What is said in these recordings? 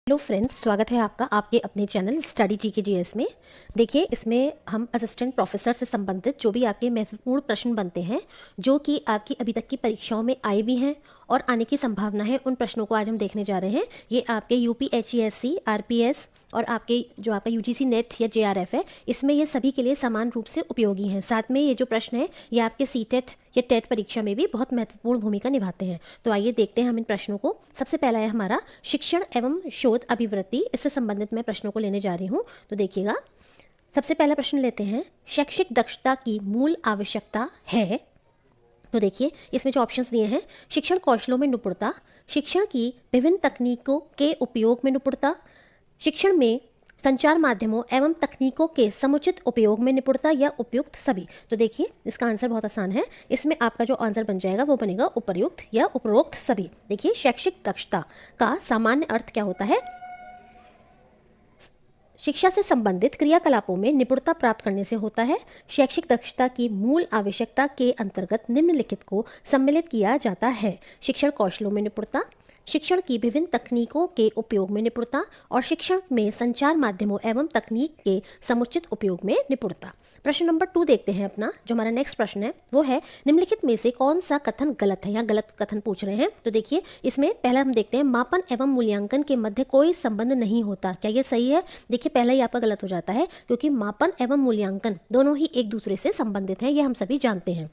Hello friends, स्वागत है आपका आपके अपने चैनल स्टडी जीके जीएस में। देखिए, इसमें हम असिस्टेंट प्रोफेसर से संबंधित जो भी आपके महत्वपूर्ण प्रश्न बनते हैं, जो कि आपकी अभी तक की परीक्षाओं में आए भी हैं और आने की संभावना है, उन प्रश्नों को आज हम देखने जा रहे हैं। ये आपके यूपीएचईएससी, आरपीएस और आपके जो आपका यूजीसी नेट या जेआरएफ है, इसमें ये सभी के लिए समान रूप से उपयोगी हैं। साथ में ये जो प्रश्न है, ये आपके सीटेट या टेट परीक्षा में भी बहुत महत्वपूर्ण भूमिका निभाते हैं। तो आइए देखते हैं हम इन प्रश्नों को। सबसे पहला है हमारा शिक्षण एवं शोध अभिवृत्ति। इससे संबंधित मैं प्रश्नों को लेने जा रही हूँ, तो देखिएगा। सबसे पहला प्रश्न लेते हैं, शैक्षिक दक्षता की मूल आवश्यकता है। तो देखिए, इसमें जो ऑप्शंस दिए हैं, शिक्षण कौशलों में निपुणता, शिक्षण की विभिन्न तकनीकों के उपयोग में निपुणता, शिक्षण में संचार माध्यमों एवं तकनीकों के समुचित उपयोग में निपुणता या उपयुक्त सभी। तो देखिए, इसका आंसर बहुत आसान है। इसमें आपका जो आंसर बन जाएगा वो बनेगा उपयुक्त या उपरोक्त सभी। देखिए, शैक्षिक दक्षता का सामान्य अर्थ क्या होता है? शिक्षा से संबंधित क्रियाकलापों में निपुणता प्राप्त करने से होता है। शैक्षिक दक्षता की मूल आवश्यकता के अंतर्गत निम्नलिखित को सम्मिलित किया जाता है: शिक्षण कौशलों में निपुणता, शिक्षण की विभिन्न तकनीकों के उपयोग में निपुणता और शिक्षण में संचार माध्यमों एवं तकनीक के समुचित उपयोग में निपुणता। प्रश्न नंबर 2 देखते हैं अपना। जो हमारा नेक्स्ट प्रश्न है वो है, निम्नलिखित में से कौन सा कथन गलत है? या गलत कथन पूछ रहे हैं। तो देखिए, इसमें पहला हम देखते हैं, मापन एवं मूल्यांकन के मध्य कोई संबंध नहीं होता। क्या ये सही है? देखिए, पहला ही आपका गलत हो जाता है, क्योंकि मापन एवं मूल्यांकन दोनों ही एक दूसरे से संबंधित हैं, ये हम सभी जानते हैं।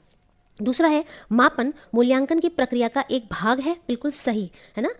दूसरा है, मापन मूल्यांकन की प्रक्रिया का एक भाग है। बिल्कुल सही है ना।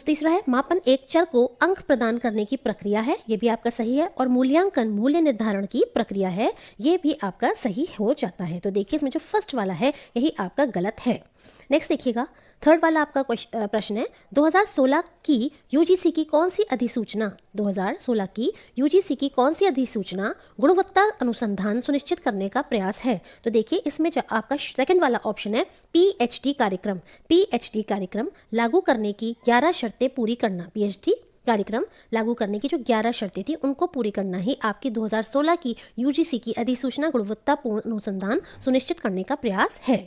तीसरा है, मापन एक चर को अंक प्रदान करने की प्रक्रिया है। ये भी आपका सही है। और मूल्यांकन मूल्य निर्धारण की प्रक्रिया है। ये भी आपका सही हो जाता है। तो देखिए, इसमें जो फर्स्ट वाला है यही आपका गलत है। नेक्स्ट देखिएगा, थर्ड वाला आपका प्रश्न है, 2016 की यूजीसी की कौन सी अधिसूचना 2016 की यूजीसी की कौन सी अधिसूचना गुणवत्ता अनुसंधान सुनिश्चित करने का प्रयास है? तो देखिए, इसमें जो आपका सेकंड वाला ऑप्शन है, पीएचडी कार्यक्रम। पीएचडी कार्यक्रम लागू करने की 11 शर्तें पूरी करना। पीएचडी कार्यक्रम लागू करने की जो 11 शर्तें थी उनको पूरी करना ही आपकी 2016 की यूजीसी की अधिसूचना गुणवत्तापूर्ण अनुसंधान सुनिश्चित करने का प्रयास है।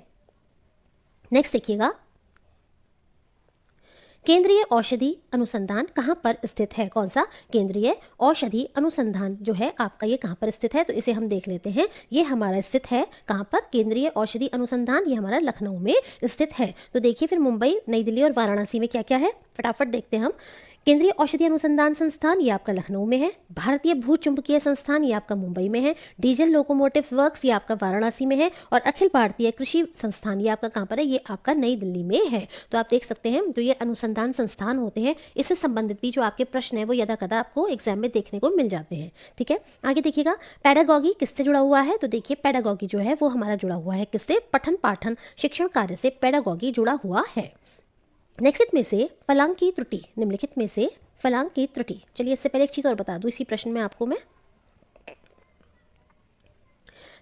नेक्स्ट देखिएगा, केंद्रीय औषधि अनुसंधान कहाँ पर स्थित है? कौन सा? केंद्रीय औषधि अनुसंधान जो है आपका, ये कहाँ पर स्थित है? तो इसे हम देख लेते हैं। ये हमारा स्थित है कहाँ पर? केंद्रीय औषधि अनुसंधान, ये हमारा लखनऊ में स्थित है। तो देखिए, फिर मुंबई, नई दिल्ली और वाराणसी में क्या क्या है, फटाफट देखते हैं हम। केंद्रीय औषधि अनुसंधान संस्थान ये आपका लखनऊ में है। भारतीय भूचुंबकीय संस्थान ये आपका मुंबई में है। डीजल लोकोमोटिव वर्क्स ये आपका वाराणसी में है। और अखिल भारतीय कृषि संस्थान ये आपका कहाँ पर है? ये आपका नई दिल्ली में है। तो आप देख सकते हैं, जो ये अनुसंधान संस्थान होते हैं, इससे संबंधित भी जो आपके प्रश्न है वो यदा कदा आपको एग्जाम में देखने को मिल जाते हैं। ठीक है, आगे देखिएगा, पैडागॉगी किससे जुड़ा हुआ है? तो देखिए, पैडागॉगी जो है वो हमारा जुड़ा हुआ है किससे? पठन पाठन शिक्षण कार्य से पैडागॉगी जुड़ा हुआ है। नेक्स्ट में से फलांग की त्रुटि, निम्नलिखित में से फलांग की त्रुटि। चलिए, इससे पहले एक चीज और बता दूं इसी प्रश्न में आपको मैं,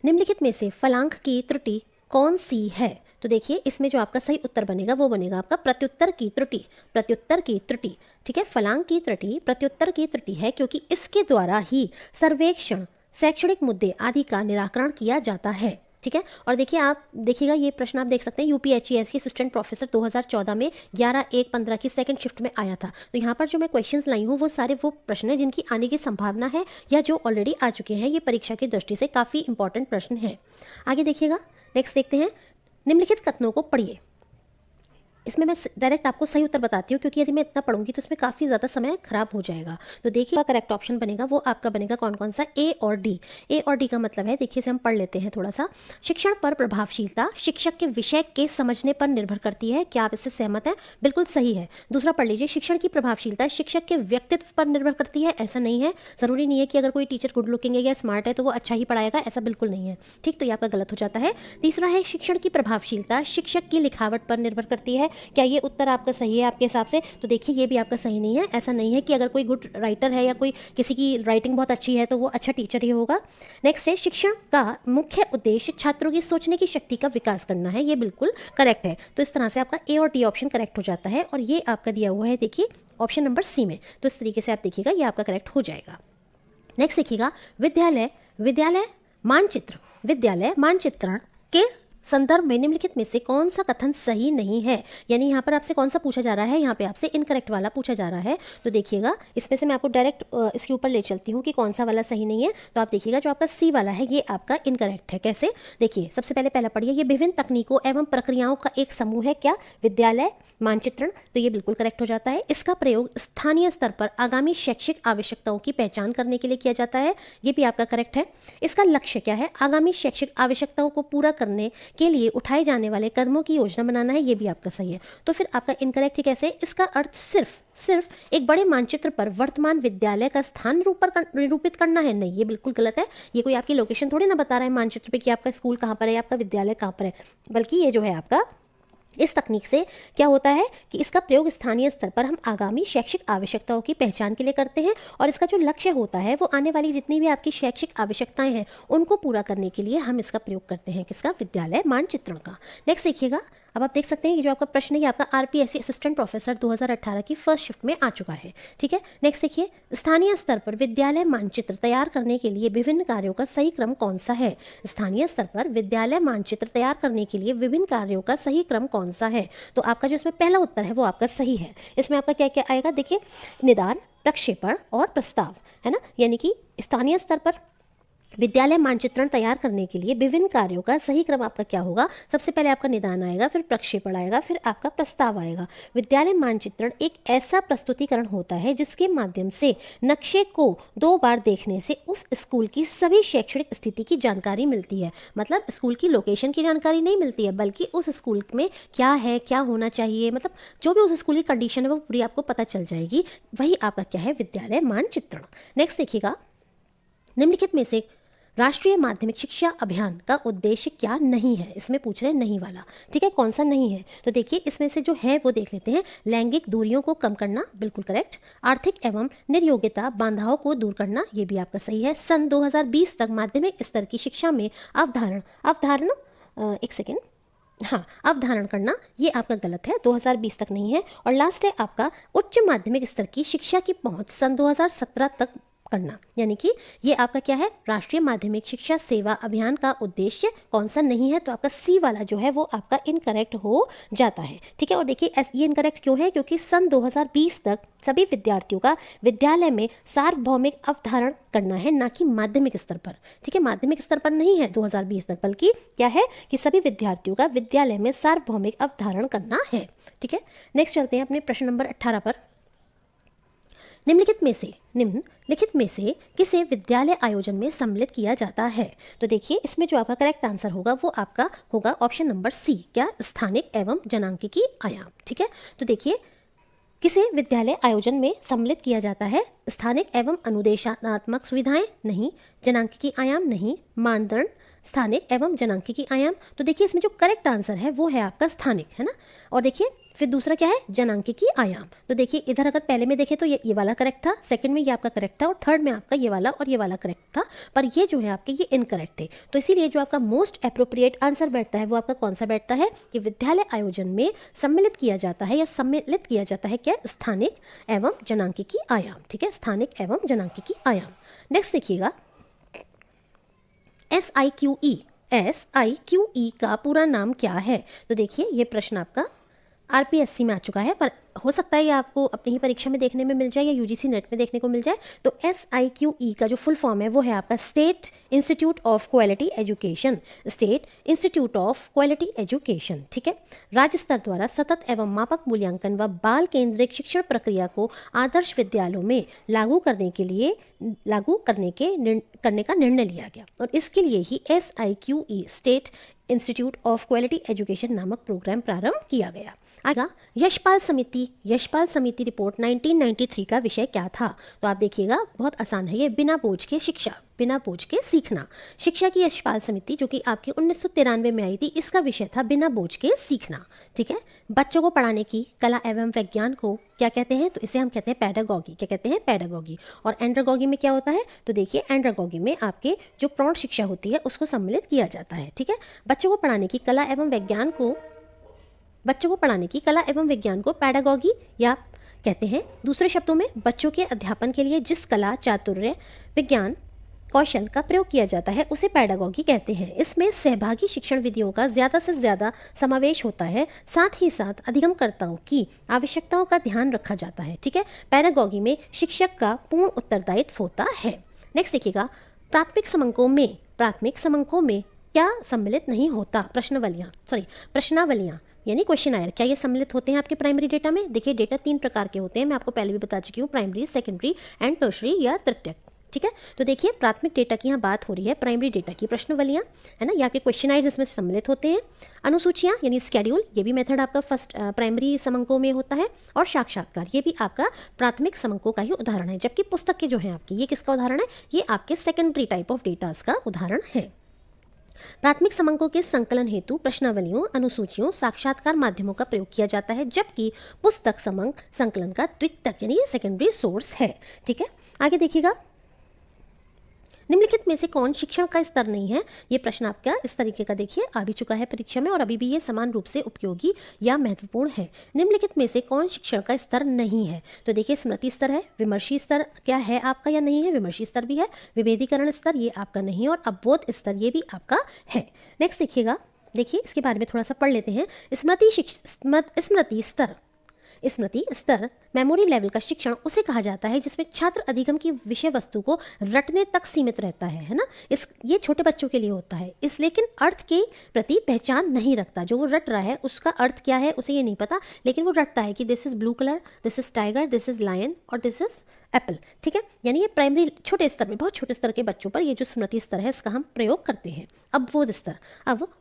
निम्नलिखित में से फलांग की त्रुटि कौन सी है? तो देखिए, इसमें जो आपका सही उत्तर बनेगा वो बनेगा आपका प्रत्युत्तर की त्रुटि। प्रत्युत्तर की त्रुटि, ठीक है, फलांग की त्रुटि प्रत्युत्तर की त्रुटि है, क्योंकि इसके द्वारा ही सर्वेक्षण, शैक्षणिक मुद्दे आदि का निराकरण किया जाता है। ठीक है, और देखिए, आप देखिएगा, ये प्रश्न आप देख सकते हैं, यूपीएचईएससी असिस्टेंट प्रोफेसर 2014 में 11/1/15 की सेकंड शिफ्ट में आया था। तो यहाँ पर जो मैं क्वेश्चंस लाई हूँ वो सारे वो प्रश्न हैं जिनकी आने की संभावना है या जो ऑलरेडी आ चुके हैं। ये परीक्षा की दृष्टि से काफ़ी इंपॉर्टेंट प्रश्न है। आगे देखिएगा, नेक्स्ट देखते हैं, निम्नलिखित कथनों को पढ़िए। इसमें मैं डायरेक्ट आपको सही उत्तर बताती हूँ, क्योंकि यदि मैं इतना पढ़ूंगी तो इसमें काफ़ी ज़्यादा समय खराब हो जाएगा। तो देखिए, करेक्ट ऑप्शन बनेगा वो आपका बनेगा कौन कौन सा? ए और डी। ए और डी का मतलब है, देखिए, इसे हम पढ़ लेते हैं थोड़ा सा। शिक्षण पर प्रभावशीलता शिक्षक के विषय के समझने पर निर्भर करती है। क्या आप इससे सहमत हैं? बिल्कुल सही है। दूसरा पढ़ लीजिए, शिक्षण की प्रभावशीलता शिक्षक के व्यक्तित्व पर निर्भर करती है। ऐसा नहीं है, ज़रूरी नहीं है कि अगर कोई टीचर गुड लुकिंग है या स्मार्ट है तो वो अच्छा ही पढ़ाएगा, ऐसा बिल्कुल नहीं है। ठीक, तो ये आपका गलत हो जाता है। तीसरा है, शिक्षण की प्रभावशीलता शिक्षक की लिखावट पर निर्भर करती है। क्या ये उत्तर आपका सही है आपके हिसाब से? तो देखिए, ये भी आपका सही नहीं है। ऐसा नहीं है कि अगर कोई गुड राइटर है या कोई किसी की राइटिंग बहुत अच्छी है तो वो अच्छा टीचर ही होगा। नेक्स्ट है, शिक्षण का मुख्य उद्देश्य छात्रों की सोचने की शक्ति का विकास करना है। ये बिल्कुल करेक्ट है। तो इस तरह से आपका ए और डी ऑप्शन करेक्ट हो जाता है। और ये आपका दिया हुआ है, देखिए, ऑप्शन नंबर सी में। तो इस तरीके से आप देखिएगा, ये आपका करेक्ट हो जाएगा। नेक्स्ट देखिएगा, विद्यालय मानचित्रण के संदर्भ में निम्नलिखित में से कौन सा कथन सही नहीं है, यानी यहाँ पर आपसे कौन सा पूछा जा रहा है, यहाँ पे आपसे इनकरेक्ट वाला पूछा जा रहा है। तो देखिएगा इसमें से मैं आपको डायरेक्ट इसके ऊपर ले चलती हूँ कि कौन सा वाला सही नहीं है। तो आप देखिएगा जो आपका सी वाला है ये आपका इनकरेक्ट है। कैसे, देखिए सबसे पहले पहला पढ़िए, ये विभिन्न तकनीकों एवं प्रक्रियाओं का एक समूह है, क्या, विद्यालय मानचित्रण, तो ये बिल्कुल करेक्ट हो जाता है। इसका प्रयोग स्थानीय स्तर पर आगामी शैक्षिक आवश्यकताओं की पहचान करने के लिए किया जाता है, ये भी आपका करेक्ट है। इसका लक्ष्य क्या है, आगामी शैक्षिक आवश्यकताओं को पूरा करने के लिए उठाए जाने वाले कदमों की योजना बनाना है, ये भी आपका सही है। तो फिर आपका इनकरेक्ट ही कैसे, इसका अर्थ सिर्फ एक बड़े मानचित्र पर वर्तमान विद्यालय का स्थान निरूपित करना है, नहीं, ये बिल्कुल गलत है। ये कोई आपकी लोकेशन थोड़ी ना बता रहा है मानचित्र पे कि आपका स्कूल कहाँ पर है, आपका विद्यालय कहाँ पर है, बल्कि ये जो है आपका इस तकनीक से क्या होता है कि इसका प्रयोग स्थानीय स्तर पर हम आगामी शैक्षिक आवश्यकताओं की पहचान के लिए करते हैं, और इसका जो लक्ष्य होता है वो आने वाली जितनी भी आपकी शैक्षिक आवश्यकताएं हैं उनको पूरा करने के लिए हम इसका प्रयोग करते हैं, किसका, विद्यालय मानचित्रण का। नेक्स्ट देखिएगा, अब आप देख सकते हैं कि जो आपका प्रश्न है ये आपका आरपीएससी असिस्टेंट प्रोफेसर 2018 की फर्स्ट शिफ्ट में आ चुका है, ठीक है। नेक्स्ट देखिए, स्थानीय स्तर पर विद्यालय मानचित्र तैयार करने के लिए विभिन्न कार्यों का सही क्रम कौन सा है। स्थानीय स्तर पर विद्यालय मानचित्र तैयार करने के लिए विभिन्न कार्यों का सही क्रम कौन सा है। तो आपका जो इसमें पहला उत्तर है वो आपका सही है। इसमें आपका क्या क्या आएगा, देखिए, निदान, प्रक्षेपण और प्रस्ताव, है ना, यानी कि स्थानीय स्तर पर विद्यालय मानचित्रण तैयार करने के लिए विभिन्न कार्यों का सही क्रम आपका क्या होगा, सबसे पहले आपका निदान आएगा, फिर प्रक्षेपण आएगा, फिर आपका प्रस्ताव आएगा। विद्यालय मानचित्रण एक ऐसा प्रस्तुतिकरण होता है जिसके माध्यम से नक्शे को 2 बार देखने से उस स्कूल की सभी शैक्षणिक स्थिति की जानकारी मिलती है। मतलब स्कूल की लोकेशन की जानकारी नहीं मिलती है, बल्कि उस स्कूल में क्या है, क्या होना चाहिए, मतलब जो भी उस स्कूल की कंडीशन है वो पूरी आपको पता चल जाएगी। वही आपका क्या है, विद्यालय मानचित्रण। नेक्स्ट देखिएगा, निम्नलिखित में से राष्ट्रीय माध्यमिक शिक्षा अभियान का उद्देश्य क्या नहीं है, इसमें पूछ रहे हैं नहीं वाला, ठीक है, कौन सा नहीं है। तो देखिए इसमें से जो है वो देख लेते हैं। लैंगिक दूरियों को कम करना, बिल्कुल करेक्ट। आर्थिक एवं निर्योग्यता बाधाओं को दूर करना, ये भी आपका सही है। सन 2020 तक माध्यमिक स्तर की शिक्षा में एक सेकेंड, हाँ, अवधारण करना, ये आपका गलत है, 2020 तक नहीं है। और लास्ट है आपका उच्च माध्यमिक स्तर की शिक्षा की पहुंच सन 2017 तक करना, यानी कि ये आपका क्या है, राष्ट्रीय माध्यमिक शिक्षा सेवा अभियान का उद्देश्य कौन सा नहीं है। तो आपका सी वाला जो है वो आपका इनकरेक्ट हो जाता है, ठीक है। और देखिए ये इनकरेक्ट क्यों है, क्योंकि सन 2020 तक सभी विद्यार्थियों का विद्यालय में सार्वभौमिक अवधारण करना है, ना कि माध्यमिक स्तर पर, ठीक है। माध्यमिक स्तर पर नहीं है 2020 तक, बल्कि क्या है कि सभी विद्यार्थियों का विद्यालय में सार्वभौमिक अवधारण करना है, ठीक है। नेक्स्ट चलते हैं अपने प्रश्न नंबर 18 पर। निम्नलिखित में से किसे विद्यालय आयोजन में सम्मिलित किया जाता है। तो देखिए इसमें जो आपका करेक्ट आंसर होगा वो आपका होगा ऑप्शन नंबर सी, क्या, स्थानिक एवं जनांकिकी आयाम, ठीक है। तो देखिए किसे विद्यालय आयोजन में सम्मिलित किया जाता है, स्थानिक एवं अनुदेशात्मक सुविधाएं नहीं, जनांकिकी आयाम नहीं, मानदंड स्थानिक एवं जनांकिकी आयाम। तो देखिए इसमें जो करेक्ट आंसर है वो है आपका स्थानिक, है ना। और देखिए फिर दूसरा क्या है, जनांकिकी आयाम। तो देखिए इधर अगर पहले में देखें तो ये वाला करेक्ट था, सेकंड में ये आपका करेक्ट था, और थर्ड में आपका ये वाला और ये वाला करेक्ट था, पर ये जो है आपके ये इनकरेक्ट थे। तो इसीलिए जो आपका मोस्ट अप्रोप्रिएट आंसर बैठता है वो आपका कौन सा बैठता है कि विद्यालय आयोजन में सम्मिलित किया जाता है, या सम्मिलित किया जाता है क्या, स्थानिक एवं जनांकिकी आयाम, ठीक है, स्थानिक एवं जनांकिकी आयाम। नेक्स्ट देखिएगा, SIQE का पूरा नाम क्या है। तो देखिए ये प्रश्न आपका आरपीएससी में आ चुका है, पर हो सकता है ये आपको अपनी ही परीक्षा में देखने में मिल जाए या यूजीसी नेट में देखने को मिल जाए। तो SIQE का जो फुल फॉर्म है वो है आपका state institute of quality education, state institute of quality education, ठीक है। राज्य स्तर द्वारा सतत एवं मापक मूल्यांकन व बाल केंद्रित शिक्षण प्रक्रिया को आदर्श विद्यालयों में लागू करने का निर्णय लिया गया, और इसके लिए ही SIQE state institute of quality education नामक प्रोग्राम प्रारंभ किया गया। आगे यशपाल समिति रिपोर्ट 1993 का विषय क्या था। तो आप देखिएगा बहुत आसान है ये, बिना बोझ के शिक्षा, बिना बोझ के सीखना। शिक्षा की यशपाल समिति जो कि आपकी 1993 में आई थी, इसका विषय था बिना बोझ के सीखना, ठीक है। बच्चों को पढ़ाने की कला एवं विज्ञान को क्या कहते हैं, तो इसे हम कहते हैं पैडागॉगी, क्या कहते हैं, पैडागॉगी। और एंड्रागॉगी में क्या होता है, तो देखिए एंड्रागॉगी में आपके जो प्रौढ़ शिक्षा होती है उसको सम्मिलित किया जाता है, ठीक है। बच्चों को पढ़ाने की कला एवं विज्ञान को पैडागॉगी या कहते हैं। दूसरे शब्दों में बच्चों के अध्यापन के लिए जिस कला, चातुर्य, विज्ञान कौशल का प्रयोग किया जाता है उसे पैडागॉजी कहते हैं। इसमें सहभागी शिक्षण विधियों का ज़्यादा से ज़्यादा समावेश होता है, साथ ही साथ अधिगमकर्ताओं की आवश्यकताओं का ध्यान रखा जाता है। ठीक है, पैडागॉजी में शिक्षक का पूर्ण उत्तरदायित्व होता है। नेक्स्ट देखिएगा, प्राथमिक समंकों में क्या सम्मिलित नहीं होता? प्रश्नावलियाँ यानी क्वेश्चनायर, क्या ये सम्मिलित होते हैं आपके प्राइमरी डेटा में? देखिए, डेटा 3 प्रकार के होते हैं, मैं आपको पहले भी बता चुकी हूँ, प्राइमरी, सेकेंडरी एंड टर्शरी या तृतीयक। ठीक है, तो देखिए प्राथमिक डेटा की यहाँ बात हो रही है, प्राइमरी डेटा की प्रश्नावलियाँ है ना, ये आपके क्वेश्चनाइज इसमें सम्मिलित होते हैं। अनुसूचियाँ यानी स्केड्यूल, ये भी मेथड आपका फर्स्ट प्राइमरी समंकों में होता है। और साक्षात्कार, ये भी आपका प्राथमिक समंकों का ही उदाहरण है, जबकि पुस्तक के जो है आपकी, ये किसका उदाहरण है? ये आपके सेकेंडरी टाइप ऑफ डेटास का उदाहरण है। प्राथमिक समंकों के संकलन हेतु प्रश्नावलियों, अनुसूचियों, साक्षात्कार माध्यमों का प्रयोग किया जाता है, जबकि पुस्तक समंक संकलन का द्वितीयक यानी सेकेंडरी सोर्स है। ठीक है, आगे देखिएगा, निम्नलिखित में से कौन शिक्षण का स्तर नहीं है? ये प्रश्न आपका इस तरीके का देखिए आ भी चुका है परीक्षा में और अभी भी ये समान रूप से उपयोगी या महत्वपूर्ण है। निम्नलिखित में से कौन शिक्षण का स्तर नहीं है? तो देखिए, स्मृति स्तर है, विमर्शी स्तर क्या है आपका या नहीं है? विमर्शी स्तर भी है। विभेदीकरण स्तर ये आपका नहीं है, और अवबोध स्तर ये भी आपका है। नेक्स्ट देखिएगा, देखिए इसके बारे में थोड़ा सा पढ़ लेते हैं। स्मृति स्तर मेमोरी लेवल का शिक्षण उसे कहा जाता है जिसमें छात्र अधिगम की विषय वस्तु को रटने तक सीमित रहता है ना। ये छोटे बच्चों के लिए होता है, लेकिन अर्थ के प्रति पहचान नहीं रखता। जो वो रट रहा है उसका अर्थ क्या है उसे ये नहीं पता, लेकिन वो रटता है कि this is blue colour, this is tiger, this is lion और दिस इज एप्पल। ठीक है, यानी ये प्राइमरी छोटे स्तर में, बहुत छोटे स्तर के बच्चों पर ये जो स्मृति स्तर है इसका हम प्रयोग करते हैं। अब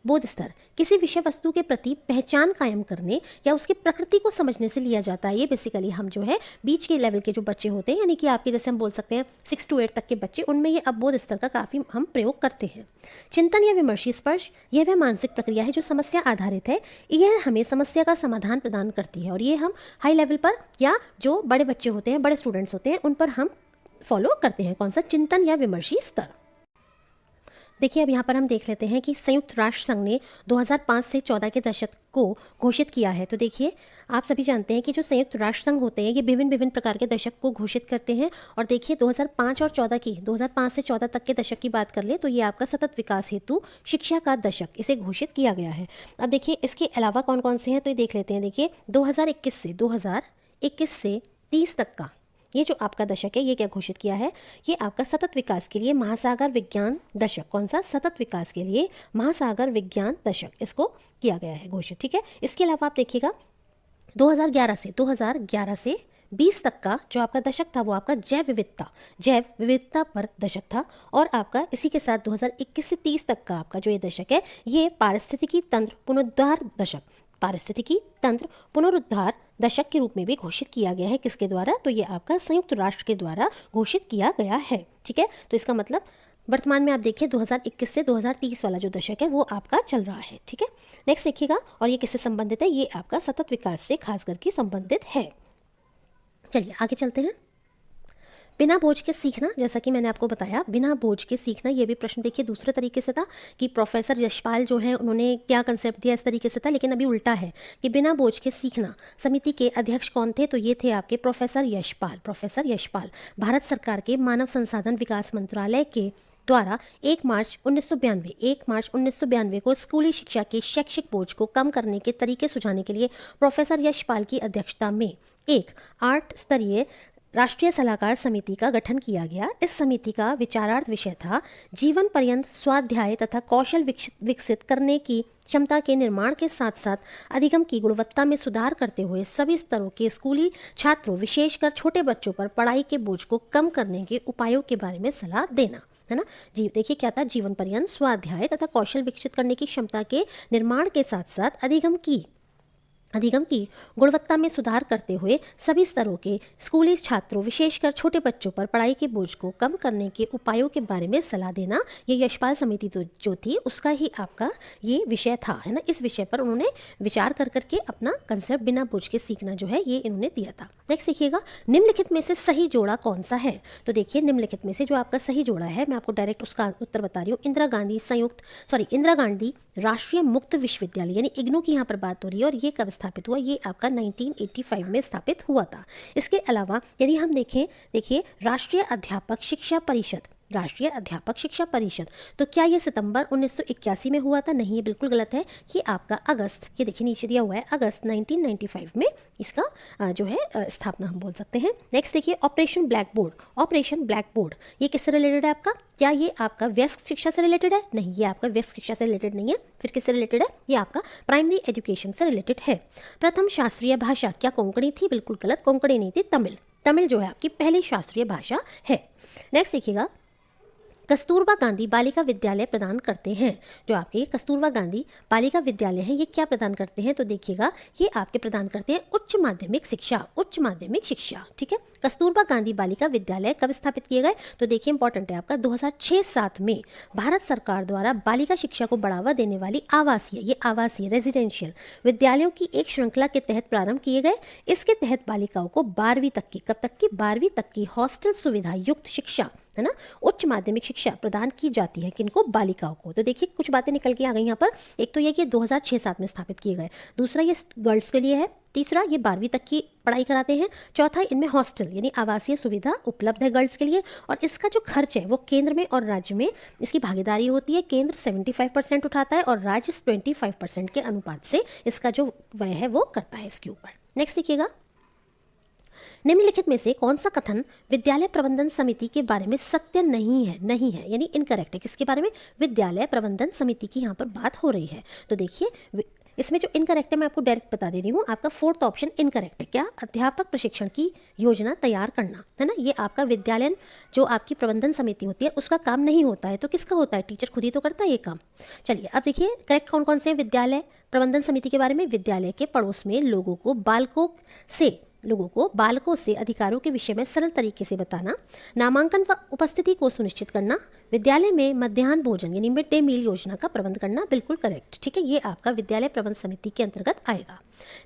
बोध स्तर किसी विषय वस्तु के प्रति पहचान कायम करने या उसकी प्रकृति को समझने से लिया जाता है। ये बेसिकली हम जो है बीच के लेवल के जो बच्चे होते हैं, यानी कि आपके जैसे हम बोल सकते हैं 6 to 8 तक के बच्चे, उनमें ये अवबोध स्तर का काफ़ी हम प्रयोग करते हैं। चिंतन या विमर्शी स्पर्श, यह वह मानसिक प्रक्रिया है जो समस्या आधारित है। यह हमें समस्या का समाधान प्रदान करती है, और ये हम हाई लेवल पर या जो बड़े बच्चे होते हैं, बड़े स्टूडेंट्स होते हैं, उन पर हम फॉलो करते हैं। कौन सा? चिंतन या विमर्शी स्तर। देखिए, अब यहाँ पर हम देख लेते हैं कि संयुक्त राष्ट्र संघ ने 2005 से 14 के दशक को घोषित किया है। तो देखिए, आप सभी जानते हैं कि जो संयुक्त राष्ट्र संघ होते हैं ये विभिन्न प्रकार के दशक को घोषित करते हैं। और देखिए 2005 और 2005 से 14 तक के दशक की बात कर ले तो ये आपका सतत विकास हेतु शिक्षा का दशक इसे घोषित किया गया है। अब देखिए इसके अलावा कौन कौन से हैं तो ये देख लेते हैं। देखिए 2021 से 30 तक का ये जो आपका दशक है ये क्या घोषित किया है? ये आपका सतत विकास के लिए महासागर विज्ञान दशक। कौन सा? सतत विकास के लिए महासागर विज्ञान दशक, इसको किया गया है घोषित। ठीक है, इसके अलावा आप देखिएगा 2011 से 20 तक का जो आपका दशक था वो आपका जैव विविधता पर दशक था। और आपका इसी के साथ 2021 से 30 तक का आपका जो ये दशक है ये पारिस्थितिकी तंत्र पुनरुद्धार दशक के रूप में भी घोषित किया गया है। किसके द्वारा? तो ये आपका संयुक्त राष्ट्र के द्वारा घोषित किया गया है। ठीक है, तो इसका मतलब वर्तमान में आप देखिए 2021 से 2030 वाला जो दशक है वो आपका चल रहा है। ठीक है, नेक्स्ट देखिएगा, और ये किससे संबंधित है? ये आपका सतत विकास से खास करके संबंधित है। चलिए आगे चलते हैं। बिना बोझ के सीखना, जैसा कि मैंने आपको बताया बिना बोझ के सीखना, ये भी प्रश्न देखिए दूसरे तरीके से था कि प्रोफेसर यशपाल जो है उन्होंने क्या कंसेप्ट दिया इस तरीके से था, लेकिन अभी उल्टा है कि बिना बोझ के सीखना समिति के अध्यक्ष कौन थे? तो ये थे आपके प्रोफेसर यशपाल भारत सरकार के मानव संसाधन विकास मंत्रालय के द्वारा 1 मार्च 1992 को स्कूली शिक्षा के शैक्षिक बोझ को कम करने के तरीके सुझाने के लिए प्रोफेसर यशपाल की अध्यक्षता में एक 8 स्तरीय राष्ट्रीय सलाहकार समिति का गठन किया गया। इस समिति का विचारार्थ विषय था जीवन पर्यंत स्वाध्याय तथा कौशल विकसित करने की क्षमता के निर्माण के साथ साथ अधिगम की गुणवत्ता में सुधार करते हुए सभी स्तरों के स्कूली छात्रों विशेषकर छोटे बच्चों पर पढ़ाई के बोझ को कम करने के उपायों के बारे में सलाह देना, है ना जी। देखिए क्या था? जीवन पर्यंत स्वाध्याय तथा कौशल विकसित करने की क्षमता के निर्माण के साथ साथ अधिगम की गुणवत्ता में सुधार करते हुए सभी स्तरों के स्कूली छात्रों विशेषकर छोटे बच्चों पर पढ़ाई के बोझ को कम करने के उपायों के बारे में सलाह देना। ये यशपाल समिति तो जो थी उसका ही आपका ये विषय था, है ना। इस विषय पर उन्होंने विचार कर करके अपना कंसेप्ट बिना बोझ के सीखना जो है ये इन्होंने दिया था। नेक्स्ट देखिएगा, निम्नलिखित में से सही जोड़ा कौन सा है? तो देखिए निम्नलिखित में से जो आपका सही जोड़ा है मैं आपको डायरेक्ट उसका उत्तर बता रही हूँ। इंदिरा गांधी राष्ट्रीय मुक्त विश्वविद्यालय यानी इग्नू की यहाँ पर बात हो रही है, और ये कब स्थापित हुआ? ये आपका 1985 में स्थापित हुआ था। इसके अलावा यदि हम देखिए राष्ट्रीय अध्यापक शिक्षा परिषद राष्ट्रीय अध्यापक शिक्षा परिषद। तो क्या ये सितंबर 1981 में हुआ था? नहीं, ये बिल्कुल गलत है। कि आपका अगस्त, ये देखिए नीचे दिया हुआ है, अगस्त 1995 में इसका जो है स्थापना हम बोल सकते हैं। नेक्स्ट देखिए operation black board. Operation black board ये किससे रिलेटेड है आपका? क्या ये आपका वयस्क शिक्षा से रिलेटेड है? नहीं, ये आपका वयस्क शिक्षा से रिलेटेड नहीं है। फिर किससे रिलेटेड है? ये आपका प्राइमरी एजुकेशन से रिलेटेड है। प्रथम शास्त्रीय भाषा क्या कोंकणी थी? बिल्कुल गलत, कोंकणी नहीं थी, तमिल। तमिल जो है आपकी पहली शास्त्रीय भाषा है। नेक्स्ट देखिएगा कस्तूरबा गांधी बालिका विद्यालय प्रदान करते हैं। जो आपके कस्तूरबा गांधी बालिका विद्यालय हैं ये क्या प्रदान करते हैं? तो देखिएगा ये आपके प्रदान करते हैं उच्च माध्यमिक शिक्षा, उच्च माध्यमिक शिक्षा। ठीक है, कस्तूरबा गांधी बालिका विद्यालय कब स्थापित किए गए? तो देखिए इंपॉर्टेंट है आपका 2006-7 में भारत सरकार द्वारा बालिका शिक्षा को बढ़ावा देने वाली आवासीय, ये आवासीय रेजिडेंशियल विद्यालयों की एक श्रृंखला के तहत प्रारंभ किए गए। इसके तहत बालिकाओं को 12वीं तक की, कब तक की? 12वीं तक की हॉस्टल सुविधा युक्त शिक्षा, है ना, उच्च माध्यमिक शिक्षा प्रदान की जाती है। किनको? बालिकाओं को। तो देखिए कुछ बातें निकल के आ गई यहाँ पर। एक तो ये कि 2006-7 में स्थापित किए गए, दूसरा ये गर्ल्स के लिए है, तीसरा ये 12वीं तक की पढ़ाई कराते हैं, चौथा इनमें हॉस्टल यानी आवासीय सुविधा उपलब्ध है गर्ल्स के लिए, और इसका जो खर्च है वो केंद्र में और राज्य में इसकी भागीदारी होती है। केंद्र 75% उठाता है और राज्य 25% के अनुपात से इसका जो व्यय है वो करता है इसके ऊपर। नेक्स्ट देखिएगा निम्नलिखित में से कौन सा कथन विद्यालय प्रबंधन समिति के बारे में सत्य नहीं है? नहीं है यानी इनकरेक्ट है। किसके बारे में? विद्यालय प्रबंधन समिति की यहाँ पर बात हो रही है। तो देखिए इसमें जो इनकरेक्ट है मैं आपको डायरेक्ट बता दे रही हूँ। आपका 4th ऑप्शन इनकरेक्ट है। क्या? अध्यापक प्रशिक्षण की योजना तैयार करना, है ना, ये आपका विद्यालय जो आपकी प्रबंधन समिति होती है उसका काम नहीं होता है। तो किसका होता है? टीचर खुद ही तो करता है ये काम। चलिए अब देखिए करेक्ट कौन कौन से विद्यालय प्रबंधन समिति के बारे में? विद्यालय के पड़ोस में लोगों को बालकों से अधिकारों के विषय में सरल तरीके से बताना, नामांकन व उपस्थिति को सुनिश्चित करना, विद्यालय में मध्याह्न भोजन यानी मिड डे मील योजना का प्रबंध करना। बिल्कुल करेक्ट। ठीक है, ये आपका विद्यालय प्रबंध समिति के अंतर्गत आएगा।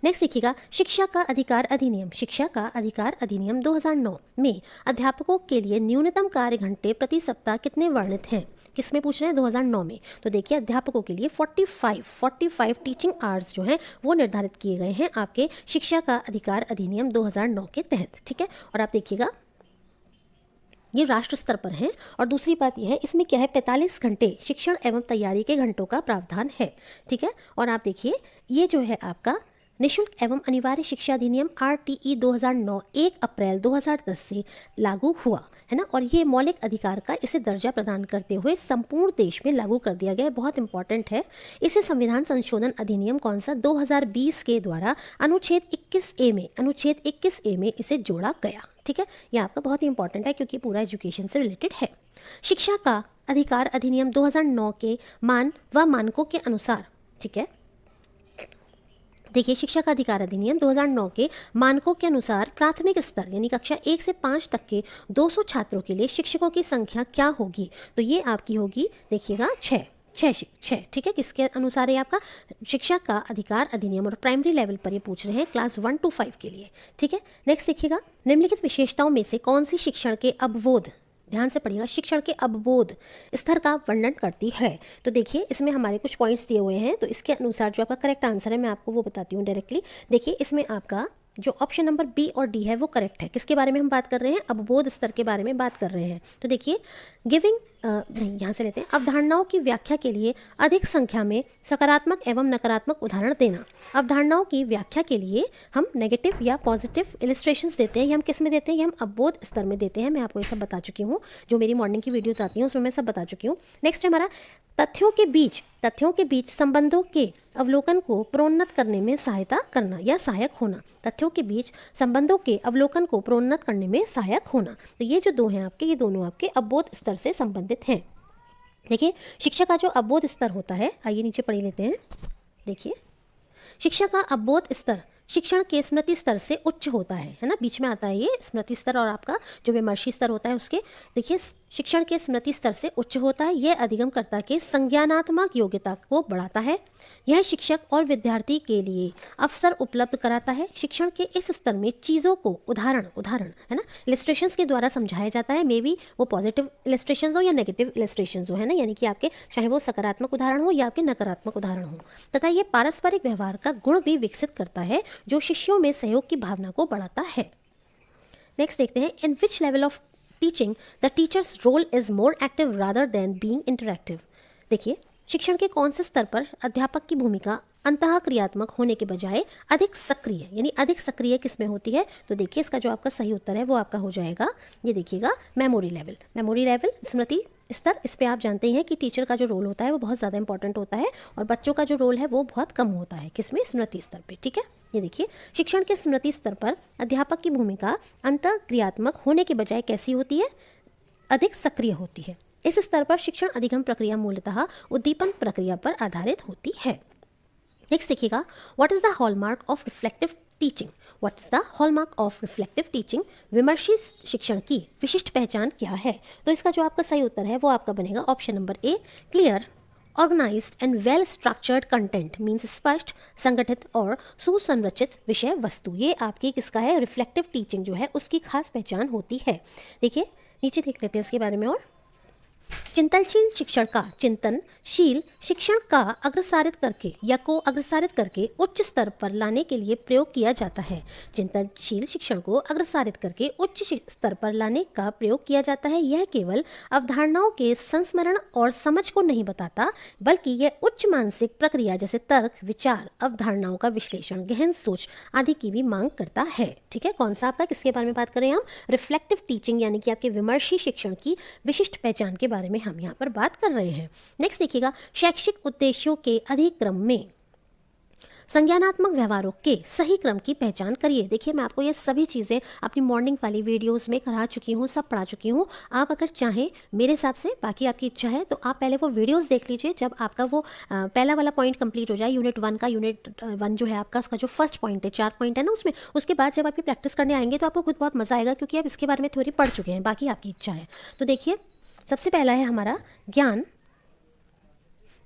नेक्स्ट देखिएगा शिक्षा का अधिकार अधिनियम। शिक्षा का अधिकार अधिनियम 2009 में अध्यापकों के लिए न्यूनतम कार्य घंटे प्रति सप्ताह कितने वर्णित हैं? किसमें पूछ रहे हैं? 2009 में। तो देखिए अध्यापकों के लिए 45 टीचिंग आवर्स जो हैं वो निर्धारित किए गए हैं आपके शिक्षा का अधिकार अधिनियम 2009 के तहत। ठीक है, और आप देखिएगा ये राष्ट्र स्तर पर है। और दूसरी बात यह है इसमें क्या है? 45 घंटे शिक्षण एवं तैयारी के घंटों का प्रावधान है। ठीक है, और आप देखिए ये जो है आपका निःशुल्क एवं अनिवार्य शिक्षा अधिनियम RTE 2009 1 अप्रैल 2010 से लागू हुआ, है ना, और ये मौलिक अधिकार का इसे दर्जा प्रदान करते हुए संपूर्ण देश में लागू कर दिया गया है। बहुत इंपॉर्टेंट है। इसे संविधान संशोधन अधिनियम कौन सा? 2020 के द्वारा अनुच्छेद 21A में इसे जोड़ा गया। ठीक है, ये आपका बहुत ही इंपॉर्टेंट है क्योंकि पूरा एजुकेशन से रिलेटेड है। शिक्षा का अधिकार अधिनियम 2009 के मान व मानकों के अनुसार, ठीक है, देखिए शिक्षा का अधिकार अधिनियम 2009 के मानकों के अनुसार प्राथमिक स्तर यानी कक्षा 1 से 5 तक के 200 छात्रों के लिए शिक्षकों की संख्या क्या होगी? तो ये आपकी होगी देखिएगा 6। ठीक है, किसके अनुसार है आपका? शिक्षा का अधिकार अधिनियम, और प्राइमरी लेवल पर ये पूछ रहे हैं क्लास 1 to 5 के लिए। ठीक है, नेक्स्ट देखिएगा निम्नलिखित विशेषताओं में से कौन सी शिक्षण के अवबोध, ध्यान से पढ़िएगा, शिक्षण के अवबोध स्तर का वर्णन करती है? तो देखिए इसमें हमारे कुछ पॉइंट्स दिए हुए हैं, तो इसके अनुसार जो आपका करेक्ट आंसर है मैं आपको वो बताती हूँ डायरेक्टली। देखिए इसमें आपका जो ऑप्शन नंबर बी और डी है वो करेक्ट है। किसके बारे में हम बात कर रहे हैं? अवबोध स्तर के बारे में बात कर रहे हैं। तो देखिए गिविंग नहीं, यहाँ से लेते हैं, अवधारणाओं की व्याख्या के लिए अधिक संख्या में सकारात्मक एवं नकारात्मक उदाहरण देना। अवधारणाओं की व्याख्या के लिए हम नेगेटिव या पॉजिटिव इलिस्ट्रेशंस देते हैं। ये हम किस में देते हैं? ये हम अवबोध स्तर में देते हैं। मैं आपको ये सब बता चुकी हूँ, जो मेरी मॉर्निंग की वीडियोस आती हैं उसमें मैं सब बता चुकी हूँ। नेक्स्ट हमारा तथ्यों के बीच संबंधों के अवलोकन को प्रोन्नत करने में सहायता करना या सहायक होना। तथ्यों के बीच संबंधों के अवलोकन को प्रोन्नत करने में सहायक होना। तो ये जो दो हैं आपके, ये दोनों आपके अवबोध स्तर से संबंधित हैं। देखिए शिक्षा का जो अवबोध स्तर होता है, आइए नीचे पढ़ लेते हैं। देखिए शिक्षा का अवबोध स्तर शिक्षण के स्मृति स्तर से उच्च होता है ना, बीच में आता है ये स्मृति स्तर और आपका जो विमर्शी स्तर होता है उसके। देखिए शिक्षण के स्मृति स्तर से उच्च होता है। यह अधिगमकर्ता के संज्ञानात्मक योग्यता को बढ़ाता है। यह शिक्षक और विद्यार्थी के लिए अवसर उपलब्ध कराता है। शिक्षण के इस स्तर में चीज़ों को उदाहरण है ना, इलिस्ट्रेशंस के द्वारा समझाया जाता है। मे बी वो पॉजिटिव इलिस्ट्रेशंस हो या नेगेटिव इलिस्ट्रेशंस हो, है ना, यानी कि आपके चाहे वो सकारात्मक उदाहरण हो या आपके नकारात्मक उदाहरण हो। तथा ये पारस्परिक व्यवहार का गुण भी विकसित करता है जो शिष्यों में सहयोग की भावना को बढ़ाता है। नेक्स्ट देखते हैं, in which level of teaching the teacher's role is more active rather than being interactive. देखिए, शिक्षण के कौन से स्तर पर अध्यापक की भूमिका अंतः क्रियात्मक होने के बजाय अधिक सक्रिय, यानी अधिक सक्रिय किस में होती है? तो देखिए, इसका जो आपका सही उत्तर है वो आपका हो जाएगा, ये देखिएगा, मेमोरी लेवल। मेमोरी लेवल, स्मृति स्तर, इस पे आप जानते हैं कि टीचर का जो रोल होता है वो बहुत ज़्यादा इंपॉर्टेंट होता है और बच्चों का जो रोल है वो बहुत कम होता है, किसमें? स्मृति स्तर पे। ठीक है, ये देखिए, शिक्षण के स्मृति स्तर पर अध्यापक की भूमिका अंतः क्रियात्मक होने के बजाय कैसी होती है? अधिक सक्रिय होती है। इस स्तर पर शिक्षण अधिगम प्रक्रिया मूलतः उद्दीपन प्रक्रिया पर आधारित होती है। नेक्स्ट देखिएगा, what is the hallmark of reflective teaching? What is the hallmark of reflective teaching? विमर्शी शिक्षण की विशिष्ट पहचान क्या है? तो इसका जो आपका सही उत्तर है वो आपका बनेगा option number A, clear, organised and well structured content, means स्पष्ट, संगठित और सुसंरचित विषय वस्तु। ये आपकी किसका है? रिफ्लेक्टिव टीचिंग जो है उसकी खास पहचान होती है। देखिए, नीचे देख लेते हैं इसके बारे में और। चिंतनशील शिक्षण का, चिंतनशील शिक्षण का अग्रसारित करके या को अग्रसारित करके उच्च स्तर पर लाने के लिए प्रयोग किया जाता है। चिंतनशील शिक्षण को अग्रसारित करके उच्च स्तर पर लाने का प्रयोग किया जाता है। यह केवल अवधारणाओं के संस्मरण और समझ को नहीं बताता, बल्कि यह उच्च मानसिक प्रक्रिया जैसे तर्क, विचार, अवधारणाओं का विश्लेषण, गहन सोच आदि की भी मांग करता है। ठीक है, कौन सा आपका, किसके बारे में बात कर रहे हैं हम? रिफ्लेक्टिव टीचिंग, यानी कि आपके विमर्शी शिक्षण की विशिष्ट पहचान के बारे में हम यहाँ पर बात कर रहे हैं। नेक्स्ट देखिएगा, शैक्षिक उद्देश्यों के अधिक्रम में संज्ञानात्मक व्यवहारों के सही क्रम की पहचान करिए। देखिए, मैं आपको ये सभी चीज़ें अपनी मॉर्निंग वाली वीडियोस में करा चुकी हूँ, सब पढ़ा चुकी हूँ। आप अगर चाहें मेरे हिसाब से, बाकी आपकी इच्छा है, तो आप पहले वो वीडियोस देख लीजिए। जब आपका वो पहला वाला पॉइंट कंप्लीट हो जाए, यूनिट 1 का, यूनिट 1 जो है आपका, उसका जो फर्स्ट पॉइंट है, 4 पॉइंट है ना उसमें, उसके बाद जब आप ये प्रैक्टिस करने आएंगे तो आपको खुद बहुत मज़ा आएगा, क्योंकि आप इसके बारे में थ्योरी पढ़ चुके हैं। बाकी आपकी इच्छा है। तो देखिए, सबसे पहला है हमारा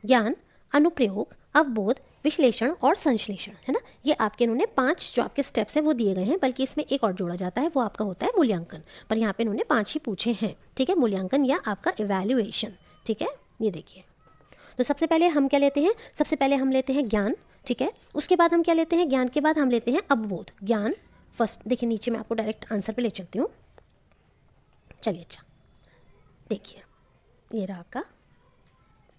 ज्ञान, अनुप्रयोग, अवबोध, विश्लेषण और संश्लेषण, है ना। ये आपके इन्होंने 5 जो आपके स्टेप्स हैं वो दिए गए हैं, बल्कि इसमें एक और जोड़ा जाता है, वो आपका होता है मूल्यांकन। पर यहाँ पे इन्होंने 5 ही पूछे हैं। ठीक है, मूल्यांकन या आपका इवैल्यूएशन। ठीक है, ये देखिए, तो सबसे पहले हम क्या लेते हैं? सबसे पहले हम लेते हैं ज्ञान। ठीक है, उसके बाद हम क्या लेते हैं? ज्ञान के बाद हम लेते हैं अवबोध। ज्ञान फर्स्ट, देखिए नीचे मैं आपको डायरेक्ट आंसर पे ले चलती हूँ। चलिए, अच्छा देखिए, ये रहा आपका,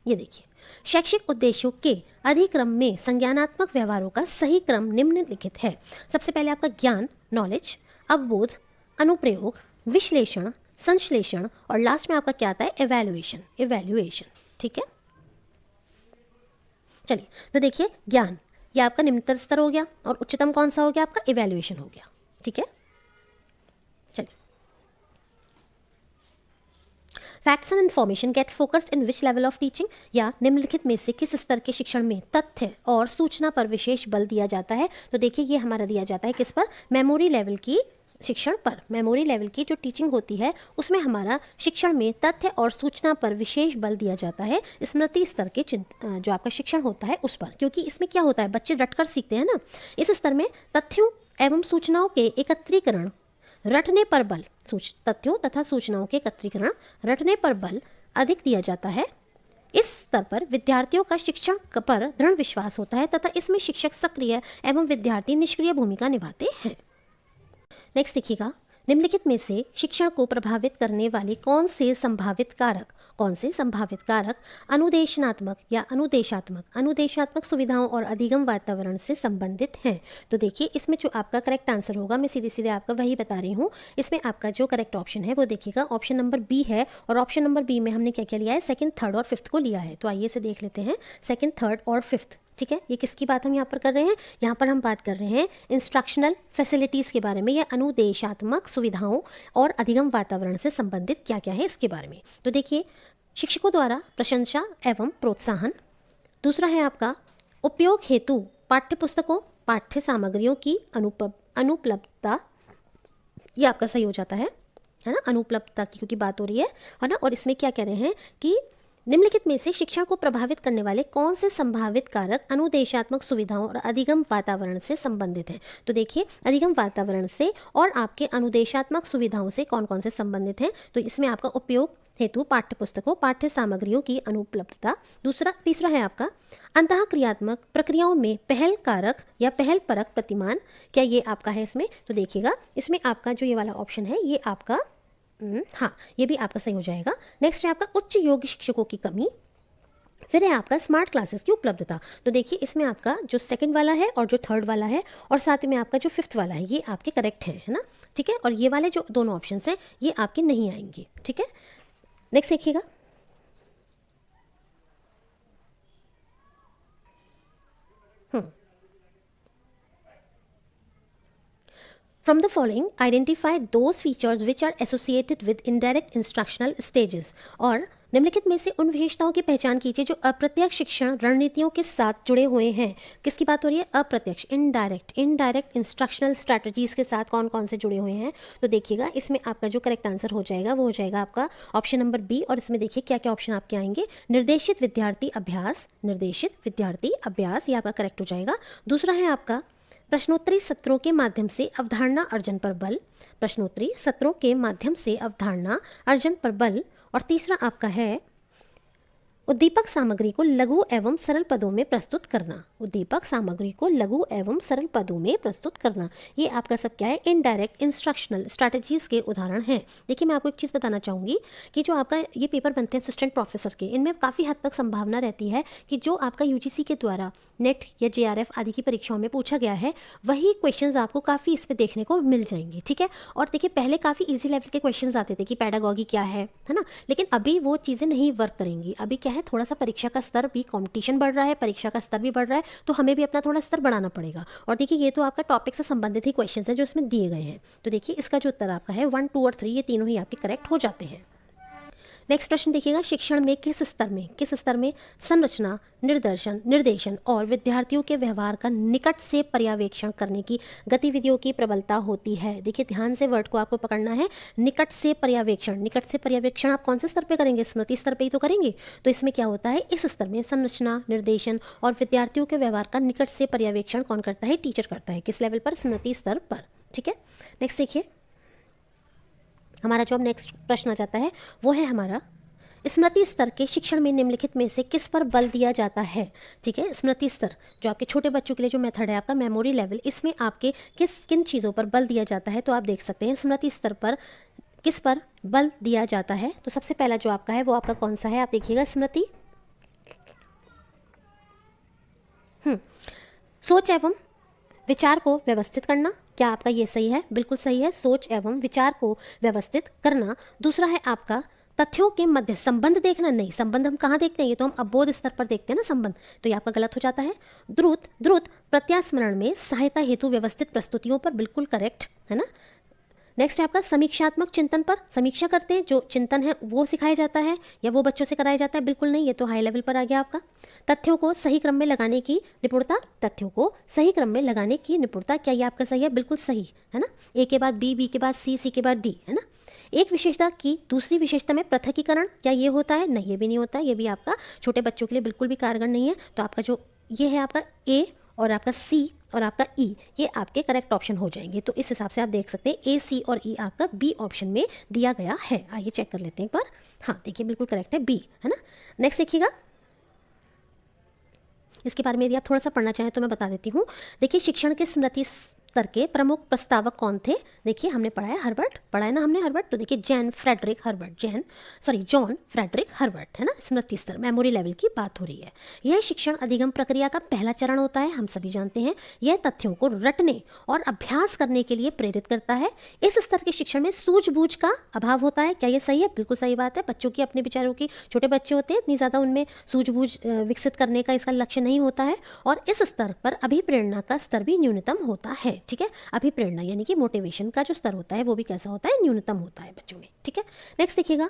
ये देखिए, शैक्षिक उद्देश्यों के अधिक्रम में संज्ञानात्मक व्यवहारों का सही क्रम निम्नलिखित है। सबसे पहले आपका ज्ञान, नॉलेज, अवबोध, अनुप्रयोग, विश्लेषण, संश्लेषण और लास्ट में आपका क्या आता है? इवैल्यूएशन। ठीक है, चलिए, तो देखिए, ज्ञान ये आपका निम्नतम स्तर हो गया और उच्चतम कौन सा हो गया? आपका इवैल्यूएशन हो गया। ठीक है, चलिए, facts and information get focused in which level of teaching? या निम्नलिखित में से किस स्तर के शिक्षण में तथ्य और सूचना पर विशेष बल दिया जाता है? तो देखिए, ये हमारा दिया जाता है किस पर? मेमोरी लेवल की शिक्षण पर। मेमोरी लेवल की जो टीचिंग होती है उसमें हमारा शिक्षण में तथ्य और सूचना पर विशेष बल दिया जाता है। स्मृति स्तर के जो आपका शिक्षण होता है उस पर, क्योंकि इसमें क्या होता है, बच्चे रटकर सीखते हैं ना। इस स्तर में तथ्यों एवं सूचनाओं के एकत्रीकरण, रटने पर बल, तथ्यों तथा सूचनाओं के एकत्रीकरण, रटने पर बल अधिक दिया जाता है। इस स्तर पर विद्यार्थियों का शिक्षण पर दृढ़ विश्वास होता है तथा इसमें शिक्षक सक्रिय एवं विद्यार्थी निष्क्रिय भूमिका निभाते हैं। नेक्स्ट देखिएगा, निम्नलिखित में से शिक्षण को प्रभावित करने वाले कौन से संभावित कारक अनुदेशात्मक सुविधाओं और अधिगम वातावरण से संबंधित हैं? तो देखिए, इसमें जो आपका करेक्ट आंसर होगा, मैं सीधे सीधे आपका वही बता रही हूँ। इसमें आपका जो करेक्ट ऑप्शन है वो देखिएगा, ऑप्शन नंबर बी है। और ऑप्शन नंबर बी में हमने क्या क्या लिया है? सेकंड, थर्ड और फिफ्थ को लिया है। तो आइए से देख लेते हैं, सेकंड, थर्ड और फिफ्थ। ठीक है, ये किसकी बात हम यहाँ पर कर रहे हैं? यहाँ पर हम बात कर रहे हैं इंस्ट्रक्शनल फैसिलिटीज़ के बारे में, या अनुदेशात्मक सुविधाओं और अधिगम वातावरण से संबंधित क्या क्या है इसके बारे में। तो देखिए, शिक्षकों द्वारा प्रशंसा एवं प्रोत्साहन। दूसरा है आपका उपयोग हेतु पाठ्यपुस्तकों, पाठ्य सामग्रियों की अनुपलब्धता। ये आपका सही हो जाता है ना, अनुपलब्धता की क्योंकि बात हो रही है ना। और इसमें क्या कह रहे हैं कि निम्नलिखित में से शिक्षण को प्रभावित करने वाले कौन से संभावित कारक अनुदेशात्मक सुविधाओं और अधिगम वातावरण से संबंधित हैं? तो देखिए, अधिगम वातावरण से और आपके अनुदेशात्मक सुविधाओं से कौन कौन से संबंधित हैं? तो इसमें आपका उपयोग हेतु पाठ्यपुस्तकों, पाठ्य सामग्रियों की अनुपलब्धता। तीसरा है आपका अंतः क्रियात्मक प्रक्रियाओं में पहल कारक या पहल परक प्रतिमान। क्या ये आपका है इसमें? तो देखिएगा, इसमें आपका जो ये वाला ऑप्शन है ये आपका हाँ, ये भी आपका सही हो जाएगा। नेक्स्ट है आपका उच्च योग्य शिक्षकों की कमी। फिर है आपका स्मार्ट क्लासेस की उपलब्धता। तो देखिए इसमें आपका जो सेकंड वाला है और जो थर्ड वाला है और साथ में आपका जो फिफ्थ वाला है ये आपके करेक्ट हैं, है ना। ठीक है, और ये वाले जो दोनों ऑप्शंस हैं ये आपके नहीं आएंगे। ठीक है, नेक्स्ट देखिएगा। From the following, identify those features which are associated with indirect instructional stages. और निम्नलिखित में से उन विशेषताओं की पहचान कीजिए जो अप्रत्यक्ष शिक्षण रणनीतियों के साथ जुड़े हुए हैं। किसकी बात हो रही है? अप्रत्यक्ष, इनडायरेक्ट इंस्ट्रक्शनल स्ट्रैटेजीज के साथ कौन कौन से जुड़े हुए हैं। तो देखिएगा इसमें आपका जो करेक्ट आंसर हो जाएगा वो हो जाएगा आपका ऑप्शन नंबर बी। और इसमें देखिए क्या क्या ऑप्शन आपके आएंगे। निर्देशित विद्यार्थी अभ्यास, ये आपका करेक्ट हो जाएगा। दूसरा है आपका प्रश्नोत्तरी सत्रों के माध्यम से अवधारणा अर्जन पर बल, प्रश्नोत्तरी सत्रों के माध्यम से अवधारणा अर्जन पर बल। और तीसरा आपका है उद्दीपक सामग्री को लघु एवं सरल पदों में प्रस्तुत करना, उद्दीपक सामग्री को लघु एवं सरल पदों में प्रस्तुत करना। ये आपका सब क्या है? इनडायरेक्ट इंस्ट्रक्शनल स्ट्रैटेजीज के उदाहरण हैं। देखिए मैं आपको एक चीज़ बताना चाहूँगी कि जो आपका ये पेपर बनते हैं असिस्टेंट प्रोफेसर के, इनमें काफ़ी हद तक संभावना रहती है कि जो आपका यूजीसी के द्वारा नेट या जेआरएफ आदि की परीक्षाओं में पूछा गया है वही क्वेश्चंस आपको काफ़ी इस पर देखने को मिल जाएंगे। ठीक है, और देखिए पहले काफ़ी ईजी लेवल के क्वेश्चंस आते थे कि पैडागॉगी क्या है ना, लेकिन अभी वो चीज़ें नहीं वर्क करेंगी। अभी क्या है, थोड़ा सा परीक्षा का स्तर भी, कंपटीशन बढ़ रहा है, परीक्षा का स्तर भी बढ़ रहा है, तो हमें भी अपना थोड़ा स्तर बढ़ाना पड़ेगा। और देखिए ये तो आपका टॉपिक से संबंधित ही क्वेश्चन है जो इसमें दिए गए हैं। तो देखिए इसका जो उत्तर आपका है 1, 2 और 3 ये तीनों ही आपके करेक्ट हो जाते हैं। नेक्स्ट प्रश्न देखिएगा, शिक्षण में किस स्तर में संरचना, निर्देशन और विद्यार्थियों के व्यवहार का निकट से पर्यवेक्षण करने की गतिविधियों की प्रबलता होती है। देखिए ध्यान से वर्ड को आपको पकड़ना है, निकट से पर्यवेक्षण आप कौन से स्तर पे करेंगे? स्मृति स्तर पे ही तो करेंगे। तो इसमें क्या होता है, इस स्तर में संरचना, निर्देशन और विद्यार्थियों के व्यवहार का निकट से पर्यवेक्षण कौन करता है? टीचर करता है। किस लेवल पर? स्मृति स्तर पर। ठीक है, नेक्स्ट देखिए हमारा जो अब नेक्स्ट प्रश्न आ जाता है वो है हमारा स्मृति स्तर के शिक्षण में निम्नलिखित में से किस पर बल दिया जाता है। ठीक है, स्मृति स्तर जो आपके छोटे बच्चों के लिए जो मेथड है आपका मेमोरी लेवल, इसमें आपके किन चीज़ों पर बल दिया जाता है। तो आप देख सकते हैं स्मृति स्तर पर किस पर बल दिया जाता है। तो सबसे पहला जो आपका है वो आपका कौन सा है? आप देखिएगा स्मृति सोच एवं विचार को व्यवस्थित करना। क्या आपका ये सही है? बिल्कुल सही है, सोच एवं विचार को व्यवस्थित करना। दूसरा है आपका तथ्यों के मध्य संबंध देखना। नहीं, संबंध हम कहाँ देखते हैं? ये तो हम अबोध स्तर पर देखते हैं ना संबंध, तो ये आपका गलत हो जाता है। द्रुत प्रत्यास्मरण में सहायता हेतु व्यवस्थित प्रस्तुतियों पर, बिल्कुल करेक्ट है ना। नेक्स्ट है आपका समीक्षात्मक चिंतन पर, समीक्षा करते हैं जो चिंतन है वो सिखाया जाता है या वो बच्चों से कराया जाता है? बिल्कुल नहीं, ये तो हाई लेवल पर आ गया आपका। तथ्यों को सही क्रम में लगाने की निपुणता, क्या ये आपका सही है? बिल्कुल सही है ना। ए के बाद बी, बी के बाद सी, सी के बाद डी, है ना। एक विशेषता की दूसरी विशेषता में पृथकीकरण, क्या ये होता है? नहीं, ये भी नहीं होता है। ये भी आपका छोटे बच्चों के लिए बिल्कुल भी कारगर नहीं है। तो आपका जो ये है आपका ए और आपका सी और आपका ई, ये आपके करेक्ट ऑप्शन हो जाएंगे। तो इस हिसाब से आप देख सकते हैं ए, सी और ई आपका बी ऑप्शन में दिया गया है। आइए चेक कर लेते हैं एक बार। हाँ देखिए बिल्कुल करेक्ट है, बी है ना। नेक्स्ट देखिएगा, इसके बारे में यदि आप थोड़ा सा पढ़ना चाहें तो मैं बता देती हूँ। देखिए शिक्षण के स्मृति स्तर के प्रमुख प्रस्तावक कौन थे? देखिए हमने पढ़ा है हर्बर्ट, पढ़ा है ना हमने हर्बर्ट। तो देखिए जॉन फ्रेडरिक हर्बर्ट है ना। स्मृति स्तर मेमोरी लेवल की बात हो रही है। यह शिक्षण अधिगम प्रक्रिया का पहला चरण होता है, हम सभी जानते हैं। यह तथ्यों को रटने और अभ्यास करने के लिए प्रेरित करता है। इस स्तर के शिक्षण में सूझबूझ का अभाव होता है। क्या ये सही है? बिल्कुल सही बात है। बच्चों की अपने विचारों की, छोटे बच्चे होते हैं, इतनी ज़्यादा उनमें सूझबूझ विकसित करने का इसका लक्ष्य नहीं होता है। और इस स्तर पर अभिप्रेरणा का स्तर भी न्यूनतम होता है। ठीक है, अभिप्रेरणा यानी कि मोटिवेशन का जो स्तर होता है वो भी कैसा होता है? न्यूनतम होता है बच्चों में। ठीक है, नेक्स्ट देखिएगा,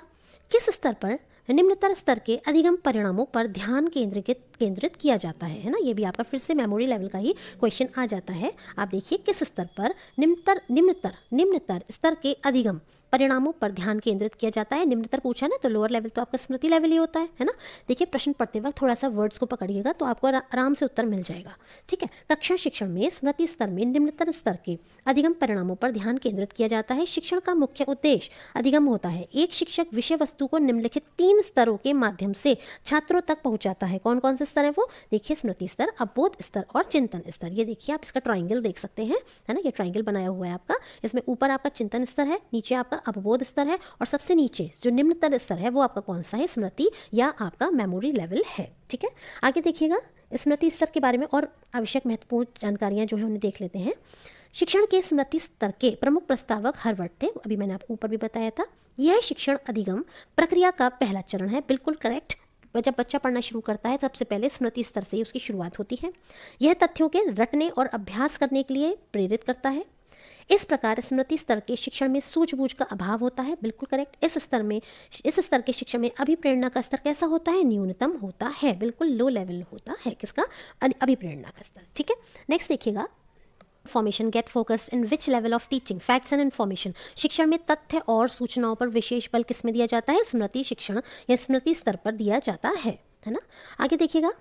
किस स्तर पर निम्नतर स्तर के अधिगम परिणामों पर ध्यान केंद्रित किया जाता है ना। ये भी आपका फिर से मेमोरी लेवल का ही क्वेश्चन आ जाता है। आप देखिए किस स्तर पर निम्नतर स्तर के अधिगम परिणामों पर ध्यान केंद्रित किया जाता है। निम्नतर पूछा ना, तो लोअर लेवल तो आपका स्मृति लेवल ही होता है ना। देखिए प्रश्न पढ़ते वक्त थोड़ा सा वर्ड्स को पकड़िएगा तो आपको आराम से उत्तर मिल जाएगा। ठीक है, कक्षा शिक्षण में स्मृति स्तर में निम्नतर स्तर के अधिगम परिणामों पर ध्यान केंद्रित किया जाता है। शिक्षण का मुख्य उद्देश्य अधिगम होता है। एक शिक्षक विषय वस्तु को निम्नलिखित 3 स्तरों के माध्यम से छात्रों तक पहुंचाता है। कौन कौन से स्तर है वो? देखिए स्मृति स्तर, अवबोध स्तर और चिंतन स्तर। ये देखिए आप इसका ट्राइंगल देख सकते हैं, है ना। ये ट्राइंगल बनाया हुआ है आपका, इसमें ऊपर आपका चिंतन स्तर है, नीचे आपका अवबोध स्तर है, और सबसे नीचे जो निम्नतर स्तर है वो आपका कौन सा है, स्मृति या आपका मेमोरी लेवल है। ठीक है, आगे देखिएगा स्मृति स्तर के बारे में और आवश्यक महत्वपूर्ण जानकारियां जो है उन्हें देख लेते हैं। शिक्षण के स्मृति स्तर के प्रमुख प्रस्तावक हर्वर्ड थे, अभी मैंने आपको ऊपर भी बताया था। यह शिक्षण अधिगम प्रक्रिया का पहला चरण है, बिल्कुल करेक्ट। जब बच्चा पढ़ना शुरू करता है सबसे पहले स्मृति स्तर से ही उसकी शुरुआत होती है। यह तथ्यों के रटने और अभ्यास करने के लिए प्रेरित करता है। इस प्रकार स्मृति स्तर के शिक्षण में सूझबूझ का अभाव होता है, बिल्कुल करेक्ट। इस स्तर के शिक्षण में अभिप्रेरणा का स्तर कैसा होता है, न्यूनतम होता है, बिल्कुल लो लेवल होता है किसका, अभिप्रेरणा का स्तर। ठीक है, नेक्स्ट देखिएगा information get focused in which level of teaching, facts and information. शिक्षण में तथ्य और सूचनाओं पर विशेष बल किस में दिया जाता है, स्मृति शिक्षण या स्मृति स्तर पर दिया जाता है ना। आगे देखिएगा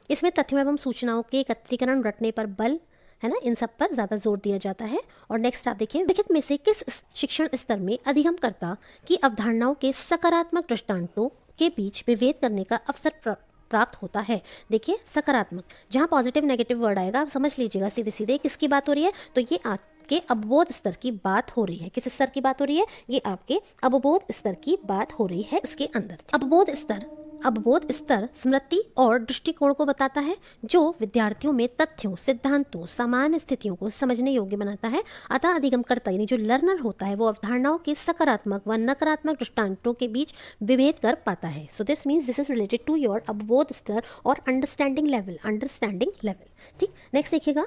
इसमें तथ्यों एवं सूचनाओं के एकत्रीकरण, रटने पर बल है ना, इन सब पर ज़्यादा जोर दिया जाता है। और नेक्स्ट आप देखिए लिखित में से किस शिक्षण स्तर में अधिगमकर्ता की अवधारणाओं के सकारात्मक दृष्टांतों के बीच विभेद करने का अवसर प्राप्त होता है। देखिए सकारात्मक, जहाँ पॉजिटिव नेगेटिव वर्ड आएगा आप समझ लीजिएगा सीधे सीधे किसकी बात हो रही है, तो ये आपके अवबोध स्तर की बात हो रही है। किस स्तर की बात हो रही है, ये आपके अवबोध स्तर की बात हो रही है इसके अंदर। अवबोध स्तर स्मृति और दृष्टिकोण को बताता है जो विद्यार्थियों में तथ्यों, सिद्धांतों, सामान्य स्थितियों को समझने योग्य बनाता है। अतः अधिगमकर्ता यानी जो लर्नर होता है वो अवधारणाओं के सकारात्मक व नकारात्मक दृष्टांतों के बीच विभेद कर पाता है। So this means this is related to your अवबोध स्तर और अंडरस्टैंडिंग लेवल। ठीक, नेक्स्ट देखिएगा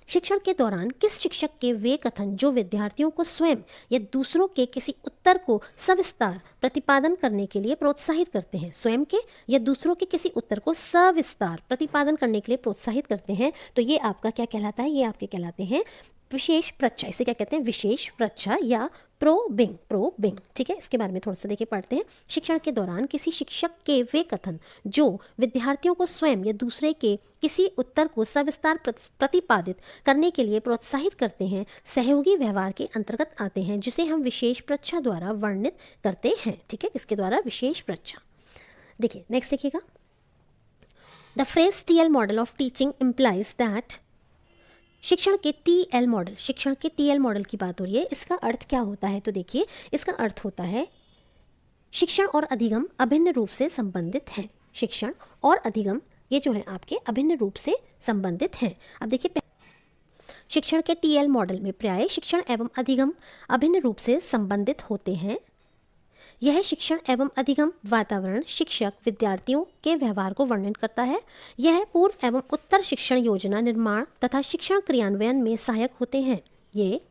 शिक्षण के दौरान किस शिक्षक के वे कथन जो विद्यार्थियों को स्वयं या दूसरों के किसी उत्तर को सविस्तार प्रतिपादन करने के लिए प्रोत्साहित करते हैं, स्वयं के या दूसरों के किसी उत्तर को सविस्तार प्रतिपादन करने के लिए प्रोत्साहित करते हैं, तो ये आपका क्या कहलाता है, ये आपके कहलाते हैं विशेष प्रच्छा। इसे क्या कहते हैं, विशेष प्रच्छा या प्रोबिंग। ठीक है, इसके बारे में थोड़ा सा देखिए पढ़ते हैं। शिक्षण के दौरान किसी शिक्षक के वे कथन जो विद्यार्थियों को स्वयं या दूसरे के किसी उत्तर को सविस्तार प्रतिपादित करने के लिए प्रोत्साहित करते हैं सहयोगी व्यवहार के अंतर्गत आते हैं, जिसे हम विशेष प्रच्छा द्वारा वर्णित करते हैं। ठीक है, इसके द्वारा विशेष प्रच्छा। देखिए नेक्स्ट देखिएगा the phrase TL model of teaching implies that, शिक्षण के टीएल मॉडल की बात हो रही है। इसका अर्थ क्या होता है, तो देखिए इसका अर्थ होता है शिक्षण और अधिगम अभिन्न रूप से संबंधित हैं। शिक्षण और अधिगम ये जो है आपके अभिन्न रूप से संबंधित हैं। अब देखिए शिक्षण के टीएल मॉडल में प्राय शिक्षण एवं अधिगम अभिन्न रूप से संबंधित होते हैं। यह शिक्षण एवं अधिगम वातावरण शिक्षक विद्यार्थियों के व्यवहार को वर्णन करता है। यह पूर्व एवं उत्तर शिक्षण योजना निर्माण तथा शिक्षण क्रियान्वयन में सहायक होते हैं। ये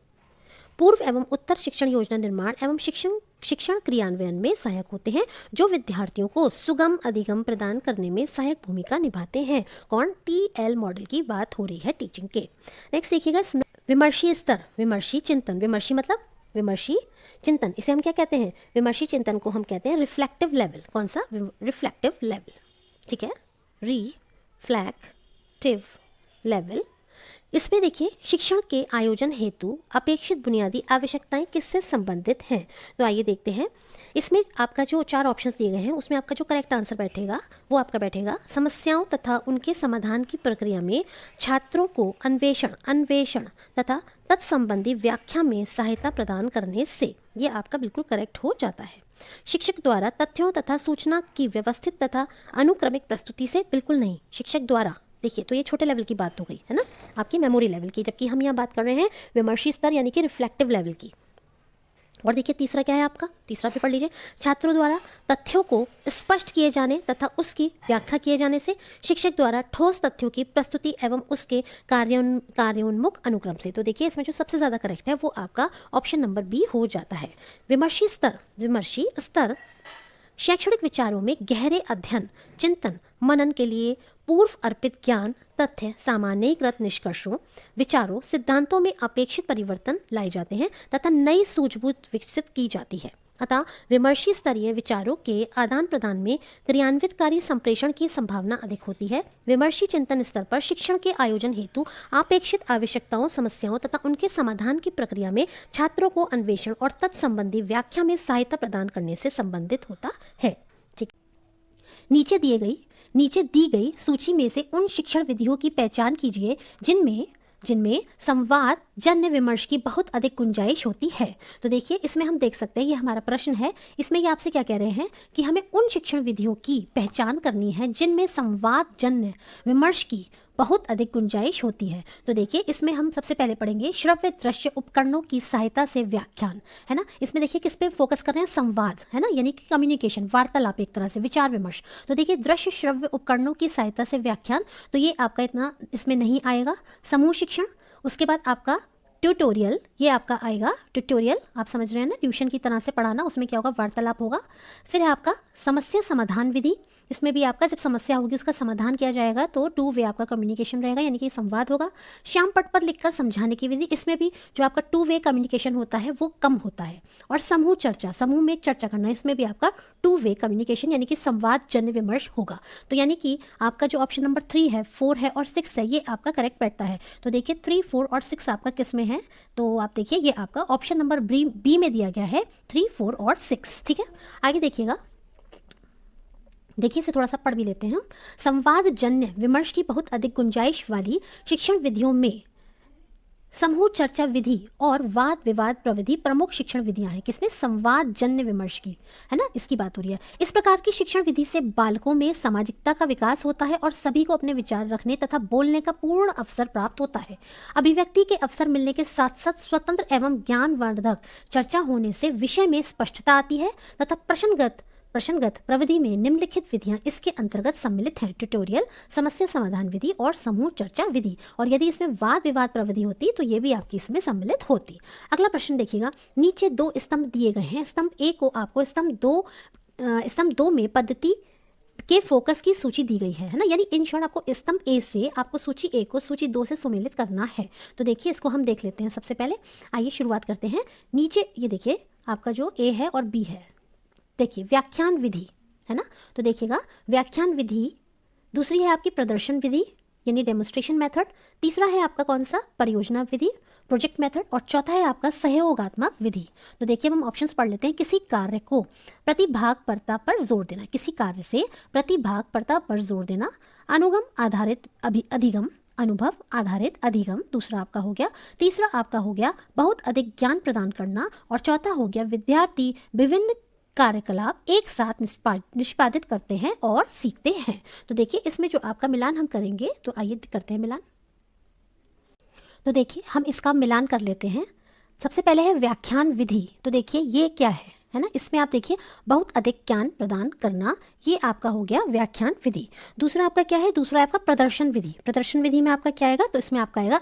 पूर्व एवं उत्तर शिक्षण योजना निर्माण एवं शिक्षण क्रियान्वयन में सहायक होते हैं, जो विद्यार्थियों को सुगम अधिगम प्रदान करने में सहायक भूमिका निभाते हैं। कौन, टीएल मॉडल की बात हो रही है टीचिंग के। नेक्स्ट देखिएगा विमर्शी स्तर, विमर्शी चिंतन। विमर्शी मतलब विमर्शी चिंतन, इसे हम क्या कहते हैं, विमर्शी चिंतन को हम कहते हैं रिफ्लेक्टिव लेवल। कौन सा, रिफ्लेक्टिव लेवल। ठीक है, रिफ्लेक्टिव लेवल। इसमें देखिए शिक्षण के आयोजन हेतु अपेक्षित बुनियादी आवश्यकताएं किससे संबंधित हैं, तो आइए देखते हैं। इसमें आपका जो 4 ऑप्शंस दिए गए हैं उसमें आपका जो करेक्ट आंसर बैठेगा वो आपका बैठेगा समस्याओं तथा उनके समाधान की प्रक्रिया में छात्रों को अन्वेषण तथा तत्संबंधी व्याख्या में सहायता प्रदान करने से। ये आपका बिल्कुल करेक्ट हो जाता है। शिक्षक द्वारा तथ्यों तथा सूचना की व्यवस्थित तथा अनुक्रमिक प्रस्तुति से, बिल्कुल नहीं। शिक्षक द्वारा, देखिए तो ये छोटे लेवल की बात हो गई है ना, आपकी मेमोरी लेवल की, जबकि हम यहाँ बात कर रहे हैं विमर्शी स्तर यानी कि रिफ्लेक्टिव लेवल की। और देखिए तीसरा क्या है आपका, तीसरा भी पढ़ लीजिए। छात्रों द्वारा तथ्यों को स्पष्ट किए जाने तथा उसकी व्याख्या किए जाने से। शिक्षक द्वारा ठोस तथ्यों की प्रस्तुति एवं उसके कार्योन्मुख अनुक्रम से। तो देखिए इसमें जो सबसे ज़्यादा करेक्ट है वो आपका ऑप्शन नंबर बी हो जाता है। विमर्शी स्तर शैक्षणिक विचारों में गहरे अध्ययन, चिंतन, मनन के लिए पूर्व अर्पित ज्ञान, तथ्य, सामान्यीकृत निष्कर्षों, विचारों, सिद्धांतों में अपेक्षित परिवर्तन लाए जाते हैं तथा नई सूझबूझ विकसित की जाती है। अतः विमर्शी स्तरीय विचारों के आदान प्रदान में क्रियान्वितकारी संप्रेषण की संभावना अधिक होती है। विमर्शी चिंतन स्तर पर शिक्षण के आयोजन हेतु अपेक्षित आवश्यकताओं, समस्याओं तथा उनके समाधान की प्रक्रिया में छात्रों को अन्वेषण और तत्संबंधी व्याख्या में सहायता प्रदान करने से संबंधित होता है। ठीक, नीचे दी गई सूची में से उन शिक्षण विधियों की पहचान कीजिए जिनमें जिनमें संवाद जन्य विमर्श की बहुत अधिक गुंजाइश होती है। तो देखिए इसमें हम देख सकते हैं, ये हमारा प्रश्न है, इसमें ये आपसे क्या कह रहे हैं कि हमें उन शिक्षण विधियों की पहचान करनी है जिनमें संवाद जन्य विमर्श की बहुत अधिक गुंजाइश होती है। तो देखिए इसमें हम सबसे पहले पढ़ेंगे श्रव्य दृश्य उपकरणों की सहायता से व्याख्यान, है ना। इसमें देखिए किस पे फोकस कर रहे हैं, संवाद, है ना, यानी कि कम्युनिकेशन, वार्तालाप, एक तरह से विचार विमर्श। तो देखिए दृश्य श्रव्य उपकरणों की सहायता से व्याख्यान, तो ये आपका इतना इसमें नहीं आएगा। समूह शिक्षण, उसके बाद आपका ट्यूटोरियल, ये आपका आएगा ट्यूटोरियल, आप समझ रहे हैं ना, ट्यूशन की तरह से पढ़ाना, उसमें क्या होगा, वार्तालाप होगा। फिर है आपका समस्या समाधान विधि, इसमें भी आपका जब समस्या होगी उसका समाधान किया जाएगा तो टू वे आपका कम्युनिकेशन रहेगा, यानी कि संवाद होगा। श्याम पट पर लिखकर समझाने की विधि, इसमें भी जो आपका टू वे कम्युनिकेशन होता है वो कम होता है। और समूह चर्चा, समूह में चर्चा करना, इसमें भी आपका टू वे कम्युनिकेशन यानी कि संवाद जन्य विमर्श होगा। तो यानी कि आपका जो ऑप्शन नंबर 3 है, 4 है और 6 है, ये आपका करेक्ट बैठता है। तो देखिए 3, 4 और 6 आपका किस में है, तो आप देखिए ये आपका ऑप्शन नंबर बी में दिया गया है, 3, 4 और 6। ठीक है, आगे देखिएगा, देखिए इसे थोड़ा सा पढ़ भी लेते हैं हम। संवाद जन्य विमर्श की बहुत अधिक गुंजाइश वाली शिक्षण विधियों में समूह चर्चा विधि और वाद विवाद प्रविधि प्रमुख शिक्षण विधियां हैं। किसमें, संवाद जन्य विमर्श की, है ना, इसकी बात हो रही है। इस प्रकार की शिक्षण विधि से बालकों में सामाजिकता का विकास होता है और सभी को अपने विचार रखने तथा बोलने का पूर्ण अवसर प्राप्त होता है। अभिव्यक्ति के अवसर मिलने के साथ साथ स्वतंत्र एवं ज्ञानवर्धक चर्चा होने से विषय में स्पष्टता आती है तथा प्रश्नगत प्रविधि में निम्नलिखित विधियां इसके अंतर्गत सम्मिलित हैं, ट्यूटोरियल, समस्या समाधान विधि और समूह चर्चा विधि। और यदि इसमें वाद विवाद प्रविधि होती तो ये भी आपकी इसमें सम्मिलित होती। अगला प्रश्न देखिएगा, नीचे 2 स्तंभ दिए गए हैं, स्तंभ ए को आपको स्तंभ 2 में पद्धति के फोकस की सूची दी गई है ना, यानी इन शॉर्ट आपको स्तंभ ए से आपको सूची ए को सूची 2 से सम्मिलित करना है। तो देखिए इसको हम देख लेते हैं। सबसे पहले आइए शुरुआत करते हैं। नीचे ये देखिए आपका जो ए है और बी है, देखिए व्याख्यान विधि, है ना। तो देखिएगा व्याख्यान विधि, दूसरी है आपकी प्रदर्शन विधि यानी डेमोन्स्ट्रेशन मेथड, तीसरा है आपका कौन सा, परियोजना विधि, प्रोजेक्ट मेथड, और चौथा है आपका सहयोगात्मक विधि। तो देखिए हम ऑप्शंस पढ़ लेते हैं। किसी कार्य को प्रतिभागपरता पर जोर देना, किसी कार्य से प्रतिभागपरता पर जोर देना, अनुगम आधारित अधिगम, अनुभव आधारित अधिगम दूसरा आपका हो गया, तीसरा आपका हो गया बहुत अधिक ज्ञान प्रदान करना, और चौथा हो गया विद्यार्थी विभिन्न कार्यकलाप एक साथ निष्पादित करते हैं और सीखते हैं। तो देखिए इसमें जो आपका मिलान हम करेंगे, तो आइए करते हैं मिलान। तो देखिए हम इसका मिलान कर लेते हैं। सबसे पहले है व्याख्यान विधि, तो देखिए ये क्या है ना, इसमें आप देखिए बहुत अधिक ज्ञान प्रदान करना, ये आपका हो गया व्याख्यान विधि। दूसरा आपका क्या है, दूसरा आपका प्रदर्शन विधि। प्रदर्शन विधि में आपका क्या आएगा, तो इसमें आपका आएगा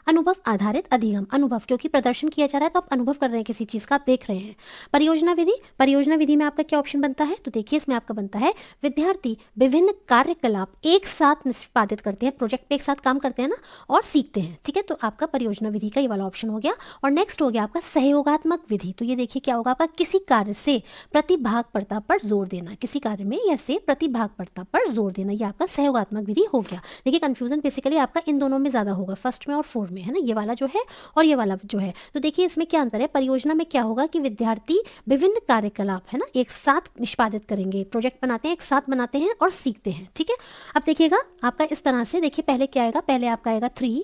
अनुभव आधारित अधिगम, अनुभव, क्योंकि प्रदर्शन किया जा रहा है तो आप अनुभव कर रहे हैं किसी चीज़ का, आप देख रहे हैं। परियोजना विधि में आपका क्या ऑप्शन बनता है, तो देखिए इसमें आपका बनता है विद्यार्थी विभिन्न कार्यकलाप एक साथ निष्पादित करते हैं, प्रोजेक्ट पे एक साथ काम करते हैं ना और सीखते हैं। ठीक है, तो आपका परियोजना विधि का ये वाला ऑप्शन हो गया। और नेक्स्ट हो गया आपका सहयोगात्मक विधि। तो ये देखिए क्या होगा आपका, किसी कार्य से प्रतिभागपरता पर जोर देना, किसी कार्य में ऐसे प्रतिभागपरता पर जोर देना, ये आपका सहयोगात्मक विधि हो गया। देखिए कंफ्यूजन बेसिकली आपका इन दोनों में ज्यादा होगा, फर्स्ट में और 4 में, है ना, ये वाला जो है और ये वाला जो है। तो देखिए इसमें क्या अंतर है, परियोजना में क्या होगा कि विद्यार्थी विभिन्न कार्यकलाप, है ना, एक साथ निष्पादित करेंगे, प्रोजेक्ट बनाते हैं, एक साथ बनाते हैं और सीखते हैं। ठीक है, अब देखिएगा आपका इस तरह से, देखिए पहले क्या आएगा, पहले आपका आएगा 3,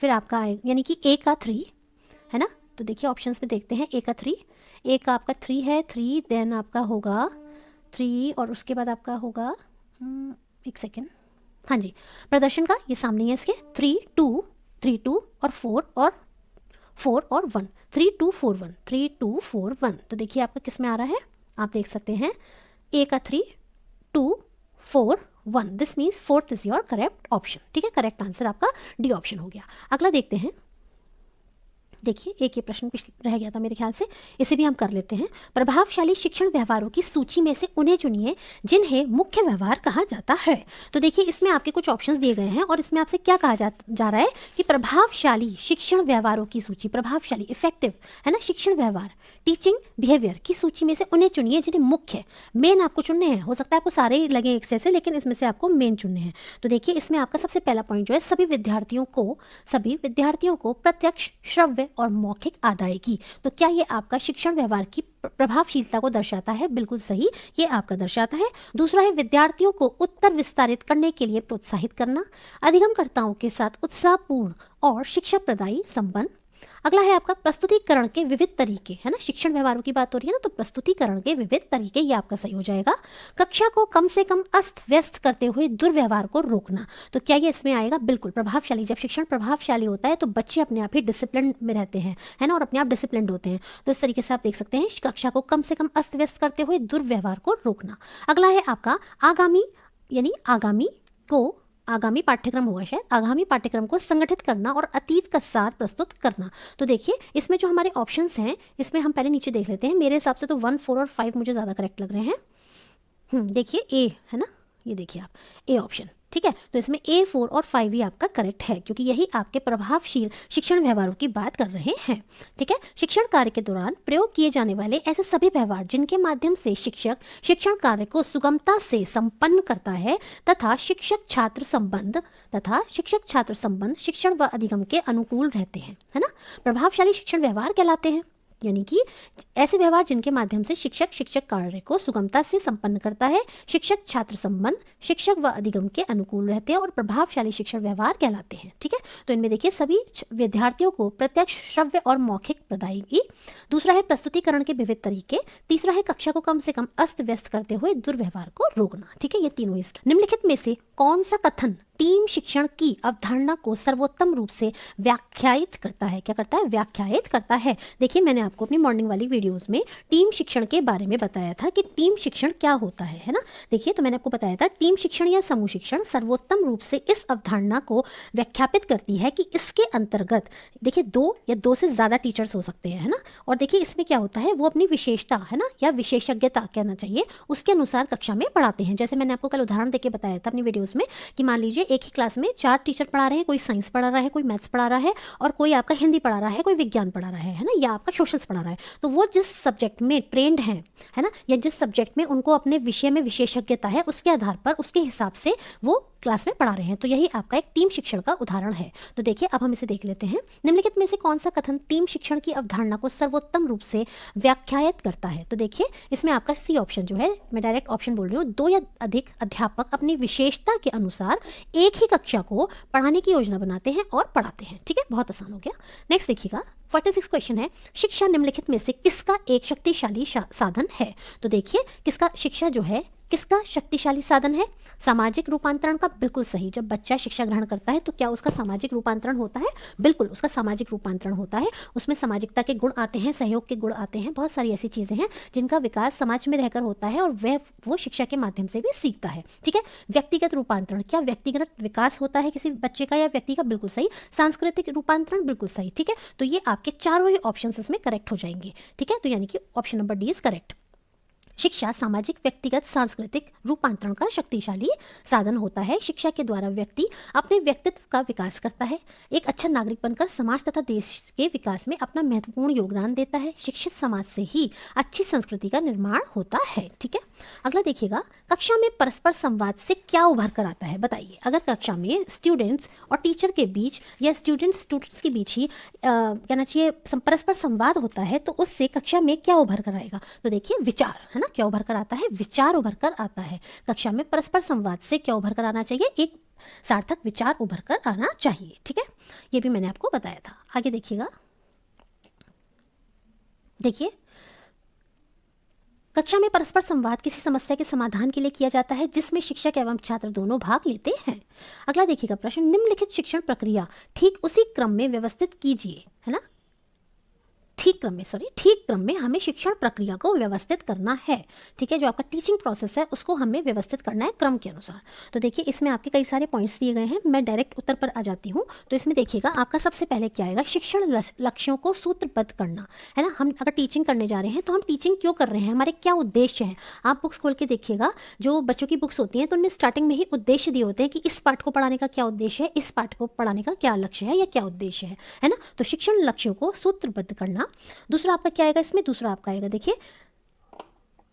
फिर आपका आएगा यानी कि ए का 3, है ना। तो देखिए ऑप्शंस में देखते हैं, ए का 3, ए का आपका 3 है, 3 देन आपका होगा 3 और उसके बाद आपका होगा एक सेकेंड, हाँ जी, प्रदर्शन का ये सामने है इसके, 3 2 और 4 और 1, 3 2 4 1, 3 2 4 1। तो देखिए आपका किस में आ रहा है, आप देख सकते हैं ए का 3 2 4 1, this means 4th is your correct option. ठीक है, करेक्ट आंसर आपका डी ऑप्शन हो गया। अगला देखते हैं, देखिए एक ये प्रश्न रह गया था मेरे ख्याल से, इसे भी हम कर लेते हैं। प्रभावशाली शिक्षण व्यवहारों की सूची में से उन्हें चुनिए जिन्हें मुख्य व्यवहार कहा जाता है। तो देखिए इसमें आपके कुछ ऑप्शंस दिए गए हैं और इसमें आपसे क्या कहा जा रहा है कि प्रभावशाली शिक्षण व्यवहारों की सूची, प्रभावशाली इफेक्टिव, है ना, शिक्षण व्यवहार, टीचिंग बिहेवियर की सूची में से उन्हें चुनिए जिन्हें मुख्य, मेन आपको चुनने हैं। हो सकता है आपको सारे ही लगे एक जैसे, लेकिन इसमें से आपको मेन चुनने हैं। तो देखिए इसमें आपका सबसे पहला पॉइंट जो है, सभी विद्यार्थियों को प्रत्यक्ष, श्रव्य और मौखिक अदायगी। तो क्या ये आपका शिक्षण व्यवहार की प्रभावशीलता को दर्शाता है? बिल्कुल सही, ये आपका दर्शाता है। दूसरा है विद्यार्थियों को उत्तर विस्तारित करने के लिए प्रोत्साहित करना, अधिगमकर्ताओं के साथ उत्साहपूर्ण और शिक्षा प्रदायी संबंध। अगला है आपका प्रस्तुतिकरण के विविध तरीके, है ना, शिक्षण व्यवहारों की बात हो रही है ना, तो प्रस्तुतिकरण के विविध तरीके, ये आपका सही हो जाएगा। कक्षा को कम से कम अस्त व्यस्त करते हुए दुर्व्यवहार को रोकना, तो क्या ये इसमें आएगा? बिल्कुल, प्रभावशाली। जब शिक्षण प्रभावशाली होता है तो बच्चे अपने आप ही डिसिप्लिन में रहते हैं, है ना, और अपने आप डिसिप्लिन होते हैं। तो इस तरीके से आप देख सकते हैं, कक्षा को कम से कम अस्त व्यस्त करते हुए दुर्व्यवहार को रोकना। अगला है आपका आगामी, यानी आगामी पाठ्यक्रम होगा शायद, आगामी पाठ्यक्रम को संगठित करना और अतीत का सार प्रस्तुत करना। तो देखिए इसमें जो हमारे ऑप्शंस हैं, इसमें हम पहले नीचे देख लेते हैं। मेरे हिसाब से तो 1, 4 और 5 मुझे ज़्यादा करेक्ट लग रहे हैं। देखिए ए, है ना, ये देखिए आप ए ऑप्शन, ठीक है। तो इसमें ए, 4 और 5 ही आपका करेक्ट है, क्योंकि यही आपके प्रभावशील शिक्षण व्यवहारों की बात कर रहे हैं, ठीक है। शिक्षण कार्य के दौरान प्रयोग किए जाने वाले ऐसे सभी व्यवहार जिनके माध्यम से शिक्षक शिक्षण कार्य को सुगमता से संपन्न करता है तथा शिक्षक छात्र संबंध शिक्षण व अधिगम के अनुकूल रहते हैं, है ना, प्रभावशाली शिक्षण व्यवहार कहलाते हैं। यानी कि ऐसे व्यवहार जिनके माध्यम से शिक्षक कार्य को सुगमता से संपन्न करता है, शिक्षक छात्र संबंध शिक्षक व अधिगम के अनुकूल रहते हैं और प्रभावशाली शिक्षण व्यवहार कहलाते हैं, ठीक है। तो इनमें देखिए सभी विद्यार्थियों को प्रत्यक्ष, श्रव्य और मौखिक प्रदायगी। दूसरा है प्रस्तुतिकरण के विविध तरीके। तीसरा है कक्षा को कम से कम अस्त व्यस्त करते हुए दुर्व्यवहार को रोकना, ठीक है। ये तीनों ही निम्नलिखित में से कौन सा कथन टीम शिक्षण की अवधारणा को सर्वोत्तम रूप से व्याख्यायित करता है? क्या करता है? व्याख्यायित करता है। देखिए मैंने आपको अपनी मॉर्निंग वाली वीडियोस में टीम शिक्षण के बारे में बताया था कि टीम शिक्षण क्या होता है ना। देखिए तो मैंने आपको बताया था टीम शिक्षण या समूह शिक्षण सर्वोत्तम रूप से इस अवधारणा को व्याख्यापित करती है कि इसके अंतर्गत देखिए 2 या 2 से ज़्यादा टीचर्स हो सकते हैं, है ना। और देखिए इसमें क्या होता है, वो अपनी विशेषता, है ना, या विशेषज्ञता कहना चाहिए, उसके अनुसार कक्षा में पढ़ाते हैं। जैसे मैंने आपको कल उदाहरण देके बताया था अपनी वीडियोज़ में कि मान लीजिए एक ही क्लास में 4 टीचर पढ़ा रहे हैं, कोई साइंस पढ़ा रहा है, कोई मैथ्स पढ़ा रहा है और कोई आपका हिंदी पढ़ा रहा है, कोई विज्ञान पढ़ा रहा है ना, या आपका सोशल्स पढ़ा रहा है। तो वो जिस सब्जेक्ट में ट्रेंड है ना, या जिस सब्जेक्ट में उनको अपने विषय में विशेषज्ञता है, उसके आधार पर उसके हिसाब से वो क्लास में पढ़ा रहे हैं। तो यही आपका एक टीम शिक्षण का उदाहरण है। तो देखिए अब हम इसे देख लेते हैं। निम्नलिखित में से कौन सा कथन टीम शिक्षण की अवधारणा को सर्वोत्तम रूप से व्याख्यायित करता है? तो देखिए इसमें आपका सी ऑप्शन जो है, मैं डायरेक्ट ऑप्शन बोल रही हूँ, 2 या अधिक अध्यापक अपनी विशेषता के अनुसार एक ही कक्षा को पढ़ाने की योजना बनाते हैं और पढ़ाते हैं, ठीक है। बहुत आसान हो गया। नेक्स्ट देखिएगा 46 क्वेश्चन है, शिक्षा निम्नलिखित में से किसका एक शक्तिशाली साधन है? तो देखिए किसका, शिक्षा जो है किसका शक्तिशाली साधन है? सामाजिक रूपांतरण का। बिल्कुल सही। जब बच्चा शिक्षा ग्रहण करता है तो क्या उसका सामाजिक रूपांतरण होता है? बिल्कुल उसका सामाजिक रूपांतरण होता है। उसमें सामाजिकता के गुण आते हैं, सहयोग के गुण आते हैं, बहुत सारी ऐसी चीज़ें हैं जिनका विकास समाज में रहकर होता है और वो शिक्षा के माध्यम से भी सीखता है, ठीक है। व्यक्तिगत रूपांतरण, क्या व्यक्तिगत विकास होता है किसी बच्चे का या व्यक्ति का? बिल्कुल सही। सांस्कृतिक रूपांतरण, बिल्कुल सही, ठीक है। तो ये आपके चारों ही ऑप्शन इसमें करेक्ट हो जाएंगे, ठीक है। तो यानी कि option number D is correct. शिक्षा सामाजिक, व्यक्तिगत, सांस्कृतिक रूपांतरण का शक्तिशाली साधन होता है। शिक्षा के द्वारा व्यक्ति अपने व्यक्तित्व का विकास करता है, एक अच्छा नागरिक बनकर समाज तथा देश के विकास में अपना महत्वपूर्ण योगदान देता है। शिक्षित समाज से ही अच्छी संस्कृति का निर्माण होता है, ठीक है। अगला देखिएगा, कक्षा में परस्पर संवाद से क्या उभर कर आता है? बताइए। अगर कक्षा में स्टूडेंट्स और टीचर के बीच या स्टूडेंट्स के बीच ही कहना चाहिए परस्पर संवाद होता है तो उससे कक्षा में क्या उभर कर आएगा? तो देखिए विचार, है ना, क्या उभर कर आता है? विचार उभर कर आता है। कक्षा में परस्पर संवाद से क्या उभर कर आना चाहिए? एक सार्थक विचार उभर कर आना चाहिए, ठीक है। ये भी मैंने आपको बताया था। आगे देखिएगा, देखिए कक्षा में परस्पर संवाद किसी समस्या के समाधान के लिए किया जाता है जिसमें शिक्षक एवं छात्र दोनों भाग लेते हैं। अगला देखिएगा प्रश्न, निम्नलिखित शिक्षण प्रक्रिया ठीक उसी क्रम में व्यवस्थित कीजिए, है ना। ठीक क्रम में हमें शिक्षण प्रक्रिया को व्यवस्थित करना है, ठीक है। जो आपका टीचिंग प्रोसेस है उसको हमें व्यवस्थित करना है क्रम के अनुसार। तो देखिए इसमें आपके कई सारे पॉइंट्स दिए गए हैं, मैं डायरेक्ट उत्तर पर आ जाती हूँ। तो इसमें देखिएगा आपका सबसे पहले क्या आएगा? शिक्षण लक्ष्यों को सूत्रबद्ध करना, है ना। हम अगर टीचिंग करने जा रहे हैं तो हम टीचिंग क्यों कर रहे हैं, हमारे क्या उद्देश्य हैं? आप बुक्स खोल के देखिएगा, जो बच्चों की बुक्स होती हैं तो उनमें स्टार्टिंग में ही उद्देश्य दिए होते हैं कि इस पाठ को पढ़ाने का क्या उद्देश्य है, इस पाठ को पढ़ाने का क्या लक्ष्य है या क्या उद्देश्य है ना। तो शिक्षण लक्ष्यों को सूत्रबद्ध करना। दूसरा आपका क्या आएगा इसमें? दूसरा आपका आएगा देखिए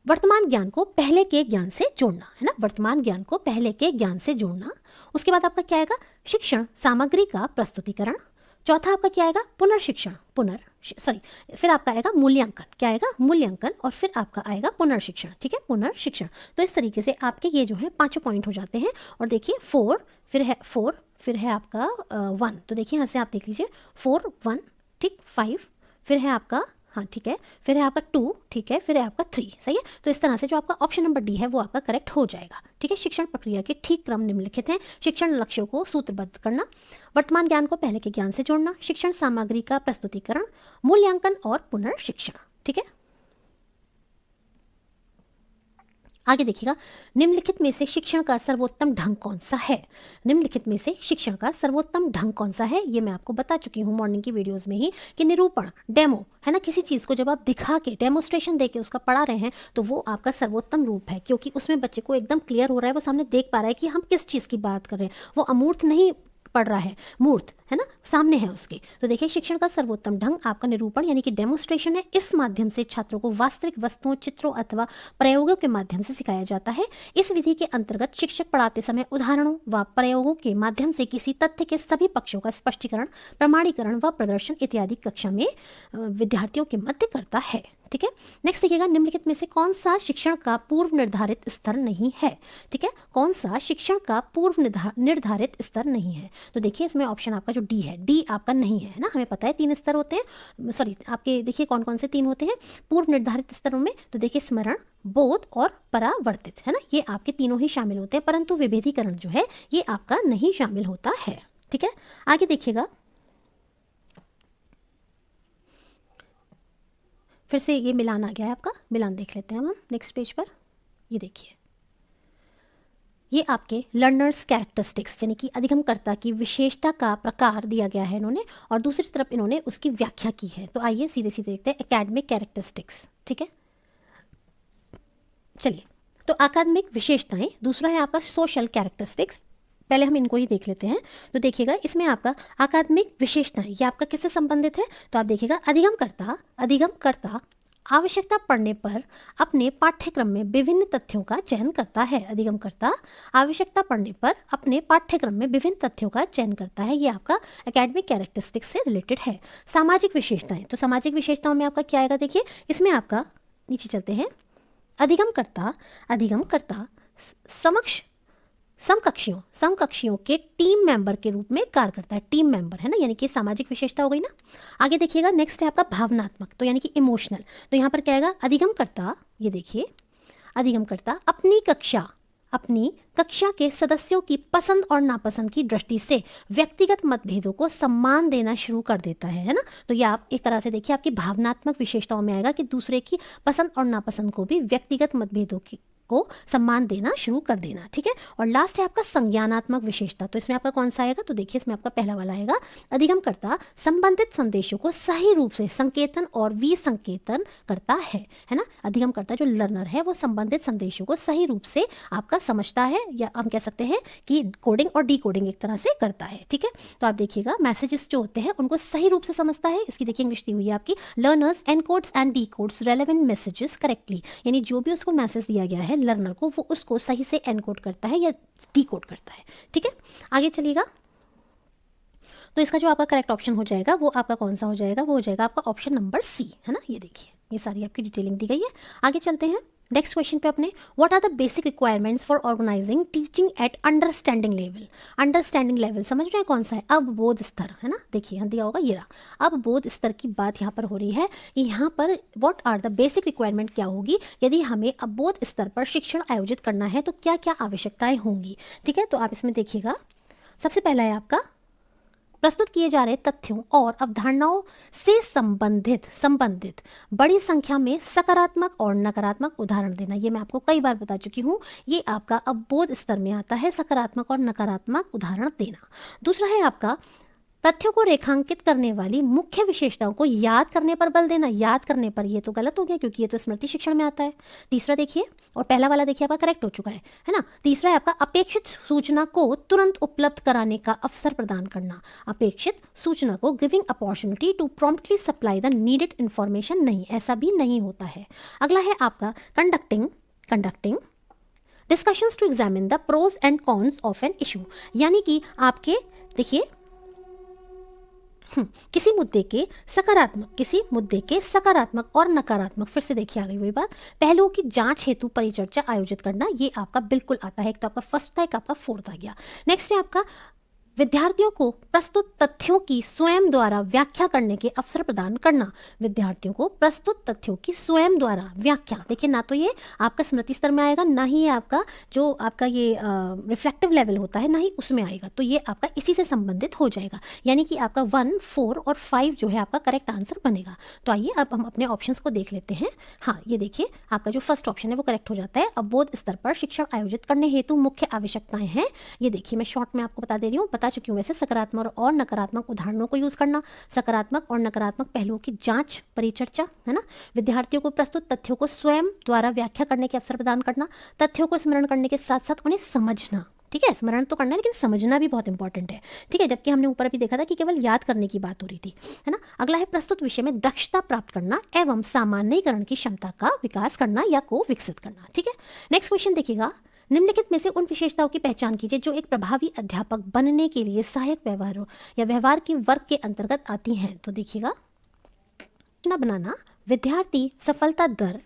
वर्तमान ज्ञान को पहले के ज्ञान से जोड़ना, है ना। वर्तमान ज्ञान को पहले के ज्ञान से जोड़ना। उसके बाद आपका क्या आएगा? शिक्षण सामग्री का प्रस्तुतिकरण। चौथा आपका क्या आएगा, पुनर्शिक्षण, फिर आपका आएगा मूल्यांकन, क्या आएगा, मूल्यांकन, और फिर आपका आएगा पुनर्शिक्षण, ठीक है, पुनर्शिक्षण। तो इस तरीके से आपके ये जो है 5 पॉइंट हो जाते हैं। और देखिए 4, फिर है आपका 1, तो देखिए यहाँ से आप देख लीजिए 4 1, ठीक, 5, फिर है आपका, हाँ ठीक है, फिर है आपका 2, ठीक है, फिर है आपका 3, सही है। तो इस तरह से जो आपका ऑप्शन नंबर डी है वो आपका करेक्ट हो जाएगा, ठीक है। शिक्षण प्रक्रिया के ठीक क्रम निम्नलिखित हैं। शिक्षण लक्ष्यों को सूत्रबद्ध करना, वर्तमान ज्ञान को पहले के ज्ञान से जोड़ना, शिक्षण सामग्री का प्रस्तुतिकरण, मूल्यांकन और पुनर्शिक्षण, ठीक है। आगे देखिएगा, निम्नलिखित में से शिक्षण का सर्वोत्तम ढंग कौन सा है। निम्नलिखित में से शिक्षण का सर्वोत्तम ढंग कौन सा है, ये मैं आपको बता चुकी हूँ मॉर्निंग की वीडियोस में ही, कि निरूपण, डेमो, है ना, किसी चीज़ को जब आप दिखा के डेमोस्ट्रेशन दे के उसका पढ़ा रहे हैं तो वो आपका सर्वोत्तम रूप है, क्योंकि उसमें बच्चे को एकदम क्लियर हो रहा है, वो सामने देख पा रहा है कि हम किस चीज़ की बात कर रहे हैं, वो अमूर्त नहीं पढ़ रहा है, मूर्त है ना, सामने है उसके। तो देखिए शिक्षण का सर्वोत्तम ढंग आपका निरूपण यानी कि डेमोस्ट्रेशन है। इस माध्यम से छात्रों को वास्तविक वस्तुओं, चित्रों अथवा प्रयोगों के माध्यम से सिखाया जाता है। इस विधि के अंतर्गत शिक्षक पढ़ाते समय उदाहरणों व प्रयोगों के माध्यम से किसी तथ्य के सभी पक्षों का स्पष्टीकरण, प्रमाणीकरण व प्रदर्शन इत्यादि कक्षा में विद्यार्थियों के मध्य करता है, ठीक है। नेक्स्ट देखिएगा, निम्नलिखित में से कौन सा शिक्षण का पूर्व निर्धारित स्तर नहीं है, ठीक है, कौन सा शिक्षण का पूर्व निर्धारित स्तर नहीं है। तो देखिए इसमें ऑप्शन आपका जो डी है, डी आपका नहीं है ना, हमें पता है 3 स्तर होते हैं, सॉरी आपके देखिए कौन कौन से 3 होते हैं पूर्व निर्धारित स्तरों में। तो देखिए स्मरण, बोध और परावर्तित, है ना, ये आपके तीनों ही शामिल होते हैं, परंतु विभेदीकरण जो है ये आपका नहीं शामिल होता है, ठीक है। आगे देखिएगा, फिर से ये मिलान आ गया है आपका, मिलान देख लेते हैं हम नेक्स्ट पेज पर। ये देखिए, ये आपके लर्नर्स कैरेक्टरिस्टिक्स यानी कि अधिगमकर्ता की विशेषता का प्रकार दिया गया है इन्होंने, और दूसरी तरफ इन्होंने उसकी व्याख्या की है। तो आइए सीधे सीधे देखते हैं एकेडमिक कैरेक्टरिस्टिक्स, ठीक है। चलिए, तो अकादमिक विशेषताएं, दूसरा है आपका सोशल कैरेक्टरिस्टिक्स, पहले हम इनको ही देख लेते हैं। तो देखिएगा इसमें आपका अकादमिक विशेषताएं, ये आपका किससे संबंधित है, तो आप देखिएगा अधिगमकर्ता आवश्यकता पड़ने पर अपने पाठ्यक्रम में विभिन्न तथ्यों का चयन करता है। अधिगमकर्ता आवश्यकता पड़ने पर अपने पाठ्यक्रम में विभिन्न तथ्यों का चयन करता है, ये आपका एकेडमिक कैरेक्टरिस्टिक्स से रिलेटेड है। सामाजिक विशेषताएं, तो सामाजिक विशेषताओं में आपका क्या आएगा, देखिए इसमें आपका, नीचे चलते हैं, अधिगमकर्ता समकक्षियों के टीम मेंबर के रूप में कार्य करता है, टीम मेंबर है ना, यानी कि सामाजिक विशेषता हो गई ना। आगे देखिएगा, नेक्स्ट है आपका भावनात्मक, तो यानी कि इमोशनल। तो यहाँ पर क्या आएगा, अधिगमकर्ता, ये देखिए अधिगमकर्ता अपनी कक्षा के सदस्यों की पसंद और नापसंद की दृष्टि से व्यक्तिगत मतभेदों को सम्मान देना शुरू कर देता है ना। तो ये आप एक तरह से देखिए आपकी भावनात्मक विशेषताओं में आएगा कि दूसरे की पसंद और नापसंद को भी व्यक्तिगत मतभेदों को सम्मान देना शुरू कर देना, ठीक है। और लास्ट है आपका संज्ञानात्मक विशेषता, तो इसमें आपका कौन सा आएगा, तो देखिए इसमें आपका पहला वाला आएगा, अधिगमकर्ता संबंधित संदेशों को सही रूप से संकेतन और विसंकेतन करता है ना। अधिगमकर्ता जो लर्नर है वो संबंधित संदेशों को सही रूप से आपका समझता है, या हम कह सकते हैं कि कोडिंग और डिकोडिंग एक तरह से करता है, ठीक है। तो आप देखिएगा मैसेजेस जो होते हैं उनको सही रूप से समझता है। इसकी देखिए इंग्लिश दी हुई है आपकी, learners encodes and डिकोड्स relevant messages correctly, यानी जो भी उसको मैसेज दिया गया है लर्नर को, वो उसको सही से एनकोड करता है या डिकोड करता है, ठीक है। आगे चलिएगा, तो इसका जो आपका करेक्ट ऑप्शन हो जाएगा वो आपका कौन सा हो जाएगा, वो हो जाएगा आपका ऑप्शन नंबर सी, है ना। ये देखिए ये सारी आपकी डिटेलिंग दी गई है। आगे चलते हैं नेक्स्ट क्वेश्चन पे अपने, what are the basic requirements for organising teaching at understanding level. Understanding level समझ रहे हैं कौन सा है, अवबोध स्तर, है ना। देखिए यहाँ दिया होगा, ये रहा अवबोध स्तर की बात यहाँ पर हो रही है। यहाँ पर what are the basic requirement क्या होगी, यदि हमें अवबोध स्तर पर शिक्षण आयोजित करना है तो क्या क्या आवश्यकताएं होंगी, ठीक है। तो आप इसमें देखिएगा, सबसे पहला है आपका प्रस्तुत किए जा रहे तथ्यों और अवधारणाओं से संबंधित बड़ी संख्या में सकारात्मक और नकारात्मक उदाहरण देना। ये मैं आपको कई बार बता चुकी हूँ, ये आपका अवबोध स्तर में आता है, सकारात्मक और नकारात्मक उदाहरण देना। दूसरा है आपका तथ्यों को रेखांकित करने वाली मुख्य विशेषताओं को याद करने पर बल देना। याद करने पर, ये तो गलत हो गया क्योंकि ये तो स्मृति शिक्षण में आता है। तीसरा देखिए, और पहला वाला देखिए आपका करेक्ट हो चुका है ना। तीसरा है आपका अपेक्षित सूचना को तुरंत उपलब्ध कराने का अवसर प्रदान करना। अपेक्षित सूचना को giving opportunity to promptly supply the needed information, नहीं, ऐसा भी नहीं होता है। अगला है आपका conducting discussions to examine the pros and cons of an issue, यानी कि आपके देखिए किसी मुद्दे के सकारात्मक और नकारात्मक, फिर से देखिए आ गई वही बात, पहलुओं की जांच हेतु परिचर्चा आयोजित करना, ये आपका बिल्कुल आता है। एक तो आपका फर्स्ट था, एक आपका फोर्थ आ गया। नेक्स्ट है आपका विद्यार्थियों को प्रस्तुत तथ्यों की स्वयं द्वारा व्याख्या करने के अवसर प्रदान करना। विद्यार्थियों को प्रस्तुत तथ्यों की स्वयं द्वारा व्याख्या, देखिए ना तो ये आपका स्मृति स्तर में आएगा, ना ही ये आपका जो आपका ये रिफ्लेक्टिव लेवल होता है, ना ही उसमें आएगा, तो ये आपका इसी से संबंधित हो जाएगा। यानी कि आपका 1, 4 और 5 जो है आपका करेक्ट आंसर बनेगा। तो आइए अब हम अपने ऑप्शंस को देख लेते हैं। हाँ, ये देखिए आपका जो फर्स्ट ऑप्शन है वो करेक्ट हो जाता है। अवबोध स्तर पर शिक्षण आयोजित करने हेतु मुख्य आवश्यकताएं हैं। ये देखिए मैं शॉर्ट में आपको बता दे रही हूँ, बता चुकी हूँ वैसे। सकारात्मक और नकारात्मक उदाहरणों को यूज करना, सकारात्मक और नकारात्मक पहलुओं की जांच परिचर्चा, है ना। विद्यार्थियों को प्रस्तुत तथ्यों को स्वयं द्वारा व्याख्या करने के अवसर प्रदान करना, तथ्यों को स्मरण करने के साथ साथ उन्हें समझना। ठीक है, स्मरण तो करना है लेकिन समझना भी बहुत इंपॉर्टेंट है। ठीक है, जबकि हमने ऊपर भी देखा था कि केवल याद करने की बात हो रही थी, है ना। अगला है प्रस्तुत विषय में दक्षता प्राप्त करना एवं सामान्यीकरण की क्षमता का विकास करना या को विकसित करना। ठीक है, नेक्स्ट क्वेश्चन देखिएगा, निम्नलिखित में से उन विशेषताओं की पहचान कीजिए जो एक प्रभावी अध्यापक बनने के लिए सहायक व्यवहारों या व्यवहार के वर्ग के अंतर्गत आती हैं। तो देखिएगा, योजना बनाना, विद्यार्थी सफलता दर,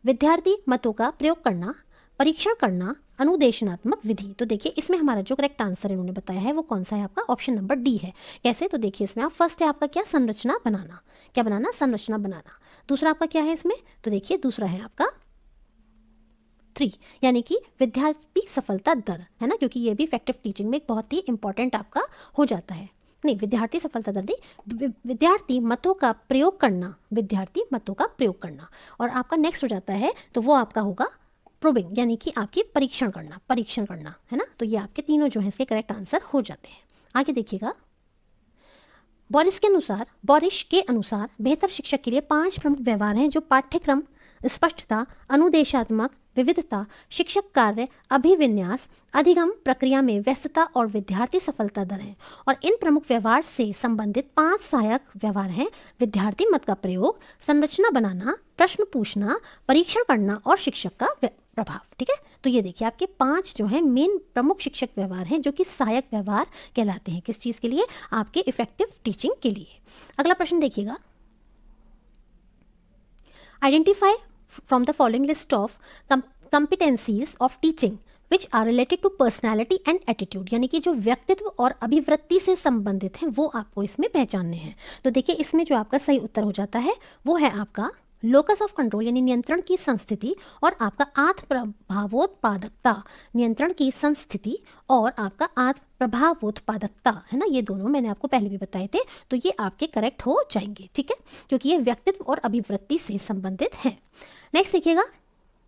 विद्यार्थी मतों का प्रयोग करना, परीक्षण करना, अनुदेशनात्मक विधि। तो देखिए इसमें हमारा जो करेक्ट आंसर इन्होंने बताया है वो कौन सा है, आपका ऑप्शन नंबर डी है। कैसे, तो देखिए इसमें आप फर्स्ट है आपका क्या, संरचना बनाना, क्या बनाना, संरचना बनाना। दूसरा आपका क्या है इसमें, तो देखिए दूसरा है आपका 3, यानी कि विद्यार्थी सफलता दर, है ना, क्योंकि ये भी इफेक्टिव टीचिंग में बहुत ही इंपॉर्टेंट आपका हो जाता है। नहीं, विद्यार्थी सफलता दर नहीं, विद्यार्थी मतों का प्रयोग करना, विद्यार्थी मतों का प्रयोग करना। और आपका नेक्स्ट हो जाता है तो वो आपका होगा प्रोबिंग, यानी कि आपकी परीक्षण करना, है ना। तो ये आपके तीनों जो है इसके करेक्ट आंसर हो जाते हैं। आगे देखिएगा, बोरिस के अनुसार बेहतर शिक्षक के लिए 5 प्रमुख व्यवहार हैं जो पाठ्यक्रम, स्पष्टता, अनुदेशात्मक विविधता, शिक्षक कार्य, अभिविन्यास, अधिगम प्रक्रिया में व्यस्तता और विद्यार्थी सफलता दर है। और इन प्रमुख व्यवहार से संबंधित 5 सहायक व्यवहार हैं, विद्यार्थी मत का प्रयोग, संरचना बनाना, प्रश्न पूछना, परीक्षण करना और शिक्षक का प्रभाव। ठीक है, तो ये देखिए आपके 5 जो है मेन प्रमुख शिक्षक व्यवहार हैं जो कि सहायक व्यवहार कहलाते हैं। किस चीज़ के लिए, आपके इफेक्टिव टीचिंग के लिए। अगला प्रश्न देखिएगा, identify from the following list of competencies of teaching which are related to personality and attitude, यानी कि जो व्यक्तित्व और अभिवृत्ति से संबंधित हैं वो आपको इसमें पहचानने हैं। तो देखिए इसमें जो आपका सही उत्तर हो जाता है वो है आपका लोकस ऑफ कंट्रोल, यानी नियंत्रण की संस्थिति, और आपका आत्म प्रभावोत्पादकता, नियंत्रण की संस्थिति, और आपका आत्म प्रभावोत्पादकता, है ना। ये दोनों मैंने आपको पहले भी बताए थे, तो ये आपके करेक्ट हो जाएंगे। ठीक है, क्योंकि ये व्यक्तित्व और अभिवृत्ति से संबंधित है। नेक्स्ट देखिएगा,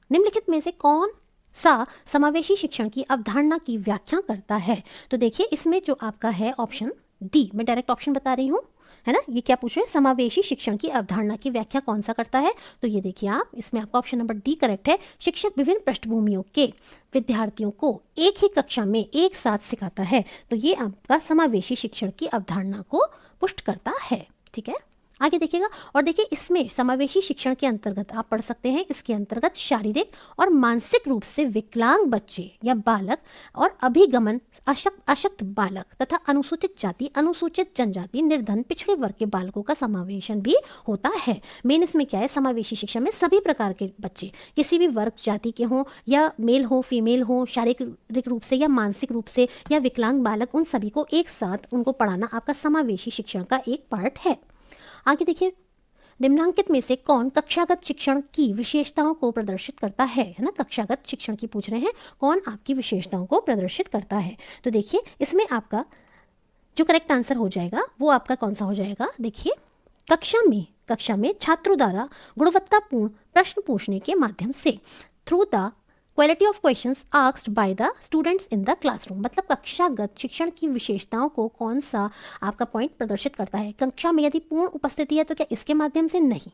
निम्नलिखित में से कौन सा समावेशी शिक्षण की अवधारणा की व्याख्या करता है। तो देखिए इसमें जो आपका है ऑप्शन डी, मैं डायरेक्ट ऑप्शन बता रही हूँ, है ना। ये क्या पूछ रहे हैं, समावेशी शिक्षण की अवधारणा की व्याख्या कौन सा करता है। तो ये देखिए आप, इसमें आपका ऑप्शन नंबर डी करेक्ट है। शिक्षक विभिन्न पृष्ठभूमियों के विद्यार्थियों को एक ही कक्षा में एक साथ सिखाता है, तो ये आपका समावेशी शिक्षण की अवधारणा को पुष्ट करता है। ठीक है, आगे देखिएगा, और देखिए इसमें समावेशी शिक्षण के अंतर्गत आप पढ़ सकते हैं, इसके अंतर्गत शारीरिक और मानसिक रूप से विकलांग बच्चे या बालक और अभिगमन अशक्त बालक तथा अनुसूचित जाति, अनुसूचित जनजाति, निर्धन, पिछड़े वर्ग के बालकों का समावेशन भी होता है। मेन इसमें क्या है, समावेशी शिक्षा में सभी प्रकार के बच्चे, किसी भी वर्ग जाति के हों या मेल हो फीमेल हो, शारीरिक रूप से या मानसिक रूप से या विकलांग बालक, उन सभी को एक साथ उनको पढ़ाना आपका समावेशी शिक्षण का एक पार्ट है। आगे देखिए, निम्नांकित में से कौन कक्षागत शिक्षण की विशेषताओं को प्रदर्शित करता है ना। कक्षागत शिक्षण की पूछ रहे हैं, कौन आपकी विशेषताओं को प्रदर्शित करता है। तो देखिए इसमें आपका जो करेक्ट आंसर हो जाएगा वो आपका कौन सा हो जाएगा, देखिए कक्षा में छात्रों द्वारा गुणवत्तापूर्ण प्रश्न पूछने के माध्यम से, through the quality of questions asked by the students in the classroom. मतलब कक्षागत शिक्षण की विशेषताओं को कौन सा आपका पॉइंट प्रदर्शित करता है। कक्षा में यदि पूर्ण उपस्थिति है तो क्या इसके माध्यम से, नहीं।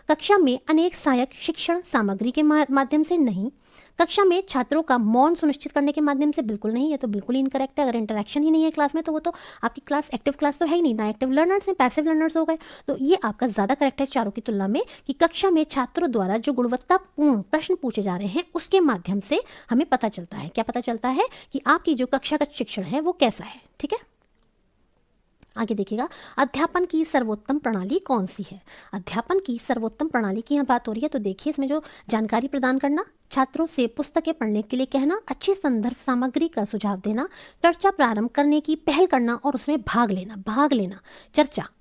कक्षा में अनेक सहायक शिक्षण सामग्री के माध्यम से, नहीं। कक्षा में छात्रों का मौन सुनिश्चित करने के माध्यम से, बिल्कुल नहीं, ये तो बिल्कुल ही इनकरेक्ट है। अगर इंटरेक्शन ही नहीं है क्लास में तो वो तो आपकी क्लास एक्टिव क्लास तो है ही नहीं, ना एक्टिव लर्नर्स हैं, पैसिव लर्नर्स हो गए। तो ये आपका ज़्यादा करेक्ट है चारों की तुलना में, कि कक्षा में छात्रों द्वारा जो गुणवत्तापूर्ण प्रश्न पूछे जा रहे हैं उसके माध्यम से हमें पता चलता है, क्या पता चलता है कि आपकी जो कक्षागत शिक्षण है वो कैसा है। ठीक है, आगे देखिएगा, अध्यापन की सर्वोत्तम प्रणाली कौन सी है? अध्यापन की सर्वोत्तम प्रणाली की यहाँ बात हो रही है, तो देखिए इसमें जो जानकारी प्रदान करना, छात्रों से पुस्तकें पढ़ने के लिए कहना, अच्छी संदर्भ सामग्री का सुझाव देना, चर्चा प्रारंभ करने की पहल करना और उसमें भाग लेना।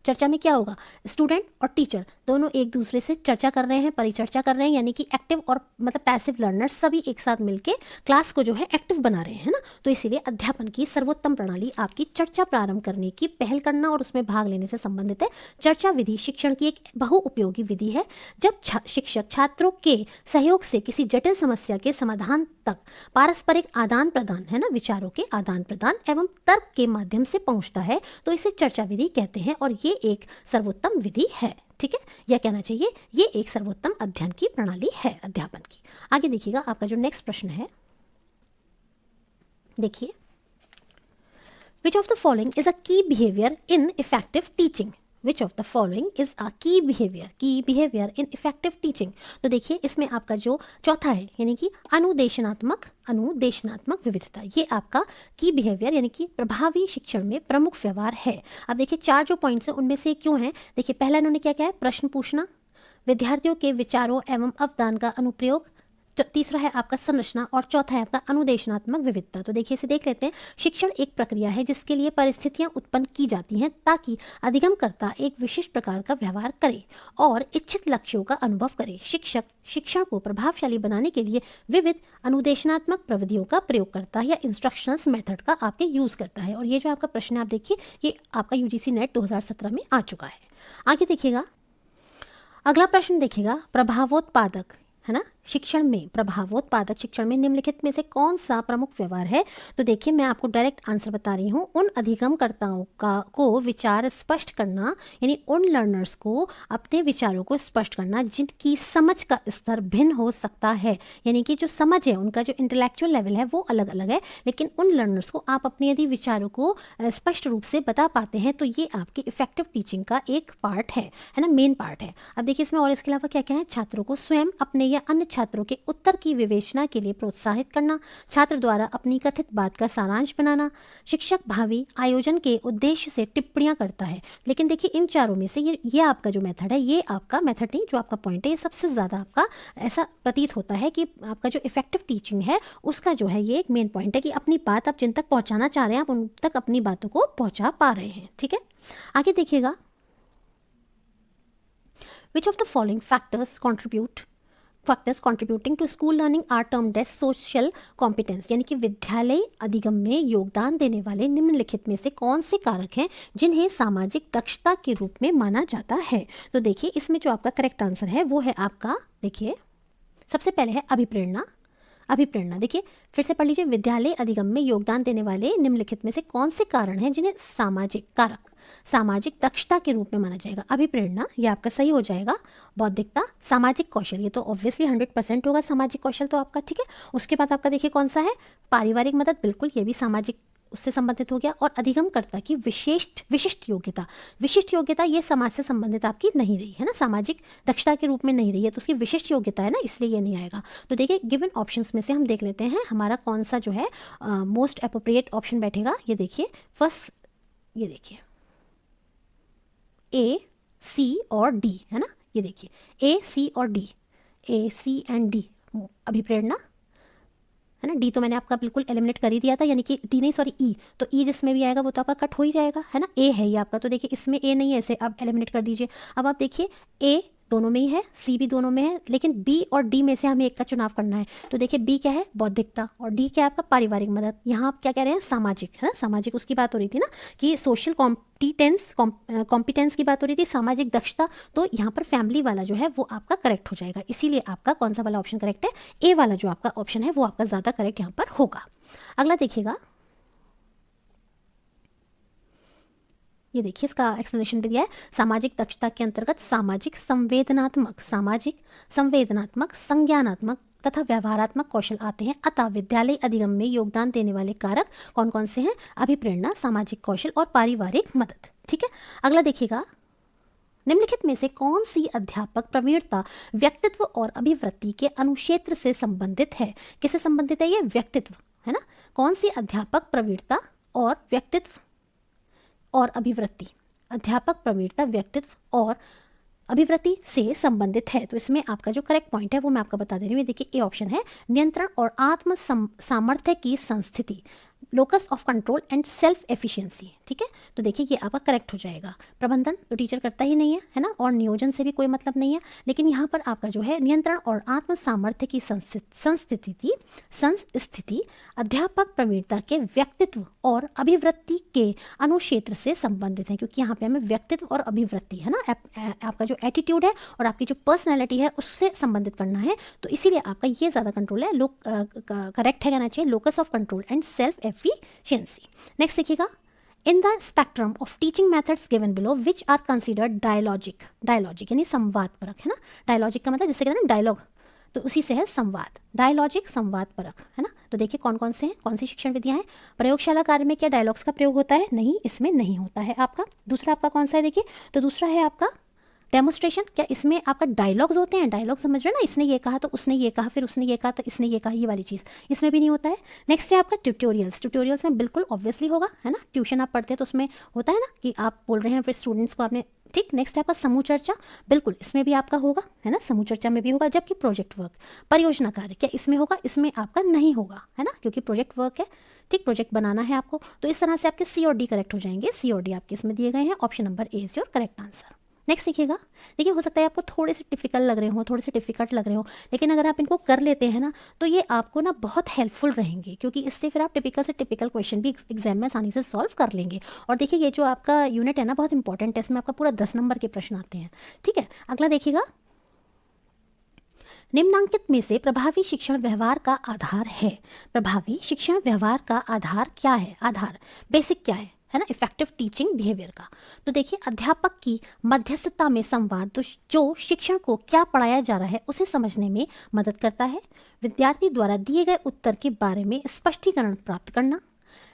चर्चा में क्या होगा, स्टूडेंट और टीचर दोनों एक दूसरे से चर्चा कर रहे हैं, परिचर्चा कर रहे हैं, यानी कि एक्टिव और मतलब पैसिव लर्नर्स सभी एक साथ मिलके क्लास को जो है एक्टिव बना रहे हैं ना। तो इसीलिए अध्यापन की सर्वोत्तम प्रणाली आपकी चर्चा प्रारंभ करने की पहल करना और उसमें भाग लेने से संबंधित है। चर्चा विधि शिक्षण की एक बहुउपयोगी विधि है। जब शिक्षक छात्रों के सहयोग से किसी जटिल समस्या के समाधान तक पारस्परिक आदान प्रदान है ना, विचारों के आदान प्रदान एवं तर्क के माध्यम से पहुंचता है, तो इसे चर्चा विधि कहते हैं और ये एक सर्वोत्तम विधि है। ठीक है, यह कहना चाहिए ये एक सर्वोत्तम अध्ययन की प्रणाली है अध्यापन की। आगे देखिएगा, आपका जो नेक्स्ट प्रश्न है, देखिए, Which of the following is a key behavior in effective teaching? Which of the following is a key behavior in effective teaching? तो देखिए इसमें आपका जो चौथा है, यानी कि अनुदेशनात्मक विविधता, ये आपका की बिहेवियर यानी कि प्रभावी शिक्षण में प्रमुख व्यवहार है। अब देखिए 4 जो पॉइंट्स हैं उनमें से क्यों है, देखिए पहला इन्होंने क्या है, प्रश्न पूछना, विद्यार्थियों के विचारों एवं अवदान का अनुप्रयोग, तीसरा है आपका संरचना और चौथा है आपका अनुदेशनात्मक विविधता। तो देखिए इसे देख लेते हैं। शिक्षण एक प्रक्रिया है जिसके लिए परिस्थितियां उत्पन्न की जाती हैं ताकि अधिगमकर्ता एक विशिष्ट प्रकार का व्यवहार करे और इच्छित लक्ष्यों का अनुभव करे। शिक्षक शिक्षण को प्रभावशाली बनाने के लिए विविध अनुदेशनात्मक प्रविधियों का प्रयोग करता है या इंस्ट्रक्शनल्स मेथड का आपके यूज करता है। और ये जो आपका प्रश्न है आप देखिए, ये आपका यूजीसी नेट 2017 में आ चुका है। आगे देखिएगा, अगला प्रश्न देखिएगा, प्रभावोत्पादक है ना शिक्षण में, प्रभावोत्पादक शिक्षण में निम्नलिखित में से कौन सा प्रमुख व्यवहार है? तो देखिए मैं आपको डायरेक्ट आंसर बता रही हूँ। उन अधिगमकर्ताओं को विचार स्पष्ट करना, यानी उन लर्नर्स को अपने विचारों को स्पष्ट करना जिनकी समझ का स्तर भिन्न हो सकता है, यानी कि जो समझ है उनका जो इंटेलेक्चुअल लेवल है वो अलग अलग है, लेकिन उन लर्नर्स को आप अपने यदि विचारों को स्पष्ट रूप से बता पाते हैं तो ये आपकी इफेक्टिव टीचिंग का एक पार्ट है ना, मेन पार्ट है। अब देखिए इसमें और इसके अलावा क्या क्या है, छात्रों को स्वयं अपने या अन्य छात्रों के उत्तर की विवेचना के लिए प्रोत्साहित करना, छात्र द्वारा अपनी कथित बात का सारांश बनाना, शिक्षक भावी आयोजन के उद्देश्य से टिप्पणियां करता है। लेकिन देखिए इन चारों में से ये आपका जो मेथड है, ये आपका मेथड नहीं, जो आपका पॉइंट है ये सबसे ज़्यादा आपका ऐसा प्रतीत होता है कि आपका जो इफेक्टिव टीचिंग है उसका जो है ये एक मेन पॉइंट है कि अपनी बात आप जिन तक पहुँचाना चाह रहे हैं आप उन तक अपनी बातों को पहुँचा पा रहे हैं। ठीक है, आगे देखिएगा, Which of the following factors contributing to school learning are termed as social competence? यानी कि विद्यालय अधिगम में योगदान देने वाले निम्नलिखित में से कौन से कारक हैं जिन्हें सामाजिक दक्षता के रूप में माना जाता है? तो देखिए इसमें जो आपका करेक्ट आंसर है वो है आपका, देखिए सबसे पहले है अभिप्रेरणा। देखिए फिर से पढ़ लीजिए, विद्यालय अधिगम में योगदान देने वाले निम्नलिखित में से कौन से कारण हैं जिन्हें सामाजिक दक्षता के रूप में माना जाएगा? अभिप्रेरणा, ये आपका सही हो जाएगा। बौद्धिकता, सामाजिक कौशल, ये तो ऑब्वियसली 100% होगा सामाजिक कौशल तो आपका। ठीक है, उसके बाद आपका देखिए कौन सा है, पारिवारिक मदद, बिल्कुल ये भी सामाजिक उससे संबंधित हो गया। और अधिगमकर्ता की विशिष्ट योग्यता ये समाज से संबंधित आपकी नहीं रही है ना, सामाजिक दक्षता के रूप में नहीं रही है, तो उसकी विशिष्ट योग्यता है ना, इसलिए ये नहीं आएगा। तो देखिए गिवन ऑप्शंस में से हम देख लेते हैं हमारा कौन सा जो है मोस्ट अप्रोप्रिएट ऑप्शन बैठेगा। ये देखिए फर्स्ट, ये देखिए ए, सी और डी है ना, ये देखिए ए, सी और D, A, C and D, अभिप्रेरणा है ना। डी तो मैंने आपका बिल्कुल एलिमिनेट कर ही दिया था, यानी कि डी नहीं सॉरी ई, तो ई जिसमें भी आएगा वो तो आपका कट हो ही जाएगा है ना। ए है ये आपका, तो देखिए इसमें ए नहीं है, ऐसे आप एलिमिनेट कर दीजिए। अब आप देखिए ए दोनों में ही है, सी भी दोनों में है, लेकिन बी और डी में से हमें एक का चुनाव करना है। तो देखिए बी क्या है, बौद्धिकता, और डी क्या है आपका पारिवारिक मदद। यहाँ आप क्या कह रहे हैं, सामाजिक है ना, सामाजिक उसकी बात हो रही थी ना कि सोशल कॉम्पिटेंस की बात हो रही थी, सामाजिक दक्षता, तो यहाँ पर फैमिली वाला जो है वो आपका करेक्ट हो जाएगा। इसीलिए आपका कौन सा वाला ऑप्शन करेक्ट है, ए वाला जो आपका ऑप्शन है वो आपका ज़्यादा करेक्ट यहाँ पर होगा। अगला देखिएगा, ये देखिए इसका एक्सप्लेनेशन भी दिया है। सामाजिक दक्षता के अंतर्गत सामाजिक संवेदनात्मक, संज्ञानात्मक तथा व्यवहारात्मक कौशल आते हैं। अतः विद्यालय अधिगम में योगदान देने वाले कारक कौन कौन से हैं, अभिप्रेरणा, सामाजिक कौशल और पारिवारिक मदद। ठीक है, अगला देखिएगा, निम्नलिखित में से कौन सी अध्यापक प्रवीणता व्यक्तित्व और अभिवृत्ति के अनुक्षेत्र से संबंधित है? किससे संबंधित है ये, व्यक्तित्व है ना। कौन सी अध्यापक प्रवीणता और व्यक्तित्व और अभिवृत्ति, अध्यापक प्रवीणता व्यक्तित्व और अभिवृत्ति से संबंधित है। तो इसमें आपका जो करेक्ट पॉइंट है वो मैं आपको बता दे रही हूँ। देखिए ए ऑप्शन है, नियंत्रण और आत्म सामर्थ्य की संस्थिति, locus of control and self efficiency. ठीक है, तो देखिए ये आपका करेक्ट हो जाएगा। प्रबंधन तो टीचर करता ही नहीं है ना, और नियोजन से भी कोई मतलब नहीं है, लेकिन यहाँ पर आपका जो है नियंत्रण और आत्म सामर्थ्य की संस्थिति अध्यापक प्रवीणता के व्यक्तित्व और अभिवृत्ति के अनुक्षेत्र से संबंधित है, क्योंकि यहाँ पे हमें व्यक्तित्व और अभिवृत्ति है ना, आपका जो एटीट्यूड है और आपकी जो पर्सनैलिटी है उससे संबंधित करना है, तो इसीलिए आपका ये ज़्यादा कंट्रोल है, करेक्ट है कहना चाहिए, locus of control and self efficiency. Next देखिएगा, in the spectrum of teaching methods given below which are considered dialogic, dialogic यानी संवाद परक है ना, डायलॉजिक का मतलब जिससे कहते हैं ना डायलॉग, तो उसी से है संवाद, डायलॉजिक संवाद परक है ना। तो देखिए कौन कौन से हैं, कौन सी शिक्षण विधियां हैं। प्रयोगशाला कार्य में क्या डायलॉग्स का प्रयोग होता है? नहीं, इसमें नहीं होता है आपका। दूसरा आपका कौन सा है, देखिए तो दूसरा है आपका डेमोस्ट्रेशन। क्या इसमें आपका डायलॉग्स होते हैं? डायलॉग समझ रहे हैं ना, इसने ये कहा तो उसने ये कहा, फिर उसने ये कहा तो इसने ये कहा, ये वाली चीज़ इसमें भी नहीं होता है। नेक्स्ट है आपका ट्यूटोरियल्स। ट्यूटोरियल्स में बिल्कुल ऑब्वियसली होगा है ना, ट्यूशन आप पढ़ते हैं तो उसमें होता है ना कि आप बोल रहे हैं फिर स्टूडेंट्स को आपने, ठीक। नेक्स्ट है आपका समूह चर्चा, बिल्कुल इसमें भी आपका होगा है ना, समूह चर्चा में भी होगा। जबकि प्रोजेक्ट वर्क, परियोजना कार्य, क्या इसमें होगा? इसमें आपका नहीं होगा है ना, क्योंकि प्रोजेक्ट वर्क है, ठीक, प्रोजेक्ट बनाना है आपको। तो इस तरह से आपके सी और डी करेक्ट हो जाएंगे। सी और डी आपके इसमें दिए गए हैं, option number A is your correct answer. Next देखिएगा, देखिए हो सकता है आपको थोड़े से टिपिकल लग रहे हो, थोड़े से डिफिकल्ट लग रहे हो, लेकिन अगर आप इनको कर लेते हैं ना तो ये आपको ना बहुत हेल्पफुल रहेंगे, क्योंकि इससे फिर आप टिपिकल से टिपिकल क्वेश्चन भी एग्जाम में आसानी से सॉल्व कर लेंगे। और देखिए ये जो आपका यूनिट है ना बहुत इंपॉर्टेंट है, इसमें आपका पूरा 10 नंबर के प्रश्न आते हैं। ठीक है, अगला देखिएगा, निम्नांकित में से प्रभावी शिक्षण व्यवहार का आधार है। प्रभावी शिक्षण व्यवहार का आधार क्या है? आधार बेसिक क्या है ना, इफेक्टिव टीचिंग बिहेवियर का। तो देखिए अध्यापक की मध्यस्थता में संवाद जो शिक्षण को क्या पढ़ाया जा रहा है उसे समझने में मदद करता है। विद्यार्थी द्वारा दिए गए उत्तर के बारे में स्पष्टीकरण प्राप्त करना,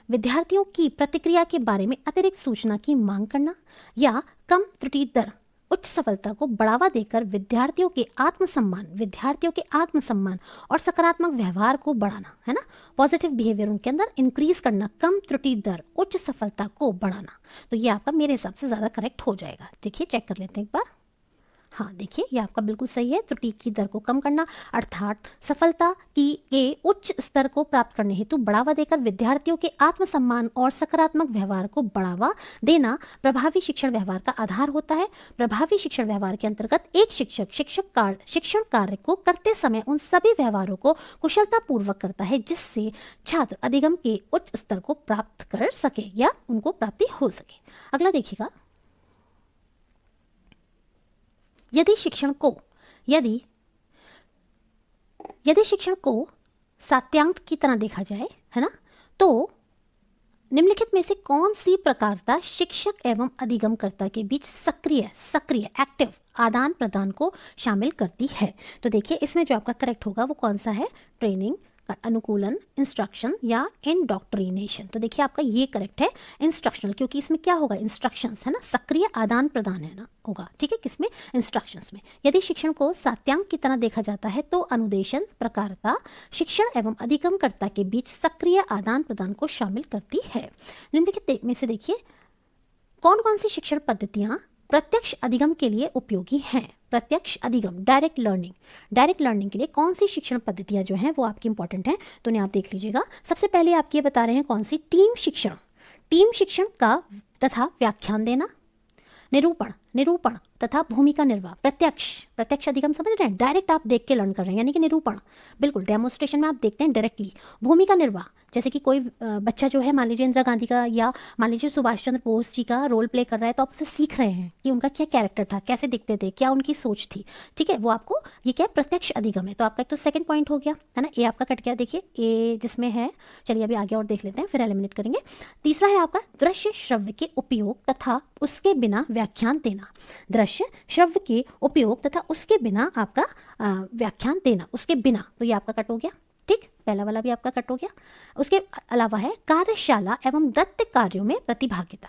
विद्यार्थियों की प्रतिक्रिया के बारे में अतिरिक्त सूचना की मांग करना, या कम त्रुटि दर उच्च सफलता को बढ़ावा देकर विद्यार्थियों के आत्मसम्मान और सकारात्मक व्यवहार को बढ़ाना है ना, पॉजिटिव बिहेवियर उनके अंदर इंक्रीज करना, कम त्रुटि दर उच्च सफलता को बढ़ाना। तो ये आपका मेरे हिसाब से ज़्यादा करेक्ट हो जाएगा। देखिए चेक कर लेते हैं एक बार। हाँ देखिए ये आपका बिल्कुल सही है, त्रुटि की दर को कम करना अर्थात सफलता के उच्च स्तर को प्राप्त करने हेतु बढ़ावा देकर विद्यार्थियों के आत्मसम्मान और सकारात्मक व्यवहार को बढ़ावा देना प्रभावी शिक्षण व्यवहार का आधार होता है। प्रभावी शिक्षण व्यवहार के अंतर्गत एक शिक्षण कार्य को करते समय उन सभी व्यवहारों को कुशलतापूर्वक करता है जिससे छात्र अधिगम के उच्च स्तर को प्राप्त कर सके या उनको प्राप्ति हो सके। अगला देखिएगा, यदि शिक्षण को सात्यांक की तरह देखा जाए है ना, तो निम्नलिखित में से कौन सी प्रकारता शिक्षक एवं अधिगमकर्ता के बीच सक्रिय एक्टिव आदान प्रदान को शामिल करती है? तो देखिए इसमें जो आपका करेक्ट होगा वो कौन सा है? ट्रेनिंग, अनुकूलन, इंस्ट्रक्शन या इंडोक्ट्रिनेशन। तो देखिए आपका ये करेक्ट है इंस्ट्रक्शनल, क्योंकि इसमें क्या होगा? इंस्ट्रक्शंस है ना, सक्रिय आदान प्रदान है ना होगा, ठीक है, किसमें? इंस्ट्रक्शंस में। यदि शिक्षण को सात्यांक की तरह देखा जाता है तो अनुदेशन प्रकारता शिक्षण एवं अधिगमकर्ता के बीच सक्रिय आदान प्रदान को शामिल करती है। निम्नलिखित में से देखिए कौन कौन सी शिक्षण पद्धतियां प्रत्यक्ष अधिगम के लिए उपयोगी हैं? प्रत्यक्ष अधिगम, डायरेक्ट लर्निंग के लिए कौन सी शिक्षण पद्धतियां जो हैं वो आपकी इंपॉर्टेंट हैं, तो उन्हें आप देख लीजिएगा। सबसे पहले आप ये बता रहे हैं कौन सी? टीम शिक्षण का तथा व्याख्यान देना, निरूपण तथा भूमिका निर्वाह। प्रत्यक्ष अधिगम समझ रहे हैं, डायरेक्ट आप देख के लर्न कर रहे हैं, यानी कि निरूपण बिल्कुल। डेमोन्स्ट्रेशन में आप देखते हैं डायरेक्टली। भूमिका निर्वाह, जैसे कि कोई बच्चा जो है मान लीजिए इंदिरा गांधी का या मान लीजिए सुभाष चंद्र बोस जी का रोल प्ले कर रहा है, तो आप उसे सीख रहे हैं कि उनका क्या कैरेक्टर था, कैसे दिखते थे, क्या उनकी सोच थी, ठीक है, वो आपको ये क्या है? प्रत्यक्ष अधिगम है। तो आपका एक तो सेकंड पॉइंट हो गया है ना, ए आपका कट गया। देखिए ए जिसमें है, चलिए अभी आगे और देख लेते हैं फिर एलिमिनेट करेंगे। तीसरा है आपका दृश्य श्रव्य के उपयोग तथा उसके बिना व्याख्यान देना। दृश्य श्रव्य के उपयोग तथा उसके बिना आपका व्याख्यान देना, उसके बिना, तो ये आपका कट हो गया, ठीक, पहला वाला भी आपका कट हो गया। उसके अलावा है कार्यशाला एवं दत्त कार्यों में प्रतिभागिता,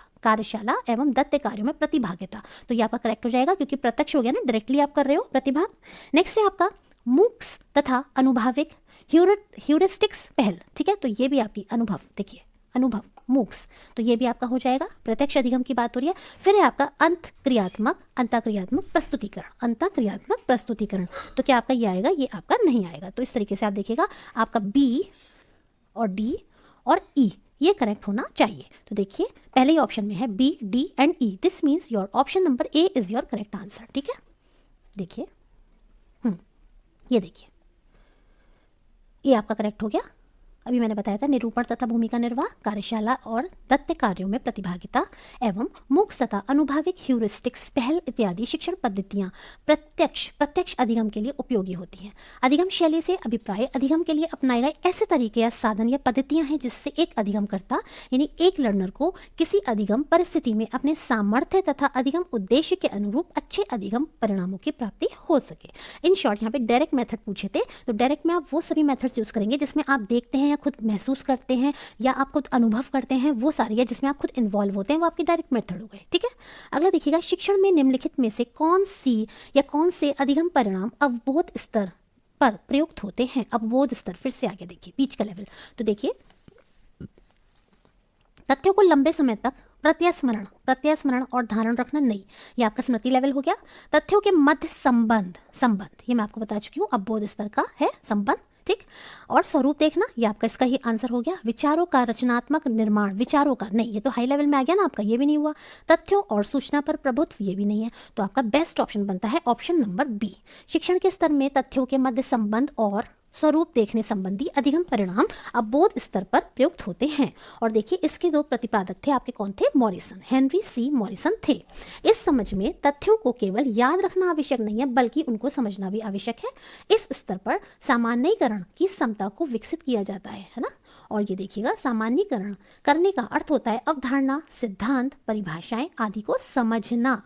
तो ये आपका करेक्ट हो जाएगा क्योंकि प्रत्यक्ष हो गया ना, डायरेक्टली आप कर रहे हो प्रतिभाग। नेक्स्ट है आपका मूक्स तथा अनुभाविक ह्यूरिस्टिक्स पहल, ठीक है, तो ये भी आपकी अनुभव, देखिए अनुभव मूक्स, तो ये भी आपका हो जाएगा। प्रत्यक्ष अधिगम की बात हो रही है। फिर है आपका अंतःक्रियात्मक प्रस्तुतिकरण, तो क्या आपका ये आएगा? ये आपका नहीं आएगा। तो इस तरीके से आप देखिएगा आपका बी और डी और ई ये करेक्ट होना चाहिए। तो देखिए पहले ही ऑप्शन में है B, D and E, this means your option number A is your correct answer. ठीक है, देखिए ये देखिए ये आपका करेक्ट हो गया। अभी मैंने बताया था निरूपण तथा भूमिका निर्वाह, कार्यशाला और तथ्य कार्यों में प्रतिभागिता एवं मूक्स तथा अनुभाविक ह्यूरिस्टिक्स, पहल इत्यादि शिक्षण पद्धतियाँ प्रत्यक्ष अधिगम के लिए उपयोगी होती हैं। अधिगम शैली से अभिप्राय अधिगम के लिए अपनाए गए ऐसे तरीके या साधन या पद्धतियाँ हैं जिससे एक अधिगमकर्ता यानी एक लर्नर को किसी अधिगम परिस्थिति में अपने सामर्थ्य तथा अधिगम उद्देश्य के अनुरूप अच्छे अधिगम परिणामों की प्राप्ति हो सके। इन शॉर्ट यहाँ पे डायरेक्ट मेथड पूछे थे, तो डायरेक्ट में आप वो सभी मेथड्स यूज करेंगे जिसमें आप देखते हैं, खुद महसूस करते हैं या आप खुद अनुभव करते हैं, वो सारी है जिसमें आप खुद इन्वॉल्व होते हैं, वो आपके डायरेक्ट मेथड हो गए। ठीक है, अगला देखिएगा शिक्षण में निम्नलिखित में से कौन से अधिगम परिणाम अवबोध स्तर पर प्रयुक्त होते हैं। अवबोध स्तर, फिर से आगे देखिए बीच का लेवल, तो देखिए तथ्यों को लंबे समय तक प्रत्यस्मरण और धारण रखना नहीं, ये आपका स्मृति लेवल हो गया। तथ्यों के मध्य संबंध, ये मैं आपको बता चुकी हूँ, अवबोध स्तर का है संबंध। ठीक, और स्वरूप देखना, ये आपका इसका ही आंसर हो गया। विचारों का रचनात्मक निर्माण, विचारों का नहीं, ये तो हाई लेवल में आ गया ना आपका, ये भी नहीं हुआ। तथ्यों और सूचना पर प्रभुत्व, ये भी नहीं है। तो आपका बेस्ट ऑप्शन बनता है ऑप्शन नंबर बी। शिक्षण के स्तर में तथ्यों के मध्य संबंध और स्वरूप देखने संबंधी अधिगम परिणाम अवबोध स्तर पर प्रयुक्त होते हैं। और देखिए इसके दो प्रतिपादक थे आपके, कौन थे? मॉरिसन, हेनरी सी मॉरिसन थे। इस समझ में तथ्यों को केवल याद रखना आवश्यक नहीं है बल्कि उनको समझना भी आवश्यक है। इस स्तर पर सामान्यीकरण की क्षमता को विकसित किया जाता है ना। और ये देखिएगा सामान्यीकरण करने का अर्थ होता है अवधारणा, सिद्धांत, परिभाषाएं आदि को समझना।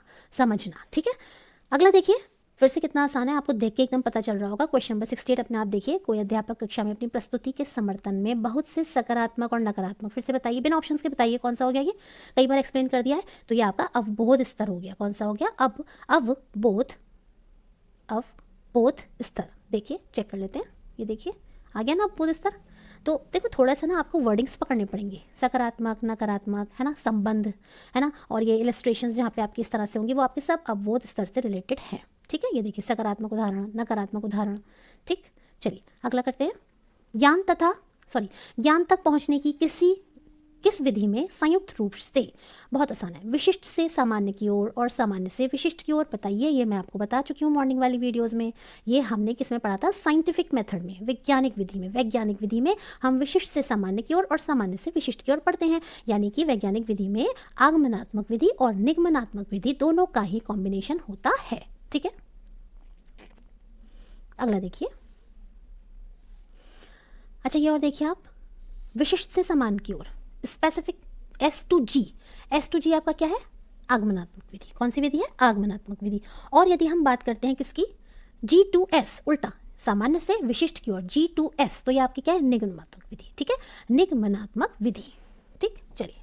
ठीक है, अगला देखिए फिर से कितना आसान है, आपको देख के एकदम पता चल रहा होगा। क्वेश्चन नंबर 68 अपने आप देखिए। कोई अध्यापक कक्षा में अपनी प्रस्तुति के समर्थन में बहुत से सकारात्मक और नकारात्मक, फिर से बताइए बिना ऑप्शंस के बताइए कौन सा हो गया। ये कई बार एक्सप्लेन कर दिया है, तो ये आपका अवबोध स्तर हो गया। कौन सा हो गया? अवबोध स्तर। देखिए चेक कर लेते हैं, ये देखिए आ गया ना अवबोध स्तर। तो देखो थोड़ा सा ना आपको वर्डिंग्स पकड़ने पड़ेंगे, सकारात्मक, नकारात्मक, है ना, संबंध, है ना, और ये इलस्ट्रेशंस जहाँ पे आपकी इस तरह से होंगी वो आपके सब अवबोध स्तर से रिलेटेड है। ठीक है, ये देखिए सकारात्मक उदाहरण, नकारात्मक उदाहरण। ठीक, चलिए अगला करते हैं। ज्ञान तक पहुंचने की किस विधि में संयुक्त रूप से, बहुत आसान है, विशिष्ट से सामान्य की ओर और सामान्य से विशिष्ट की ओर बताइए। ये मैं आपको बता चुकी हूँ मॉर्निंग वाली वीडियोस में। ये हमने किस में पढ़ा था? साइंटिफिक मेथड में, वैज्ञानिक विधि में हम विशिष्ट से सामान्य की ओर और सामान्य से विशिष्ट की ओर पढ़ते हैं। यानी कि वैज्ञानिक विधि में आगमनात्मक विधि और निगमनात्मक विधि दोनों का ही कॉम्बिनेशन होता है। ठीक है, अगला देखिए। अच्छा ये और देखिए आप, विशिष्ट से समान की ओर, स्पेसिफिक, S2G आपका क्या है? आगमनात्मक विधि। कौन सी विधि है? आगमनात्मक विधि। और यदि हम बात करते हैं किसकी? G2S, उल्टा सामान्य से विशिष्ट की ओर, G2S, तो ये आपकी क्या है? निगमनात्मक विधि। ठीक है, निगमनात्मक विधि। ठीक, चलिए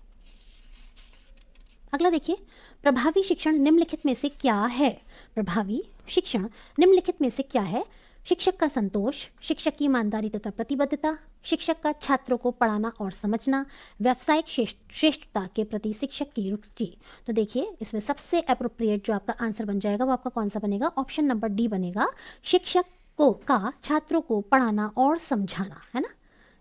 अगला देखिए। प्रभावी शिक्षण निम्नलिखित में से क्या है? प्रभावी शिक्षण निम्नलिखित में से क्या है? शिक्षक का संतोष, शिक्षक की ईमानदारी तथा प्रतिबद्धता, शिक्षक का छात्रों को पढ़ाना और समझना, व्यावसायिक श्रेष्ठता के प्रति शिक्षक की रुचि। तो देखिए इसमें सबसे अप्रोप्रिएट जो आपका आंसर बन जाएगा वो आपका कौन सा बनेगा? ऑप्शन नंबर डी बनेगा। शिक्षक का छात्रों को पढ़ाना और समझाना, है ना,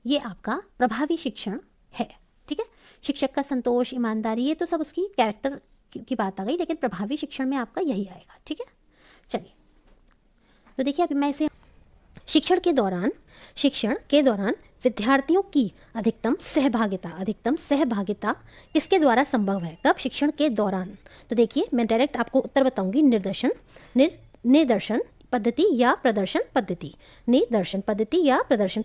ये आपका प्रभावी शिक्षण है। ठीक है, शिक्षक का संतोष, ईमानदारी, ये तो सब उसकी कैरेक्टर की बात आ गई, लेकिन प्रभावी शिक्षण में आपका यही आएगा। ठीक है, चलिए तो देखिए अभी मैं इसे शिक्षण के दौरान विद्यार्थियों की अधिकतम सहभागिता किसके द्वारा संभव है? कब? शिक्षण के दौरान। तो देखिए मैं डायरेक्ट आपको उत्तर बताऊंगी। निदर्शन पद्धति या प्रदर्शन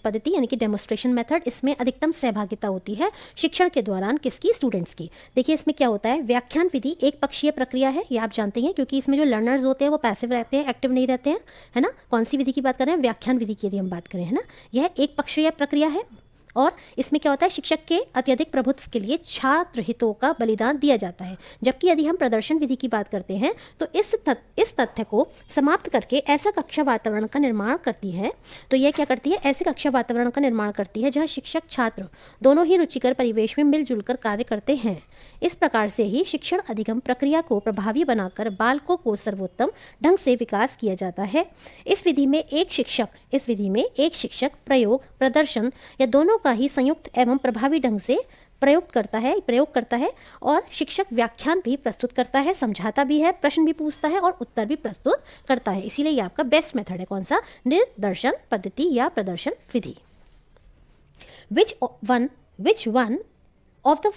पद्धति यानी कि डेमोस्ट्रेशन मेथड, इसमें अधिकतम सहभागिता होती है शिक्षण के दौरान किसकी? स्टूडेंट्स की। देखिए इसमें क्या होता है? व्याख्यान विधि एक पक्षीय प्रक्रिया है, ये आप जानते हैं, क्योंकि इसमें जो लर्नर्स होते हैं वो पैसिव रहते हैं, एक्टिव नहीं रहते हैं, है ना। कौन सी विधि की बात कर रहे हैं? व्याख्यान विधि की यदि हम बात करें, है ना, यह एक पक्षीय प्रक्रिया है। और इसमें क्या होता है, शिक्षक के अत्यधिक प्रभुत्व के लिए छात्र हितों का बलिदान दिया जाता है। जबकि यदि हम प्रदर्शन विधि की बात करते हैं तो इस तथ्य को समाप्त करके ऐसा कक्षा वातावरण का निर्माण करती है। तो यह क्या करती है, ऐसे कक्षा वातावरण का निर्माण करती है जहाँ शिक्षक छात्र दोनों ही रुचिकर परिवेश में मिलजुल कर कार्य करते हैं। इस प्रकार से ही शिक्षण अधिगम प्रक्रिया को प्रभावी बनाकर बालकों को सर्वोत्तम ढंग से विकास किया जाता है। इस विधि में एक शिक्षक प्रयोग, प्रदर्शन या दोनों का ही संयुक्त एवं प्रभावी ढंग से प्रयोग करता है और शिक्षक व्याख्यान भी प्रस्तुत करता है, समझाता भी है, प्रश्न भी पूछता है और उत्तर भी प्रस्तुत करता है। इसीलिए ये आपका बेस्ट मेथड है। कौन सा, निर्दर्शन पद्धति या प्रदर्शन विधि। Which one of the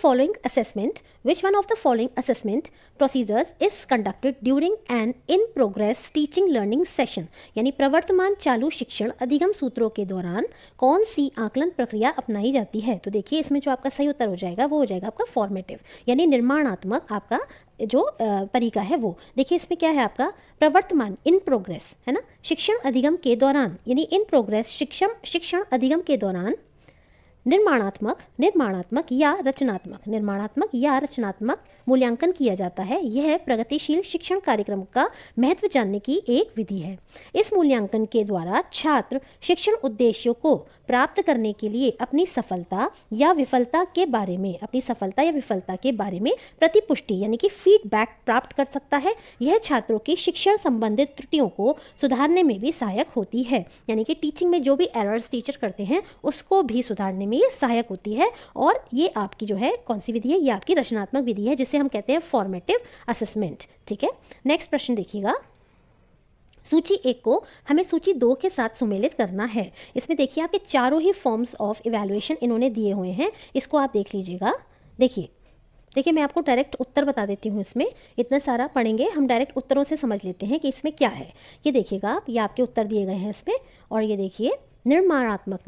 following assessment procedures is conducted during an in progress teaching learning session? यानी प्रवर्तमान चालू शिक्षण अधिगम सूत्रों के दौरान कौन सी आकलन प्रक्रिया अपनाई जाती है? तो देखिए इसमें जो आपका सही उत्तर हो जाएगा वो हो जाएगा आपका फॉर्मेटिव यानी निर्माणात्मक आपका जो तरीका है वो। देखिए इसमें क्या है आपका प्रवर्तमान, इन प्रोग्रेस है ना, शिक्षण अधिगम के दौरान यानी इन प्रोग्रेस शिक्षण अधिगम के दौरान निर्माणात्मक या रचनात्मक मूल्यांकन किया जाता है। यह प्रगतिशील शिक्षण कार्यक्रम का महत्व जानने की एक विधि है। इस मूल्यांकन के द्वारा छात्र शिक्षण उद्देश्यों को प्राप्त करने के लिए अपनी सफलता या विफलता के बारे में प्रतिपुष्टि यानी कि फीडबैक प्राप्त कर सकता है। यह छात्रों की शिक्षण संबंधित त्रुटियों को सुधारने में भी सहायक होती है। यानी कि टीचिंग में जो भी एरर्स टीचर करते हैं उसको भी सुधारने में ये सहायक होती है। और ये आपकी जो है कौन सी विधि है, ये आपकी रचनात्मक विधि है जिसे हम कहते हैं फॉर्मेटिव असेसमेंट। ठीक है, नेक्स्ट प्रश्न देखिएगा। सूची 1 को हमें सूची 2 के साथ सुमेलित करना है। इसमें देखिए आपके चारों ही फॉर्म्स ऑफ इवैल्यूएशन इन्होंने दिए हुए हैं, इसको आप देख लीजिएगा। देखिए मैं आपको डायरेक्ट उत्तर बता देती हूँ। इसमें इतना सारा पढ़ेंगे, हम डायरेक्ट उत्तरों से समझ लेते हैं कि इसमें क्या है। ये देखिएगा आप, ये आपके उत्तर दिए गए हैं इसमें। और ये देखिए निर्माणात्मक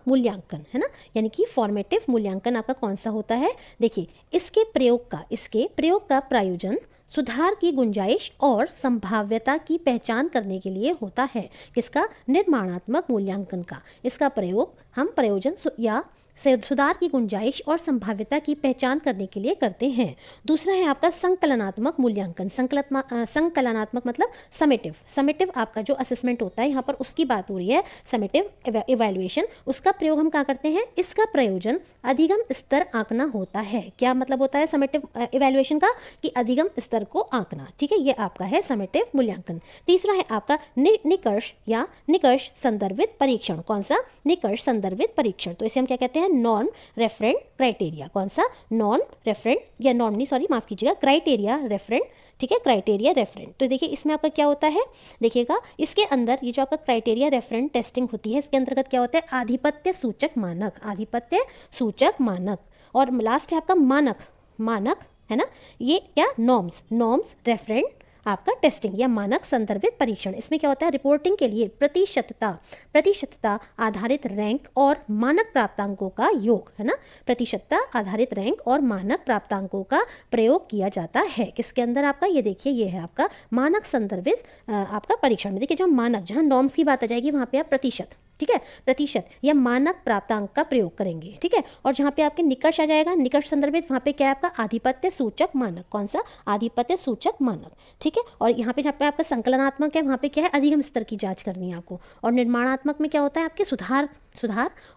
मूल्यांकन है ना, यानी कि फॉर्मेटिव मूल्यांकन आपका कौन सा होता है। देखिए इसके प्रयोग का प्रायोजन सुधार की गुंजाइश और संभाव्यता की पहचान करने के लिए होता है। किसका, निर्माणात्मक मूल्यांकन का। इसका प्रयोग हम प्रयोजन या सुधार की गुंजाइश और संभाव्यता की पहचान करने के लिए करते हैं। दूसरा है आपका संकलनात्मक मूल्यांकन। संकलनात्मक मतलब समेटिव आपका जो असेसमेंट होता है, यहाँ पर उसकी बात हो रही है, समेटिव इवैल्यूएशन। उसका प्रयोग हम क्या करते हैं, इसका प्रयोजन अधिगम स्तर आंकना होता है। क्या मतलब होता है समेटिव इवैल्यूएशन का, कि अधिगम स्तर को आंकना। ठीक है, ये आपका है समेटिव मूल्यांकन। तीसरा है आपका निकर्ष संदर्भित परीक्षण। कौन सा, निकर्ष संदर्भित परीक्षण। तो इसे हम क्या कहते हैं, नॉन रेफरेंट क्राइटेरिया। कौन सा, क्राइटेरिया रेफरेंट। ठीक है, क्राइटेरिया रेफरेंट। तो देखिए इसमें आपका क्या होता है, देखिएगा इसके अंदर ये जो आपका क्राइटेरिया रेफरेंट टेस्टिंग होती है, इसके अंतर्गत क्या होता है, आधिपत्य सूचक मानक। और लास्ट है आपका मानक है ना, ये क्या, नॉर्म्स रेफरेंट आपका टेस्टिंग या मानक संदर्भित परीक्षण। इसमें क्या होता है, रिपोर्टिंग के लिए प्रतिशतता आधारित रैंक और मानक प्राप्तांकों का योग है ना, प्रतिशतता आधारित रैंक और मानक प्राप्तांकों का प्रयोग किया जाता है। किसके अंदर आपका, ये देखिए ये है आपका मानक संदर्भित आपका परीक्षण में। देखिए जहाँ नॉर्म्स की बात आ जाएगी वहाँ पे आप प्रतिशत या मानक प्राप्तांक का प्रयोग करेंगे। ठीक है, और जहाँ पे आपके निकर्ष आ जाएगा, निकर्ष संदर्भित, वहाँ पे क्या है आपका आधिपत्य सूचक मानक। कौन सा, आधिपत्य सूचक मानक। ठीक है, और यहाँ पे जहाँ पे आपका संकलनात्मक है, वहाँ पे क्या है, अधिगम स्तर की जांच करनी है आपको। और निर्माणात्मक में क्या होता है, आपके सुधार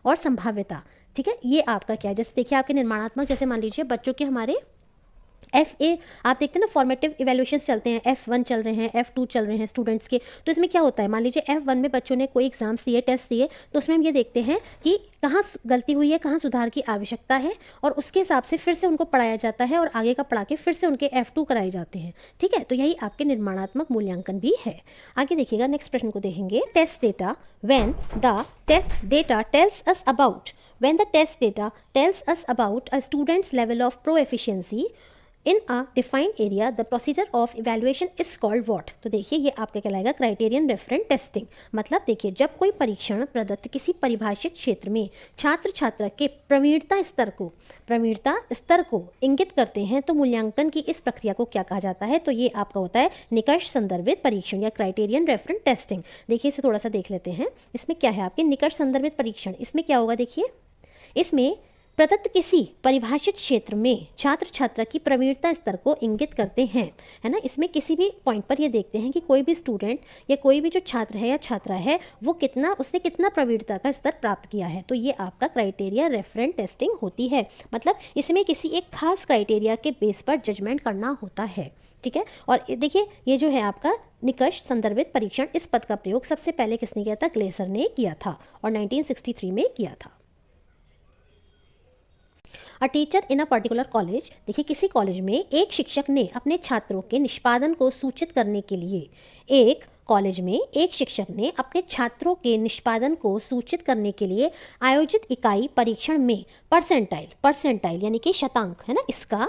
और संभाव्यता। ठीक है, ये आपका क्या है, जैसे देखिए आपके निर्माणात्मक, जैसे मान लीजिए बच्चों के हमारे FA आप देखते हैं ना, फॉर्मेटिव इवैल्यूएशंस चलते हैं, F1 चल रहे हैं, F2 चल रहे हैं स्टूडेंट्स के। तो इसमें क्या होता है, मान लीजिए F1 में बच्चों ने कोई एग्जाम्स दिए, टेस्ट दिए, तो उसमें हम ये देखते हैं कि कहाँ गलती हुई है, कहाँ सुधार की आवश्यकता है, और उसके हिसाब से फिर से उनको पढ़ाया जाता है और आगे का पढ़ा के फिर से उनके F2 कराए जाते हैं। ठीक है, तो यही आपके निर्माणात्मक मूल्यांकन भी है। आगे देखिएगा, नेक्स्ट प्रश्न को देखेंगे। Test data when the test data tells us about a student's level of proficiency in a defined area the procedure of evaluation is called what. तो देखिए ये आपका कहलाएगा क्राइटेरियन रेफरेंट टेस्टिंग। मतलब देखिए जब कोई परीक्षण प्रदत्त किसी परिभाषित क्षेत्र में छात्र छात्रा के प्रवीणता स्तर को इंगित करते हैं तो मूल्यांकन की इस प्रक्रिया को क्या कहा जाता है। तो ये आपका होता है निकष संदर्भित परीक्षण या क्राइटेरियन रेफरेंट टेस्टिंग। देखिए इसे थोड़ा सा देख लेते हैं, इसमें क्या है आपके निकष संदर्भित परीक्षण। इसमें क्या होगा देखिए, इसमें प्रदत्त किसी परिभाषित क्षेत्र में छात्र छात्रा की प्रवीणता स्तर को इंगित करते हैं, है ना। इसमें किसी भी पॉइंट पर ये देखते हैं कि कोई भी स्टूडेंट या कोई भी जो छात्र है या छात्रा है वो उसने कितना प्रवीणता का स्तर प्राप्त किया है। तो ये आपका क्राइटेरिया रेफरेंट टेस्टिंग होती है। मतलब इसमें किसी एक खास क्राइटेरिया के बेस पर जजमेंट करना होता है, ठीक है। और देखिए ये जो है आपका निकष संदर्भित परीक्षण, इस पद का प्रयोग सबसे पहले किसने किया था, ग्लेसर ने किया था और 1963 में किया था। A teacher in a particular college, देखिए किसी कॉलेज में एक शिक्षक ने अपने छात्रों के निष्पादन को सूचित करने के लिए आयोजित इकाई परीक्षण में परसेंटाइल यानी कि शतांक, है ना, इसका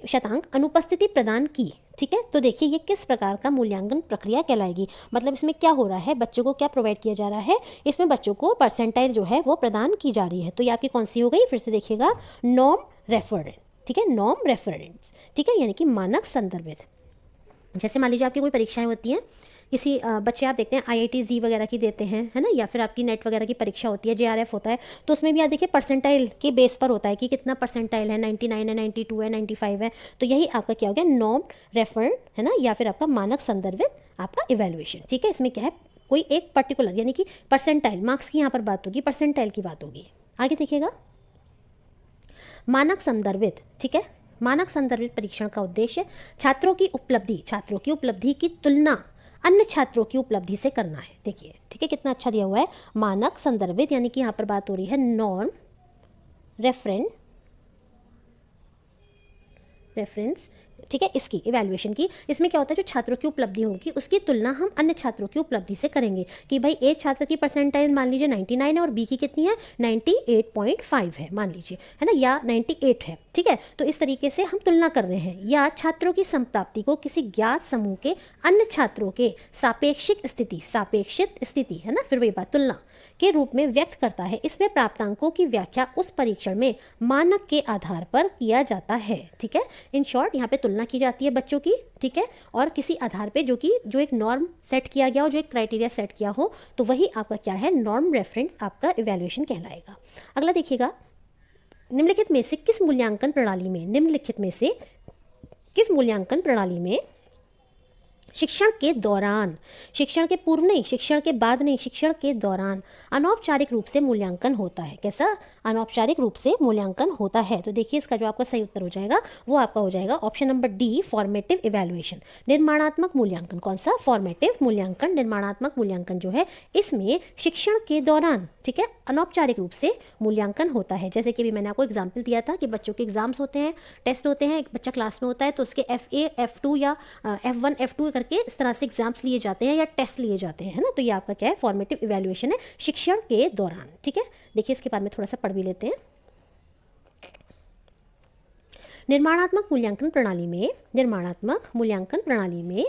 शतांक अनुपस्थिति प्रदान की, ठीक है। तो देखिए ये किस प्रकार का मूल्यांकन प्रक्रिया कहलाएगी। मतलब इसमें क्या हो रहा है, बच्चों को क्या प्रोवाइड किया जा रहा है, इसमें बच्चों को परसेंटाइल जो है वो प्रदान की जा रही है। तो ये आपकी कौन सी हो गई, फिर से देखिएगा, नॉर्म रेफरेंस, ठीक है, नॉर्म रेफरेंस, ठीक है, यानी कि मानक संदर्भित। जैसे मान लीजिए आपकी कोई परीक्षाएं होती हैं, किसी बच्चे आप देखते हैं IIT जी वगैरह की देते हैं, है ना, या फिर आपकी नेट वगैरह की परीक्षा होती है, JRF होता है, तो उसमें भी आप देखिए परसेंटाइल के बेस पर होता है कि कितना परसेंटाइल है, 99 है, 92 है, 95 है। तो यही आपका क्या हो गया, नॉर्म रेफरेंट, है ना, या फिर आपका मानक संदर्भित आपका इवैल्यूएशन, ठीक है। इसमें क्या है, कोई एक पर्टिकुलर यानी कि परसेंटाइल मार्क्स की यहाँ पर बात होगी, परसेंटाइल की बात होगी। आगे देखिएगा, मानक संदर्भित, ठीक है, मानक संदर्भित परीक्षण का उद्देश्य छात्रों की उपलब्धि की तुलना अन्य छात्रों की उपलब्धि से करना है। देखिए ठीक है, कितना अच्छा दिया हुआ है, मानक संदर्भित यानी कि यहाँ पर बात हो रही है नॉर्म रेफरेंस, ठीक है, इसकी इवैल्यूएशन की। इसमें क्या होता है, जो छात्रों की उपलब्धि होगी उसकी तुलना हम अन्य छात्रों की उपलब्धि से करेंगे कि भाई ए छात्र की परसेंटाइल मान लीजिए 99 है और बी की कितनी है, 98.5 है मान लीजिए, है ना, या 98 है, ठीक है। तो इस तरीके से हम तुलना कर रहे हैं। या छात्रों की संप्राप्ति को किसी ज्ञात समूह के अन्य छात्रों के सापेक्षित स्थिति, है ना, फिर वही बात, तुलना के रूप में व्यक्त करता है। इसमें प्राप्तांकों की व्याख्या उस परीक्षण में मानक के आधार पर किया जाता है, ठीक है। इन शॉर्ट यहाँ पे तुलना की जाती है बच्चों की, ठीक है, और किसी आधार पे जो एक नॉर्म सेट किया गया हो, जो एक क्राइटेरिया सेट किया हो, तो वही आपका क्या है, नॉर्म रेफरेंस आपका इवैल्यूएशन कहलाएगा। अगला देखिएगा, निम्नलिखित में से किस मूल्यांकन प्रणाली में शिक्षण के दौरान, शिक्षण के पूर्व नहीं, शिक्षण के बाद नहीं, शिक्षण के दौरान अनौपचारिक रूप से मूल्यांकन होता है। कैसा, अनौपचारिक रूप से मूल्यांकन होता है। तो देखिए इसका जो आपका सही उत्तर हो जाएगा वो आपका हो जाएगा option number D, formative evaluation, निर्माणात्मक मूल्यांकन। कौन सा, फॉर्मेटिव मूल्यांकन, निर्माणात्मक मूल्यांकन जो है इसमें शिक्षण के दौरान, ठीक है, अनौपचारिक रूप से मूल्यांकन होता है। जैसे कि अभी मैंने आपको एग्जाम्पल दिया था कि बच्चों के एग्जाम्स होते हैं, टेस्ट होते हैं, एक बच्चा क्लास में होता है तो उसके FA, F2 या F1, F2 करके इस तरह से एग्जाम्स लिए जाते हैं या टेस्ट लिए जाते हैं, है ना। तो ये आपका क्या है, फॉर्मेटिव इवैल्यूएशन है शिक्षण के दौरान, ठीक है। देखिए इसके बारे में थोड़ा सा पढ़ भी लेते हैं। निर्माणात्मक मूल्यांकन प्रणाली में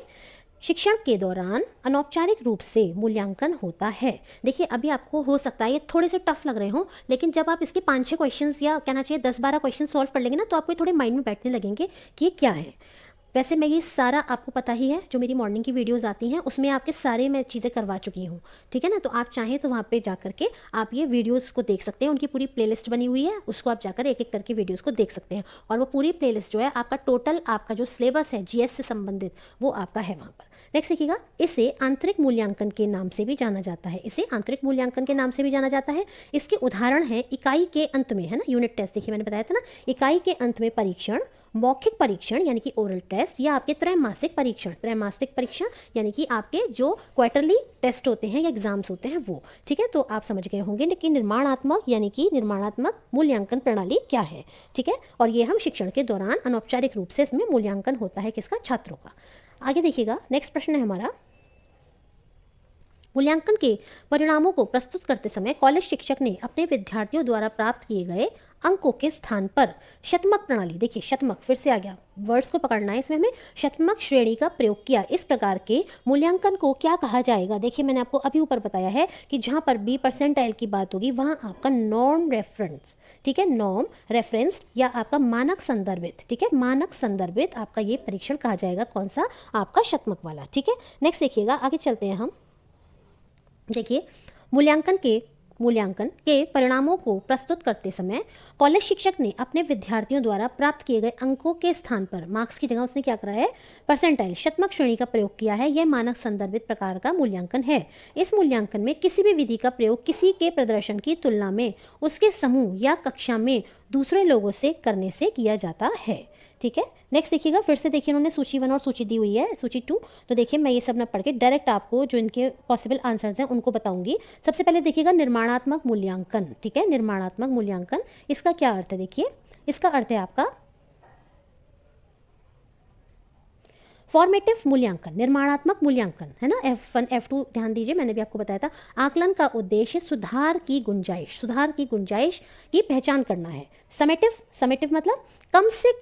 शिक्षण के दौरान अनौपचारिक रूप से मूल्यांकन होता है। देखिए अभी आपको हो सकता है ये थोड़े से टफ लग रहे हो, लेकिन जब आप इसके 5-6 क्वेश्चंस या कहना चाहिए 10-12 क्वेश्चन सॉल्व कर लेंगे ना, तो आपको थोड़े माइंड में बैठने लगेंगे कि ये क्या है। वैसे मैं ये सारा आपको पता ही है, जो मेरी मॉर्निंग की वीडियोस आती हैं उसमें आपके सारे मैं चीज़ें करवा चुकी हूँ, ठीक है ना। तो आप चाहें तो वहाँ पे जा करके आप ये वीडियोस को देख सकते हैं, उनकी पूरी प्लेलिस्ट बनी हुई है, उसको आप जाकर एक एक करके वीडियोस को देख सकते हैं। और वो पूरी प्लेलिस्ट जो है आपका टोटल आपका जो सिलेबस है GS से संबंधित वो आपका है वहाँ पर। नेक्स्ट देखिएगा, इसे आंतरिक मूल्यांकन के नाम से भी जाना जाता है। इसे आंतरिक मूल्यांकन के नाम से भी जाना जाता है। इसके उदाहरण है इकाई के अंत में, है ना, यूनिट टेस्ट। देखिए मैंने बताया था ना, इकाई के अंत में परीक्षण, मौखिक परीक्षण यानी कि ओरल टेस्ट, या आपके त्रैमासिक परीक्षण यानी कि आपके जो क्वार्टरली टेस्ट होते हैं या एग्जाम्स होते हैं वो, ठीक है। तो आप समझ गए होंगे कि निर्माणात्मक मूल्यांकन प्रणाली क्या है, ठीक है। और ये हम शिक्षण के दौरान अनौपचारिक रूप से इसमें मूल्यांकन होता है किसका, छात्रों का। आगे देखिएगा, नेक्स्ट प्रश्न है हमारा, मूल्यांकन के परिणामों को प्रस्तुत करते समय कॉलेज शिक्षक ने अपने विद्यार्थियों द्वारा प्राप्त किए गए अंकों के स्थान पर शतमक प्रणाली, देखिए शतमक फिर से आ गया, वर्ड्स को पकड़ना है इसमें हमें, शतमक श्रेणी का प्रयोग किया। इस प्रकार के मूल्यांकन को क्या कहा जाएगा? देखिए मैंने आपको अभी ऊपर बताया है कि जहाँ पर बी परसेंटाइल की बात होगी वहाँ आपका नॉर्म रेफरेंस, ठीक है, नॉर्म रेफरेंस या आपका मानक संदर्भित, ठीक है, मानक संदर्भित आपका ये परीक्षण कहा जाएगा। कौन सा? आपका शतमक वाला, ठीक है। नेक्स्ट देखिएगा, आगे चलते हैं हम। देखिए मूल्यांकन के परिणामों को प्रस्तुत करते समय कॉलेज शिक्षक ने अपने विद्यार्थियों द्वारा प्राप्त किए गए अंकों के स्थान पर, मार्क्स की जगह उसने क्या करा है? परसेंटाइल, शतमक श्रेणी का प्रयोग किया है। यह मानक संदर्भित प्रकार का मूल्यांकन है। इस मूल्यांकन में किसी भी विधि का प्रयोग किसी के प्रदर्शन की तुलना में उसके समूह या कक्षा में दूसरे लोगों से करने से किया जाता है, ठीक है। नेक्स्ट देखिएगा, फिर से देखिए उन्होंने सूची 1 और सूची दी हुई है, सूची 2। तो देखिए मैं ये सब ना पढ़ के डायरेक्ट आपको जो इनके पॉसिबल आंसर्स हैं उनको बताऊंगी। सबसे पहले देखिएगा निर्माणात्मक मूल्यांकन, ठीक है, निर्माणात्मक मूल्यांकन, इसका क्या अर्थ है? देखिए इसका अर्थ है आपका फॉर्मेटिव मूल्यांकन, निर्माणात्मक मूल्यांकन, है ना। F1 F2 ध्यान दीजिए, मैंने भी आपको बताया था। आकलन का उद्देश्य सुधार की गुंजाइश की पहचान करना है। समेटिव मतलब कम से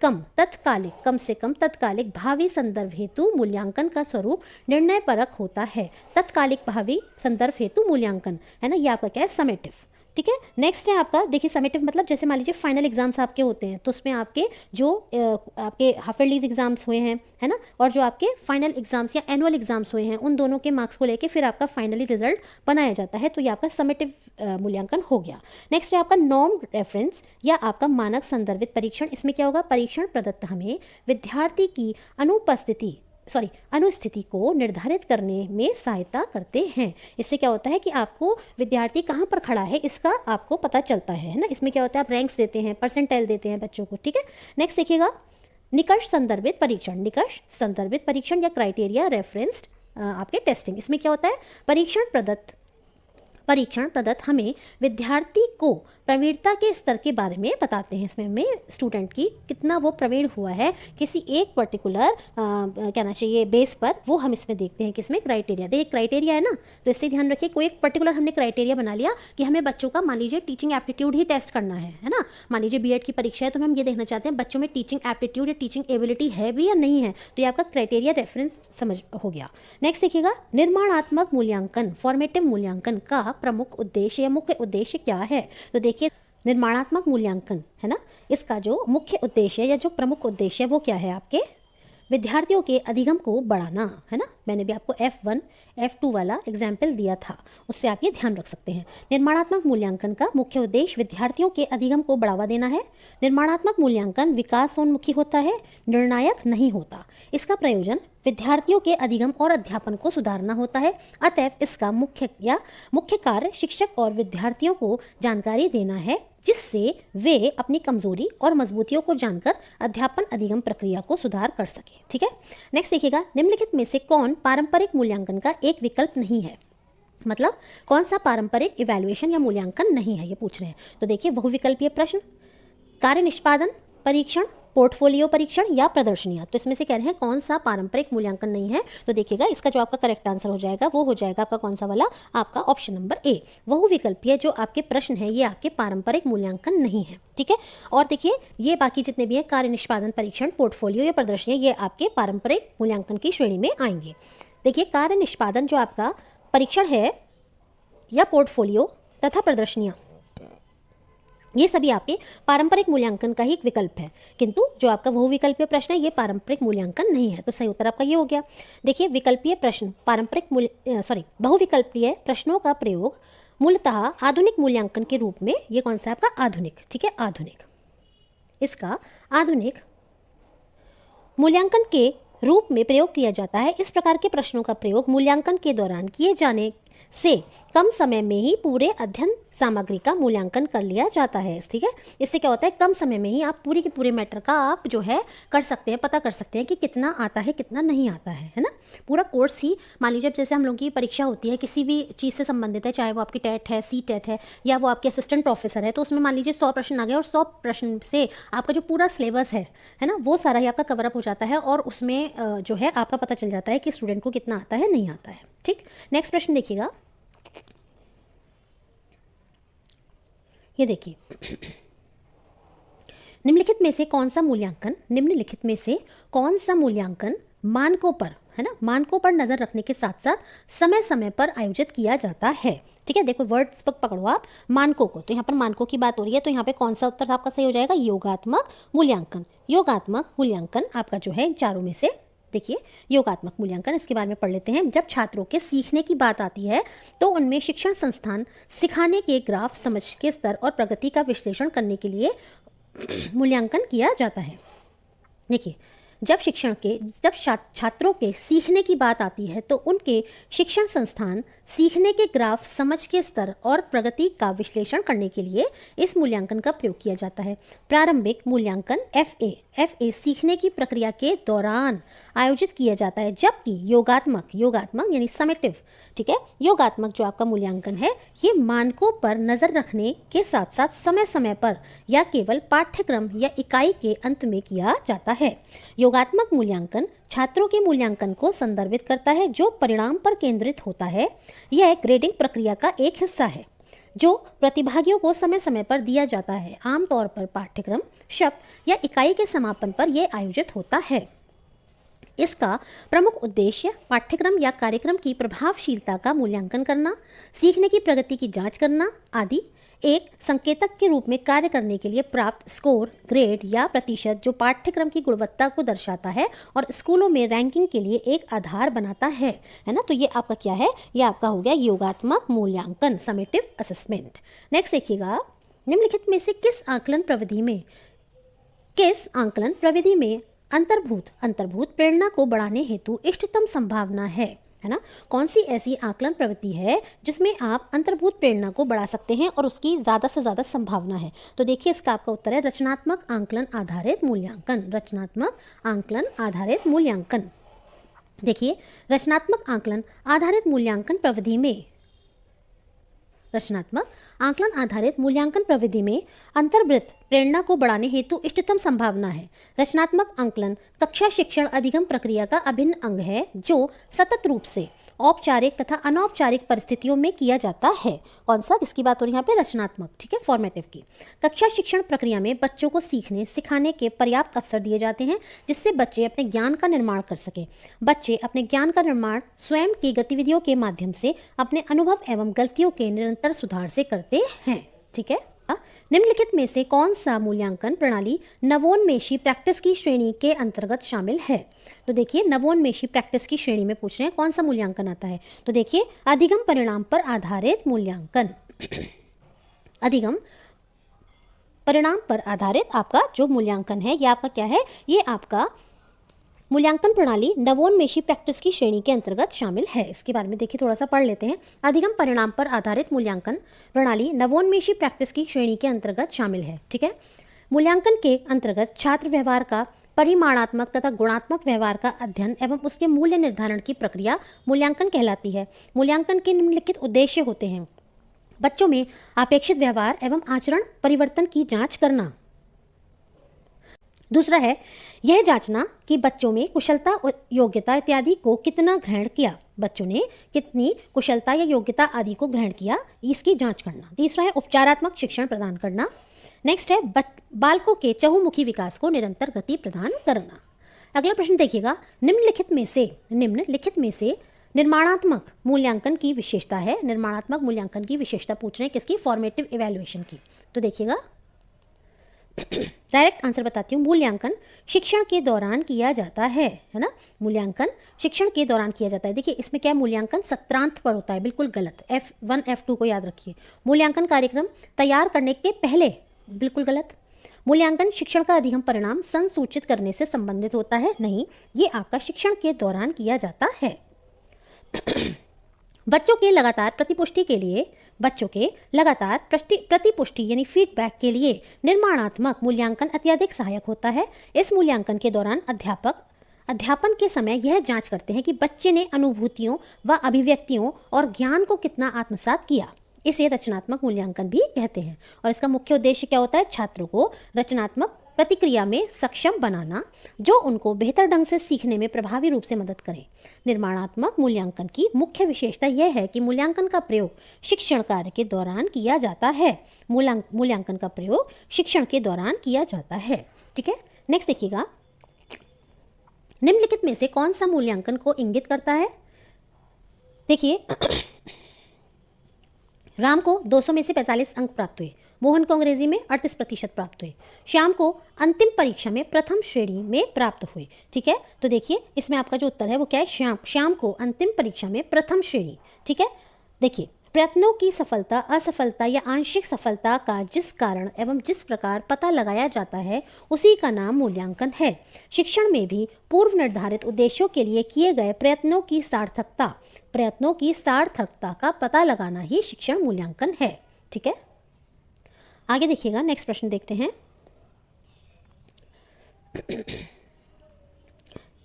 कम तत्कालिक भावी संदर्भ हेतु मूल्यांकन का स्वरूप निर्णय परक होता है। तत्कालिक भावी संदर्भ हेतु मूल्यांकन, है ना, ये आपका क्या है? समेटिव, ठीक है। नेक्स्ट है आपका, देखिए समेटिव मतलब जैसे मान लीजिए फाइनल एग्जाम्स आपके होते हैं तो उसमें आपके जो आपके हाफ ईयरलीज एग्जाम्स हुए हैं, है ना, और जो आपके फाइनल एग्जाम्स या एनुअल एग्जाम्स हुए हैं उन दोनों के मार्क्स को लेके फिर आपका फाइनली रिजल्ट बनाया जाता है। तो ये आपका समेटिव मूल्यांकन हो गया। नेक्स्ट है आपका नॉर्म रेफरेंस या आपका मानक संदर्भित परीक्षण। इसमें क्या होगा? परीक्षण प्रदत्त हमें विद्यार्थी की अनुस्थिति को निर्धारित करने में सहायता करते हैं। इससे क्या होता है कि आपको विद्यार्थी कहाँ पर खड़ा है इसका आपको पता चलता है ना। इसमें क्या होता है? आप रैंक्स देते हैं, परसेंटाइल देते हैं बच्चों को, ठीक है। नेक्स्ट देखिएगा, निष्कर्ष संदर्भित परीक्षण या क्राइटेरिया रेफरेंस्ड आपके टेस्टिंग। इसमें क्या होता है? परीक्षण प्रदत्त हमें विद्यार्थी को प्रवीणता के स्तर के बारे में बताते हैं। इसमें हमें स्टूडेंट की कितना वो प्रवीण हुआ है किसी एक पर्टिकुलर कहना चाहिए बेस पर, वो हम इसमें देखते हैं। किसमें? क्राइटेरिया। देखिए क्राइटेरिया है ना, तो इससे ध्यान रखिए कोई एक पर्टिकुलर हमने क्राइटेरिया बना लिया कि हमें बच्चों का मान लीजिए टीचिंग एप्टीट्यूड ही टेस्ट करना है ना। मान लीजिए बीएड की परीक्षा है तो हम ये देखना चाहते हैं बच्चों में टीचिंग एप्टीट्यूड या टीचिंग एबिलिटी है भी या नहीं है, तो ये आपका क्राइटेरिया रेफरेंस समझ हो गया। नेक्स्ट देखिएगा, निर्माणात्मक मूल्यांकन, फॉर्मेटिव मूल्यांकन का प्रमुख उद्देश्य या मुख्य उद्देश्य क्या है? तो देखिए निर्माणात्मक मूल्यांकन, है ना, इसका जो मुख्य उद्देश्य या जो प्रमुख उद्देश्य है वो क्या है? आपके विद्यार्थियों के अधिगम को बढ़ाना, है ना। मैंने भी आपको F1 F2 वाला एग्जाम्पल दिया था, उससे आप ये ध्यान रख सकते हैं। निर्माणात्मक मूल्यांकन का मुख्य उद्देश्य विद्यार्थियों के अधिगम को बढ़ावा देना है। निर्माणात्मक मूल्यांकन विकासोन्मुखी होता है, निर्णायक नहीं होता। इसका प्रयोजन विद्यार्थियों के अधिगम और अध्यापन को सुधारना होता है। अतएव इसका मुख्य कार्य शिक्षक और विद्यार्थियों को जानकारी देना है जिससे वे अपनी कमजोरी और मजबूतियों को जानकर अध्यापन अधिगम प्रक्रिया को सुधार कर सके, ठीक है। नेक्स्ट देखिएगा, निम्नलिखित में से कौन पारंपरिक मूल्यांकन का एक विकल्प नहीं है? मतलब कौन सा पारंपरिक इवैल्यूएशन या मूल्यांकन नहीं है, ये पूछ रहे हैं। तो देखिए बहुविकल्पीय प्रश्न, कार्य निष्पादन परीक्षण, पोर्टफोलियो परीक्षण या प्रदर्शनियां। तो इसमें से कह रहे हैं कौन सा पारंपरिक मूल्यांकन नहीं है? तो देखिएगा इसका जो आपका करेक्ट आंसर हो जाएगा वो हो जाएगा आपका कौन सा वाला? आपका ऑप्शन नंबर ए। बहुविकल्पीय जो आपके प्रश्न है ये आपके पारंपरिक मूल्यांकन नहीं है, ठीक है। और देखिए ये बाकी जितने भी हैं कार्य निष्पादन परीक्षण, पोर्टफोलियो या प्रदर्शनियां, ये आपके पारंपरिक मूल्यांकन की श्रेणी में आएंगे। देखिए कार्य निष्पादन जो आपका परीक्षण है या पोर्टफोलियो तथा प्रदर्शनियां, ये सभी आपके पारंपरिक मूल्यांकन का ही एक विकल्प है, किंतु जो आपका बहुविकल्पीय प्रश्न है ये पारंपरिक मूल्यांकन नहीं है। तो सही उत्तर आपका ये हो गया। देखिए विकल्पीय प्रश्न बहुविकल्पीय प्रश्नों का प्रयोग मूलतः आधुनिक मूल्यांकन के रूप में, ये कौन सा आपका? आधुनिक, ठीक है, आधुनिक। इसका आधुनिक मूल्यांकन के रूप में प्रयोग किया जाता है। इस प्रकार के प्रश्नों का प्रयोग मूल्यांकन के दौरान किए जाने से कम समय में ही पूरे अध्ययन सामग्री का मूल्यांकन कर लिया जाता है। ठीक है, इससे क्या होता है, कम समय में ही आप पूरी की पूरे मैटर का आप जो है कर सकते हैं, पता कर सकते हैं कि कितना आता है कितना नहीं आता है ना। पूरा कोर्स ही मान लीजिए जैसे हम लोगों की परीक्षा होती है किसी भी चीज़ से संबंधित है, चाहे वो आपकी टेट है, सी टेट है, या वो आपके असिस्टेंट प्रोफेसर है, तो उसमें मान लीजिए 100 प्रश्न आ गए और 100 प्रश्न से आपका जो पूरा सिलेबस है ना, वो सारा ही आपका कवर अप हो जाता है और उसमें जो है आपका पता चल जाता है कि स्टूडेंट को कितना आता है नहीं आता है। ठीक, नेक्स्ट प्रश्न देखिएगा, ये देखिए, निम्नलिखित में से कौन सा मूल्यांकन, निम्नलिखित में से कौन सा मूल्यांकन मानकों पर, है ना, मानकों पर नजर रखने के साथ साथ समय समय पर आयोजित किया जाता है। ठीक है, देखो वर्ड्स पकड़ो आप, मानकों को, तो यहाँ पर मानकों की बात हो रही है, तो यहाँ पे कौन सा उत्तर आपका सही हो जाएगा, योगात्मक मूल्यांकन। योगात्मक मूल्यांकन आपका जो है इन चारों में से, देखिए योगात्मक मूल्यांकन, इसके बारे में पढ़ लेते हैं। जब छात्रों के सीखने की बात आती है तो उनमें शिक्षण संस्थान सिखाने के ग्राफ, समझ के स्तर और प्रगति का विश्लेषण करने के लिए मूल्यांकन किया जाता है। देखिए, जब छात्रों के सीखने की बात आती है तो उनके शिक्षण संस्थान सीखने के ग्राफ, समझ के स्तर और प्रगति का विश्लेषण करने के लिए इस मूल्यांकन का प्रयोग किया जाता है। प्रारंभिक मूल्यांकन FA सीखने की प्रक्रिया के दौरान आयोजित किया जाता है, जबकि योगात्मक यानी समेटिव, ठीक है, योगात्मक जो आपका मूल्यांकन है ये मानकों पर नजर रखने के साथ साथ समय समय पर या केवल पाठ्यक्रम या इकाई के अंत में किया जाता है। योगात्मक मूल्यांकन छात्रों के मूल्यांकन को संदर्भित करता है जो परिणाम पर केंद्रित होता है। यह ग्रेडिंग प्रक्रिया का एक हिस्सा है जो प्रतिभागियों को समय समय पर दिया जाता है। आमतौर पर पाठ्यक्रम, शब्द या इकाई के समापन पर यह आयोजित होता है। इसका प्रमुख उद्देश्य पाठ्यक्रम या कार्यक्रम की प्रभावशीलता का मूल्यांकन करना, सीखने की प्रगति की जांच करना आदि। एक संकेतक के रूप में कार्य करने के लिए प्राप्त स्कोर, ग्रेड या प्रतिशत जो पाठ्यक्रम की गुणवत्ता को दर्शाता है और स्कूलों में रैंकिंग के लिए एक आधार बनाता है ना। तो ये आपका क्या है, ये आपका हो गया योगात्मक मूल्यांकन, समेटिव असेसमेंट। नेक्स्ट देखिएगा, निम्नलिखित में से किस आकलन प्रविधि में अंतर्भूत प्रेरणा को बढ़ाने हेतु इष्टतम संभावना है ना। कौन सी ऐसी आकलन प्रवृत्ति है जिसमें आप अंतर्भूत प्रेरणा को बढ़ा सकते हैं और उसकी ज़्यादा से ज़्यादा संभावना है। तो देखिए इसका आपका उत्तर है रचनात्मक आकलन आधारित मूल्यांकन। रचनात्मक आकलन आधारित मूल्यांकन, देखिए रचनात्मक आकलन आधारित मूल्यांकन प्रविधि में, रचनात्मक आकलन आधारित मूल्यांकन प्रविधि में अंतर्वृत्त प्रेरणा को बढ़ाने हेतु इष्टतम संभावना है। रचनात्मक आकलन कक्षा शिक्षण अधिगम प्रक्रिया का अभिन्न अंग है जो सतत रूप से औपचारिक तथा अनौपचारिक परिस्थितियों में किया जाता है। कौन सा, इसकी बात हो रही है यहाँ पे रचनात्मक, ठीक है, फॉर्मेटिव की। कक्षा शिक्षण प्रक्रिया में बच्चों को सीखने सिखाने के पर्याप्त अवसर दिए जाते हैं जिससे बच्चे अपने ज्ञान का निर्माण कर सकें। बच्चे अपने ज्ञान का निर्माण स्वयं की गतिविधियों के माध्यम से अपने अनुभव एवं गलतियों के निरंतर सुधार से करते हैं। ठीक है, निम्नलिखित में से कौन सा मूल्यांकन प्रणाली नवोन्मेषी प्रैक्टिस की श्रेणी के अंतर्गत शामिल है। तो देखिए नवोन्मेषी प्रैक्टिस की श्रेणी में पूछ रहे हैं कौन सा मूल्यांकन आता है। तो देखिए अधिगम परिणाम पर आधारित मूल्यांकन, अधिगम परिणाम पर आधारित आपका जो मूल्यांकन है ये आपका क्या है, ये आपका मूल्यांकन प्रणाली नवोन्मेषी प्रैक्टिस की श्रेणी के अंतर्गत शामिल है। इसके बारे में देखिए थोड़ा सा पढ़ लेते हैं। अधिगम परिणाम पर आधारित मूल्यांकन प्रणाली नवोन्मेषी प्रैक्टिस की श्रेणी के अंतर्गत शामिल है। ठीक है, मूल्यांकन के अंतर्गत छात्र व्यवहार का परिमाणात्मक तथा गुणात्मक व्यवहार का अध्ययन एवं उसके मूल्य निर्धारण की प्रक्रिया मूल्यांकन कहलाती है। मूल्यांकन के निम्नलिखित उद्देश्य होते हैं: बच्चों में अपेक्षित व्यवहार एवं आचरण परिवर्तन की जांच करना। दूसरा है यह जांचना कि बच्चों में कुशलता, योग्यता इत्यादि को कितना ग्रहण किया, बच्चों ने कितनी कुशलता या योग्यता आदि को ग्रहण किया, इसकी जांच करना। तीसरा है उपचारात्मक शिक्षण प्रदान करना। नेक्स्ट है बालकों के चहुमुखी विकास को निरंतर गति प्रदान करना। अगला प्रश्न देखिएगा, निम्नलिखित में से निर्माणात्मक मूल्यांकन की विशेषता है। निर्माणात्मक मूल्यांकन की विशेषता पूछ रहे हैं किसकी, फॉर्मेटिव इवैल्यूएशन की। तो देखिएगा डायरेक्ट आंसर बताती हूँ। मूल्यांकन शिक्षण के दौरान किया जाता है ना, मूल्यांकन शिक्षण के दौरान किया जाता है। देखिए इसमें क्या मूल्यांकन सत्रांत पर होता है, बिल्कुल गलत। F1 F2 को याद रखिए। मूल्यांकन कार्यक्रम तैयार करने के पहले, बिल्कुल गलत। मूल्यांकन शिक्षण का अधिगम परिणाम संसूचित करने से संबंधित होता है, नहीं, ये आपका शिक्षण के दौरान किया जाता है। बच्चों के लगातार प्रतिपुष्टि के लिए बच्चों के लगातार प्रतिपुष्टि यानी फीडबैक के लिए निर्माणात्मक मूल्यांकन अत्यधिक सहायक होता है। इस मूल्यांकन के दौरान अध्यापन के समय यह जांच करते हैं कि बच्चे ने अनुभूतियों व अभिव्यक्तियों और ज्ञान को कितना आत्मसात किया। इसे रचनात्मक मूल्यांकन भी कहते हैं और इसका मुख्य उद्देश्य क्या होता है? छात्रों को रचनात्मक प्रतिक्रिया में सक्षम बनाना जो उनको बेहतर ढंग से सीखने में प्रभावी रूप से मदद करें। निर्माणात्मक मूल्यांकन की मुख्य विशेषता यह है कि मूल्यांकन का प्रयोग शिक्षण कार्य के दौरान किया जाता है। मूल्यांकन का प्रयोग शिक्षण के दौरान किया जाता है। ठीक है, नेक्स्ट देखिएगा, निम्नलिखित में से कौन सा मूल्यांकन को इंगित करता है? देखिए, राम को 200 में से 45 अंक प्राप्त हुए, मोहन को अंग्रेजी में 38% प्राप्त हुए, श्याम को अंतिम परीक्षा में प्रथम श्रेणी में प्राप्त हुए। ठीक है, तो देखिए इसमें आपका जो उत्तर है वो क्या है? श्याम को अंतिम परीक्षा में प्रथम श्रेणी। ठीक है, देखिए प्रयत्नों की सफलता, असफलता या आंशिक सफलता का जिस कारण एवं जिस प्रकार पता लगाया जाता है उसी का नाम मूल्यांकन है। शिक्षण में भी पूर्व निर्धारित उद्देश्यों के लिए किए गए प्रयत्नों की सार्थकता का पता लगाना ही शिक्षण मूल्यांकन है। ठीक है, आगे देखिएगा, नेक्स्ट प्रश्न देखते हैं।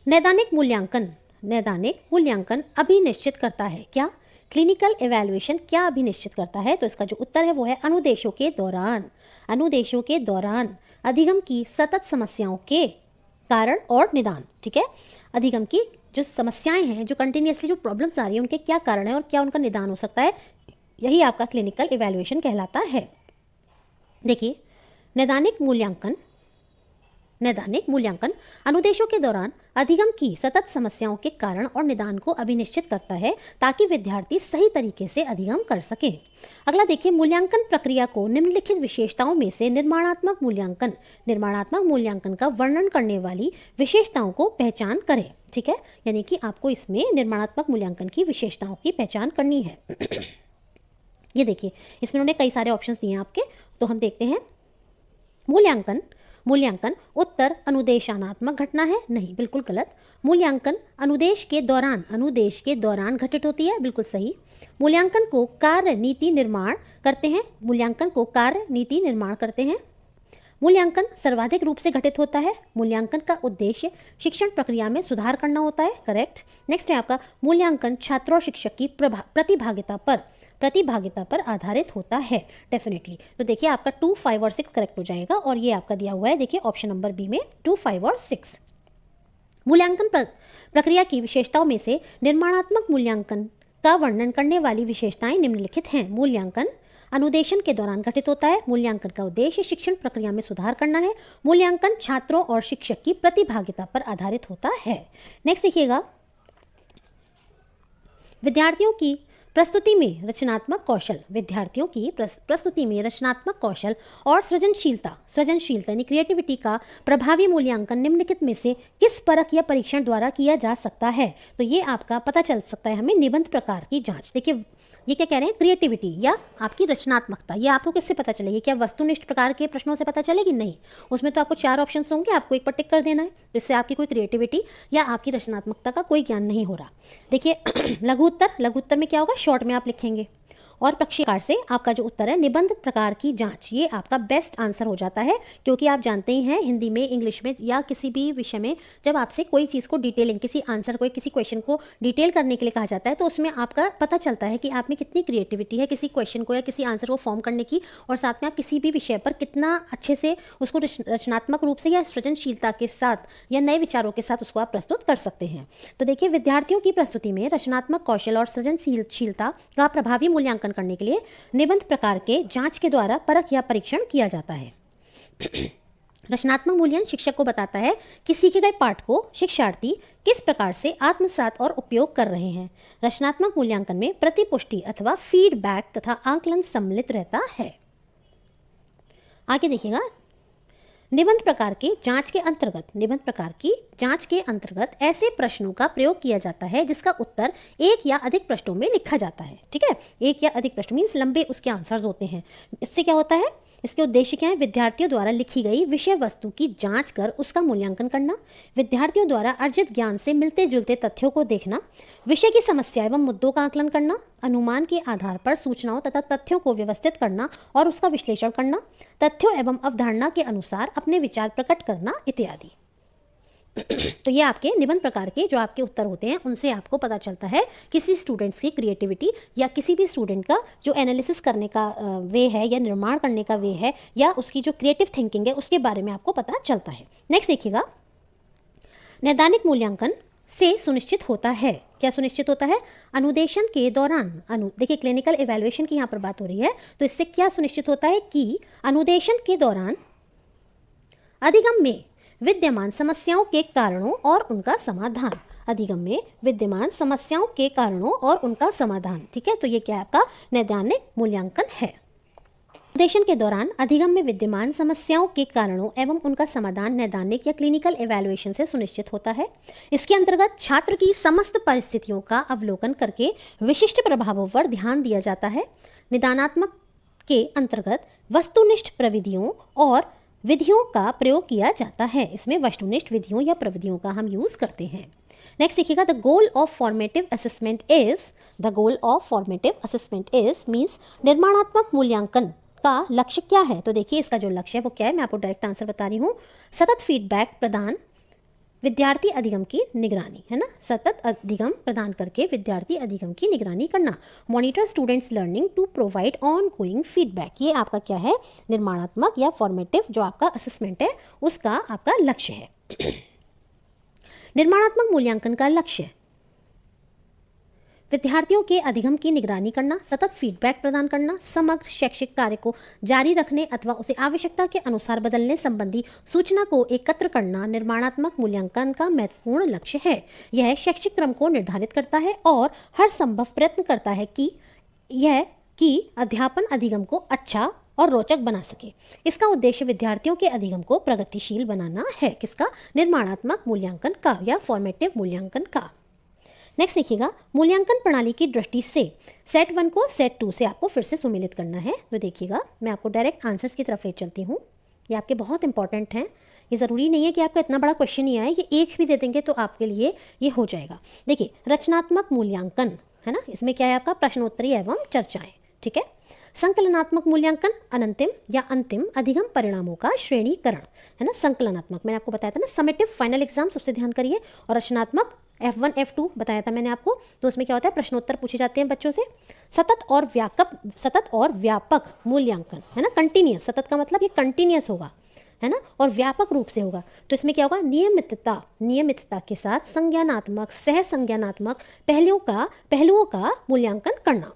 नैदानिक मूल्यांकन अभिनिश्चित करता है क्या? क्लिनिकल एवैल्यूएशन क्या अभिनिश्चित करता है? तो इसका जो उत्तर है वो है अनुदेशों के दौरान अधिगम की सतत समस्याओं के कारण और निदान। ठीक है, अधिगम की जो समस्याएं हैं, जो कंटिन्यूसली जो प्रॉब्लम्स आ रही है, उनके क्या कारण है और क्या उनका निदान हो सकता है, यही आपका क्लिनिकल एवैल्यूएशन कहलाता है। देखिए, नैदानिक मूल्यांकन अनुदेशों के दौरान अधिगम की सतत समस्याओं के कारण और निदान को अभिनिश्चित करता है ताकि विद्यार्थी सही तरीके से अधिगम कर सकें। अगला देखिए, मूल्यांकन प्रक्रिया को निम्नलिखित विशेषताओं में से निर्माणात्मक मूल्यांकन का वर्णन करने वाली विशेषताओं को पहचान करें। ठीक है, यानी कि आपको इसमें निर्माणात्मक मूल्यांकन की विशेषताओं की पहचान करनी है। ये देखिए, इसमें उन्होंने कई सारे ऑप्शंस दिए हैं आपके, तो हम देखते हैं। मूल्यांकन उत्तर अनुदेशात्मक घटना है? नहीं, बिल्कुल गलत। मूल्यांकन अनुदेश के दौरान घटित होती है? बिल्कुल सही। मूल्यांकन को कार्य नीति निर्माण करते हैं। मूल्यांकन सर्वाधिक रूप से घटित होता है। मूल्यांकन का उद्देश्य शिक्षण प्रक्रिया में सुधार करना होता है। करेक्ट। नेक्स्ट है आपका, मूल्यांकन छात्र और शिक्षक की प्रतिभागिता पर आधारित होता है। डेफिनेटली। तो देखिए आपका 2, 5 और 6 करेक्ट हो जाएगा और ये आपका दिया हुआ है, देखिए ऑप्शन नंबर बी में 2, 5 और 6। मूल्यांकन प्रक्रिया की विशेषताओं में से निर्माणात्मक मूल्यांकन का वर्णन करने वाली विशेषताएं निम्नलिखित हैं। मूल्यांकन अनुदेशन के दौरान घटित होता है। मूल्यांकन का उद्देश्य शिक्षण प्रक्रिया में सुधार करना है। मूल्यांकन छात्रों और शिक्षक की प्रतिभागिता पर आधारित होता है। नेक्स्ट देखिएगा, विद्यार्थियों की प्रस्तुति में रचनात्मक कौशल और सृजनशीलता यानी क्रिएटिविटी का प्रभावी मूल्यांकन निम्नलिखित में से किस परख या परीक्षण द्वारा किया जा सकता है? तो ये आपका पता चल सकता है हमें निबंध प्रकार की जांच। देखिए ये क्या कह रहे हैं, क्रिएटिविटी या आपकी रचनात्मकता, ये आपको किससे पता चलेगी? क्या वस्तुनिष्ठ प्रकार के प्रश्नों से पता चलेगी? नहीं, उसमें तो आपको 4 ऑप्शंस होंगे, आपको एक पर टिक कर देना है, जिससे आपकी कोई क्रिएटिविटी या आपकी रचनात्मकता का कोई ज्ञान नहीं हो रहा। देखिए लघु उत्तर में क्या होगा, शॉर्ट में आप लिखेंगे और प्रकार से आपका जो उत्तर है निबंध प्रकार की जांच, ये आपका बेस्ट आंसर हो जाता है, क्योंकि आप जानते ही हैं हिंदी में, इंग्लिश में या किसी भी विषय में जब आपसे कोई चीज़ को डिटेलिंग, किसी आंसर को, किसी क्वेश्चन को डिटेल करने के लिए कहा जाता है, तो उसमें आपका पता चलता है कि आप में कितनी क्रिएटिविटी है किसी क्वेश्चन को या किसी आंसर को फॉर्म करने की, और साथ में आप किसी भी विषय पर कितना अच्छे से उसको रचनात्मक रूप से या सृजनशीलता के साथ या नए विचारों के साथ उसको आप प्रस्तुत कर सकते हैं। तो देखिए विद्यार्थियों की प्रस्तुति में रचनात्मक कौशल और सृजनशीलता का प्रभावी मूल्यांकन करने के लिए निबंध प्रकार के जांच के द्वारा परख या परीक्षण किया जाता है। रचनात्मक मूल्यांकन शिक्षक को बताता है कि सीखे गए पाठ को शिक्षार्थी किस प्रकार से आत्मसात और उपयोग कर रहे हैं। रचनात्मक मूल्यांकन में प्रतिपुष्टि अथवा फीडबैक तथा आकलन सम्मिलित रहता है। आगे देखिएगा, निबंध प्रकार के जांच के अंतर्गत, निबंध प्रकार की जांच के अंतर्गत ऐसे प्रश्नों का प्रयोग किया जाता है जिसका उत्तर एक या अधिक प्रश्नों में लिखा जाता है। ठीक है, एक या अधिक प्रश्न मीन्स लंबे उसके आंसर्स होते हैं। इससे क्या होता है, इसके उद्देश्य क्या है, विद्यार्थियों द्वारा लिखी गई विषय वस्तु की जांच कर उसका मूल्यांकन करना, विद्यार्थियों द्वारा अर्जित ज्ञान से मिलते जुलते तथ्यों को देखना, विषय की समस्या एवं मुद्दों का आकलन करना, अनुमान के आधार पर सूचनाओं तथा तथ्यों को व्यवस्थित करना और उसका विश्लेषण करना, तथ्यों एवं अवधारणा के अनुसार अपने विचार प्रकट करना इत्यादि। तो ये आपके निबंध प्रकार के जो आपके उत्तर होते हैं उनसे आपको पता चलता है किसी स्टूडेंट्स की क्रिएटिविटी या किसी भी स्टूडेंट का जो एनालिसिस करने का वे है या निर्माण करने का वे है या उसकी जो क्रिएटिव थिंकिंग है उसके बारे में आपको पता चलता है। नेक्स्ट देखिएगा, नैदानिक मूल्यांकन से सुनिश्चित होता है, क्या सुनिश्चित होता है, अनुदेशन के दौरान देखिए क्लिनिकल इवैल्यूएशन की यहाँ पर बात हो रही है, तो इससे क्या सुनिश्चित होता है कि अनुदेशन के दौरान अधिगम में विद्यमान समस्याओं के कारणों और उनका समाधान, अधिगम में विद्यमान समस्याओं के कारणों और उनका समाधान। ठीक है, तो ये क्या है आपका नैदानिक मूल्यांकन है। अनुदेशन के दौरान अधिगम में विद्यमान समस्याओं के कारणों एवं उनका समाधान नैदानिक या क्लिनिकल इवैल्यूएशन से सुनिश्चित होता है। इसके अंतर्गत छात्र की समस्त परिस्थितियों का अवलोकन करके विशिष्ट प्रभावों पर ध्यान दिया जाता है। निदानात्मक के अंतर्गत वस्तुनिष्ठ प्रविधियों और विधियों का प्रयोग किया जाता है। इसमें वस्तुनिष्ठ विधियों या प्रविधियों का हम यूज करते हैं। नेक्स्ट देखिएगा, the goal of formative assessment is, the goal of formative assessment is means निर्माणात्मक मूल्यांकन का लक्ष्य क्या है। तो देखिए इसका जो लक्ष्य है वो क्या है, मैं आपको डायरेक्ट आंसर बता रही हूँ, सतत फीडबैक प्रदान, विद्यार्थी अधिगम की निगरानी, है ना, सतत अधिगम प्रदान करके विद्यार्थी अधिगम की निगरानी करना, monitor students learning to provide ongoing feedback. ये आपका क्या है, निर्माणात्मक या फॉर्मेटिव जो आपका असेसमेंट है उसका आपका लक्ष्य है। निर्माणात्मक मूल्यांकन का लक्ष्य विद्यार्थियों के अधिगम की निगरानी करना, सतत फीडबैक प्रदान करना, समग्र शैक्षिक कार्य को जारी रखने अथवा उसे आवश्यकता के अनुसार बदलने संबंधी सूचना को एकत्र करना निर्माणात्मक मूल्यांकन का महत्वपूर्ण लक्ष्य है। यह शैक्षिक क्रम को निर्धारित करता है और हर संभव प्रयत्न करता है कि अध्यापन अधिगम को अच्छा और रोचक बना सके। इसका उद्देश्य विद्यार्थियों के अधिगम को प्रगतिशील बनाना है। किसका, निर्माणात्मक मूल्यांकन का या फॉर्मेटिव मूल्यांकन का। नेक्स्ट देखिएगा, मूल्यांकन प्रणाली की दृष्टि से सेट 1 को सेट 2 से आपको फिर से सुमेलित करना है। तो देखिएगा मैं आपको डायरेक्ट आंसर्स की तरफ ले चलती हूँ, ये आपके बहुत इंपॉर्टेंट हैं। ये ज़रूरी नहीं है कि आपका इतना बड़ा क्वेश्चन ही आए, ये एक भी दे देंगे तो आपके लिए ये हो जाएगा। देखिए रचनात्मक मूल्यांकन है ना, इसमें क्या है आपका प्रश्नोत्तरी एवं चर्चाएं। ठीक है, संकलनात्मक मूल्यांकन अनंतिम या अंतिम अधिगम परिणामों का श्रेणीकरण, है ना, संकलनात्मक मैंने आपको बताया था ना, समेटिव फाइनल एग्जाम्स, उससे ध्यान करिए। और रचनात्मक F1 F2 बताया था मैंने आपको, तो उसमें क्या होता है, प्रश्नोत्तर पूछे जाते हैं बच्चों से। सतत और व्यापक मूल्यांकन, है ना, कंटिन्यूस, सतत का मतलब ये कंटिन्यूस होगा, है ना, और व्यापक रूप से होगा। तो इसमें क्या होगा, नियमितता के साथ संज्ञानात्मक सह संज्ञानात्मक पहलुओं का मूल्यांकन करना।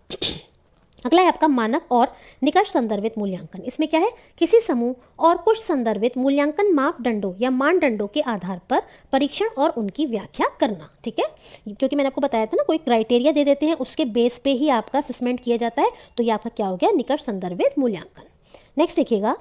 अगला है आपका मानक और निकष संदर्भित मूल्यांकन। इसमें क्या है, किसी समूह और कुछ संदर्भित मूल्यांकन मापदंडों या मानदंडों के आधार पर परीक्षण और उनकी व्याख्या करना। ठीक है, क्योंकि मैंने आपको बताया था ना, कोई क्राइटेरिया दे देते हैं उसके बेस पे ही आपका असेसमेंट किया जाता है, तो ये आपका क्या हो गया, निकष संदर्भित मूल्यांकन। नेक्स्ट देखिएगा,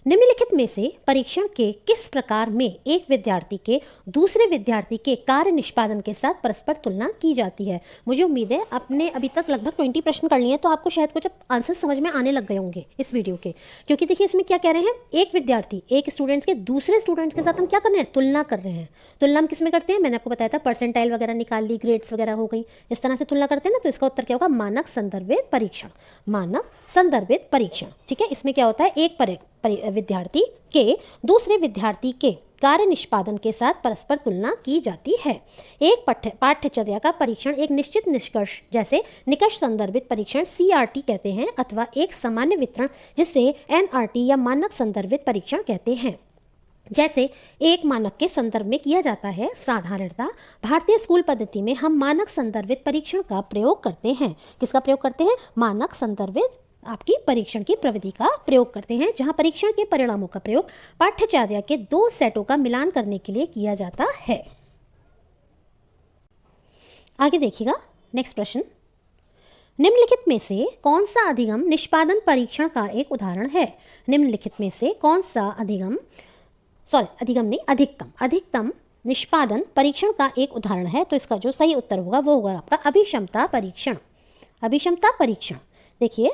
निम्नलिखित में से परीक्षण के किस प्रकार में एक विद्यार्थी के दूसरे विद्यार्थी के कार्य निष्पादन के साथ परस्पर तुलना की जाती है। मुझे उम्मीद है आपने अभी तक लगभग 20 प्रश्न कर लिए हैं, तो आपको शायद कुछ आंसर समझ में आने लग गए होंगे इस वीडियो के। क्योंकि देखिए इसमें क्या कह रहे हैं, एक विद्यार्थी एक स्टूडेंट्स के दूसरे स्टूडेंट्स के साथ हम क्या कर रहे हैं, तुलना कर रहे हैं। तुलना हम किस में करते हैं, मैंने आपको बताया था, परसेंटाइल वगैरह निकाल ली, ग्रेड्स वगैरह हो गई, इस तरह से तुलना करते हैं ना। तो इसका उत्तर क्या होगा, मानक संदर्भित परीक्षण, मानक संदर्भित परीक्षण। ठीक है, इसमें क्या होता है, एक विद्यार्थी के दूसरे विद्यार्थी के कार्य निष्पादन के साथ परस्पर तुलना की जाती है। एक पाठ्यचर्या का परीक्षण एक निश्चित निष्कर्ष जैसे निकष संदर्भित परीक्षण CRT कहते हैं, अथवा एक सामान्य वितरण जिसे NRT या मानक संदर्भित परीक्षण कहते हैं। जैसे एक मानक के संदर्भ में किया जाता है। साधारणतः भारतीय स्कूल पद्धति में हम मानक संदर्भित परीक्षण का प्रयोग करते हैं। किसका प्रयोग करते हैं, मानक संदर्भित आपकी परीक्षण की प्रविधि का प्रयोग करते हैं, जहां परीक्षण के परिणामों का प्रयोग पाठ्यचर्या के 2 सेटों का मिलान करने के लिए किया जाता है। आगे देखिएगा नेक्स्ट प्रश्न, निम्नलिखित में से कौन सा अधिगम निष्पादन परीक्षण का एक उदाहरण है? निम्नलिखित में से कौन सा अधिगम निष्पादन परीक्षण का एक उदाहरण है? तो इसका जो सही उत्तर होगा वो होगा आपका अभिक्षमता परीक्षण। अभिक्षमता परीक्षण, देखिए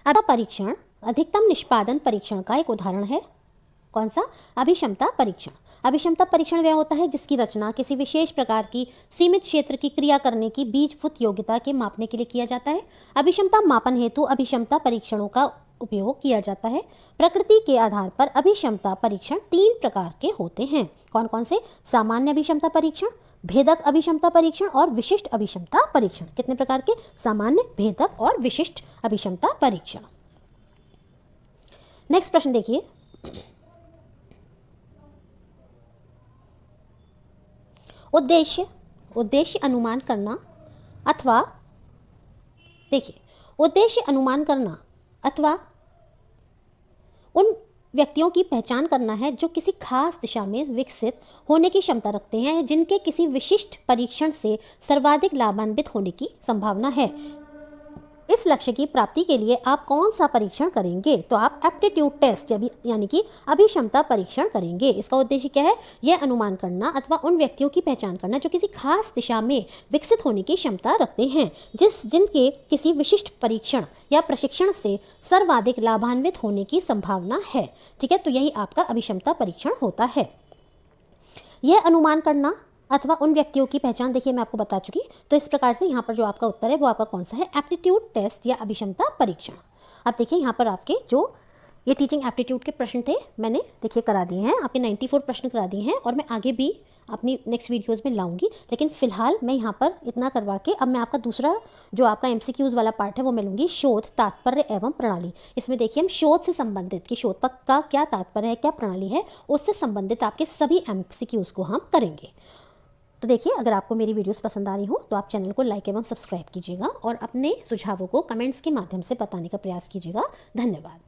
परीक्षण अधिकतम निष्पादन परीक्षण का एक उदाहरण है। कौन सा? अभिक्षमता परीक्षण। अभिक्षमता परीक्षण वह होता है जिसकी रचना किसी विशेष प्रकार की सीमित क्षेत्र की क्रिया करने की बीजभूत योग्यता के मापने के लिए किया जाता है। अभिक्षमता मापन हेतु अभिक्षमता परीक्षणों का उपयोग किया जाता है। प्रकृति के आधार पर अभिक्षमता परीक्षण 3 प्रकार के होते हैं। कौन कौन से? सामान्य अभिक्षमता परीक्षण, भेदक अभिक्षमता परीक्षण और विशिष्ट अभिक्षमता परीक्षण। कितने प्रकार के? सामान्य, भेदक और विशिष्ट अभिक्षमता परीक्षण। नेक्स्ट प्रश्न देखिए, उद्देश्य अनुमान करना अथवा उन व्यक्तियों की पहचान करना है जो किसी खास दिशा में विकसित होने की क्षमता रखते हैं, जिनके किसी विशिष्ट परीक्षण से सर्वाधिक लाभान्वित होने की संभावना है। इस लक्ष्य की प्राप्ति के लिए आप कौन सा परीक्षण करेंगे? तो आप एप्टीट्यूड टेस्ट यानी कि अभिक्षमता परीक्षण करेंगे। इसका उद्देश्य क्या है? यह अनुमान करना अथवा उन व्यक्तियों की पहचान करना जो किसी खास दिशा में विकसित होने की क्षमता रखते हैं, जिनके किसी विशिष्ट परीक्षण या प्रशिक्षण से सर्वाधिक लाभान्वित होने की संभावना है। ठीक है, तो यही आपका अभिक्षमता परीक्षण होता है। यह अनुमान करना अथवा उन व्यक्तियों की पहचान, देखिए मैं आपको बता चुकी। तो इस प्रकार से यहाँ पर जो आपका उत्तर है वो आपका कौन सा है? एप्टीट्यूड टेस्ट या अभिक्षमता परीक्षण। अब देखिए यहाँ पर आपके जो ये टीचिंग एप्टीट्यूड के प्रश्न थे मैंने देखिए करा दिए हैं, आपके 94 प्रश्न करा दिए हैं और मैं आगे भी अपनी नेक्स्ट वीडियोस में लाऊंगी। लेकिन फिलहाल मैं यहाँ पर इतना करवा के अब मैं आपका दूसरा जो आपका MCQs वाला पार्ट है वो मैं लूँगी, शोध, तात्पर्य एवं प्रणाली। इसमें देखिए हम शोध से संबंधित कि शोध का क्या तात्पर्य है, क्या प्रणाली है, उससे संबंधित आपके सभी MCQs को हम करेंगे। तो देखिए अगर आपको मेरी वीडियोस पसंद आ रही हो तो आप चैनल को लाइक एवं सब्सक्राइब कीजिएगा और अपने सुझावों को कमेंट्स के माध्यम से बताने का प्रयास कीजिएगा। धन्यवाद।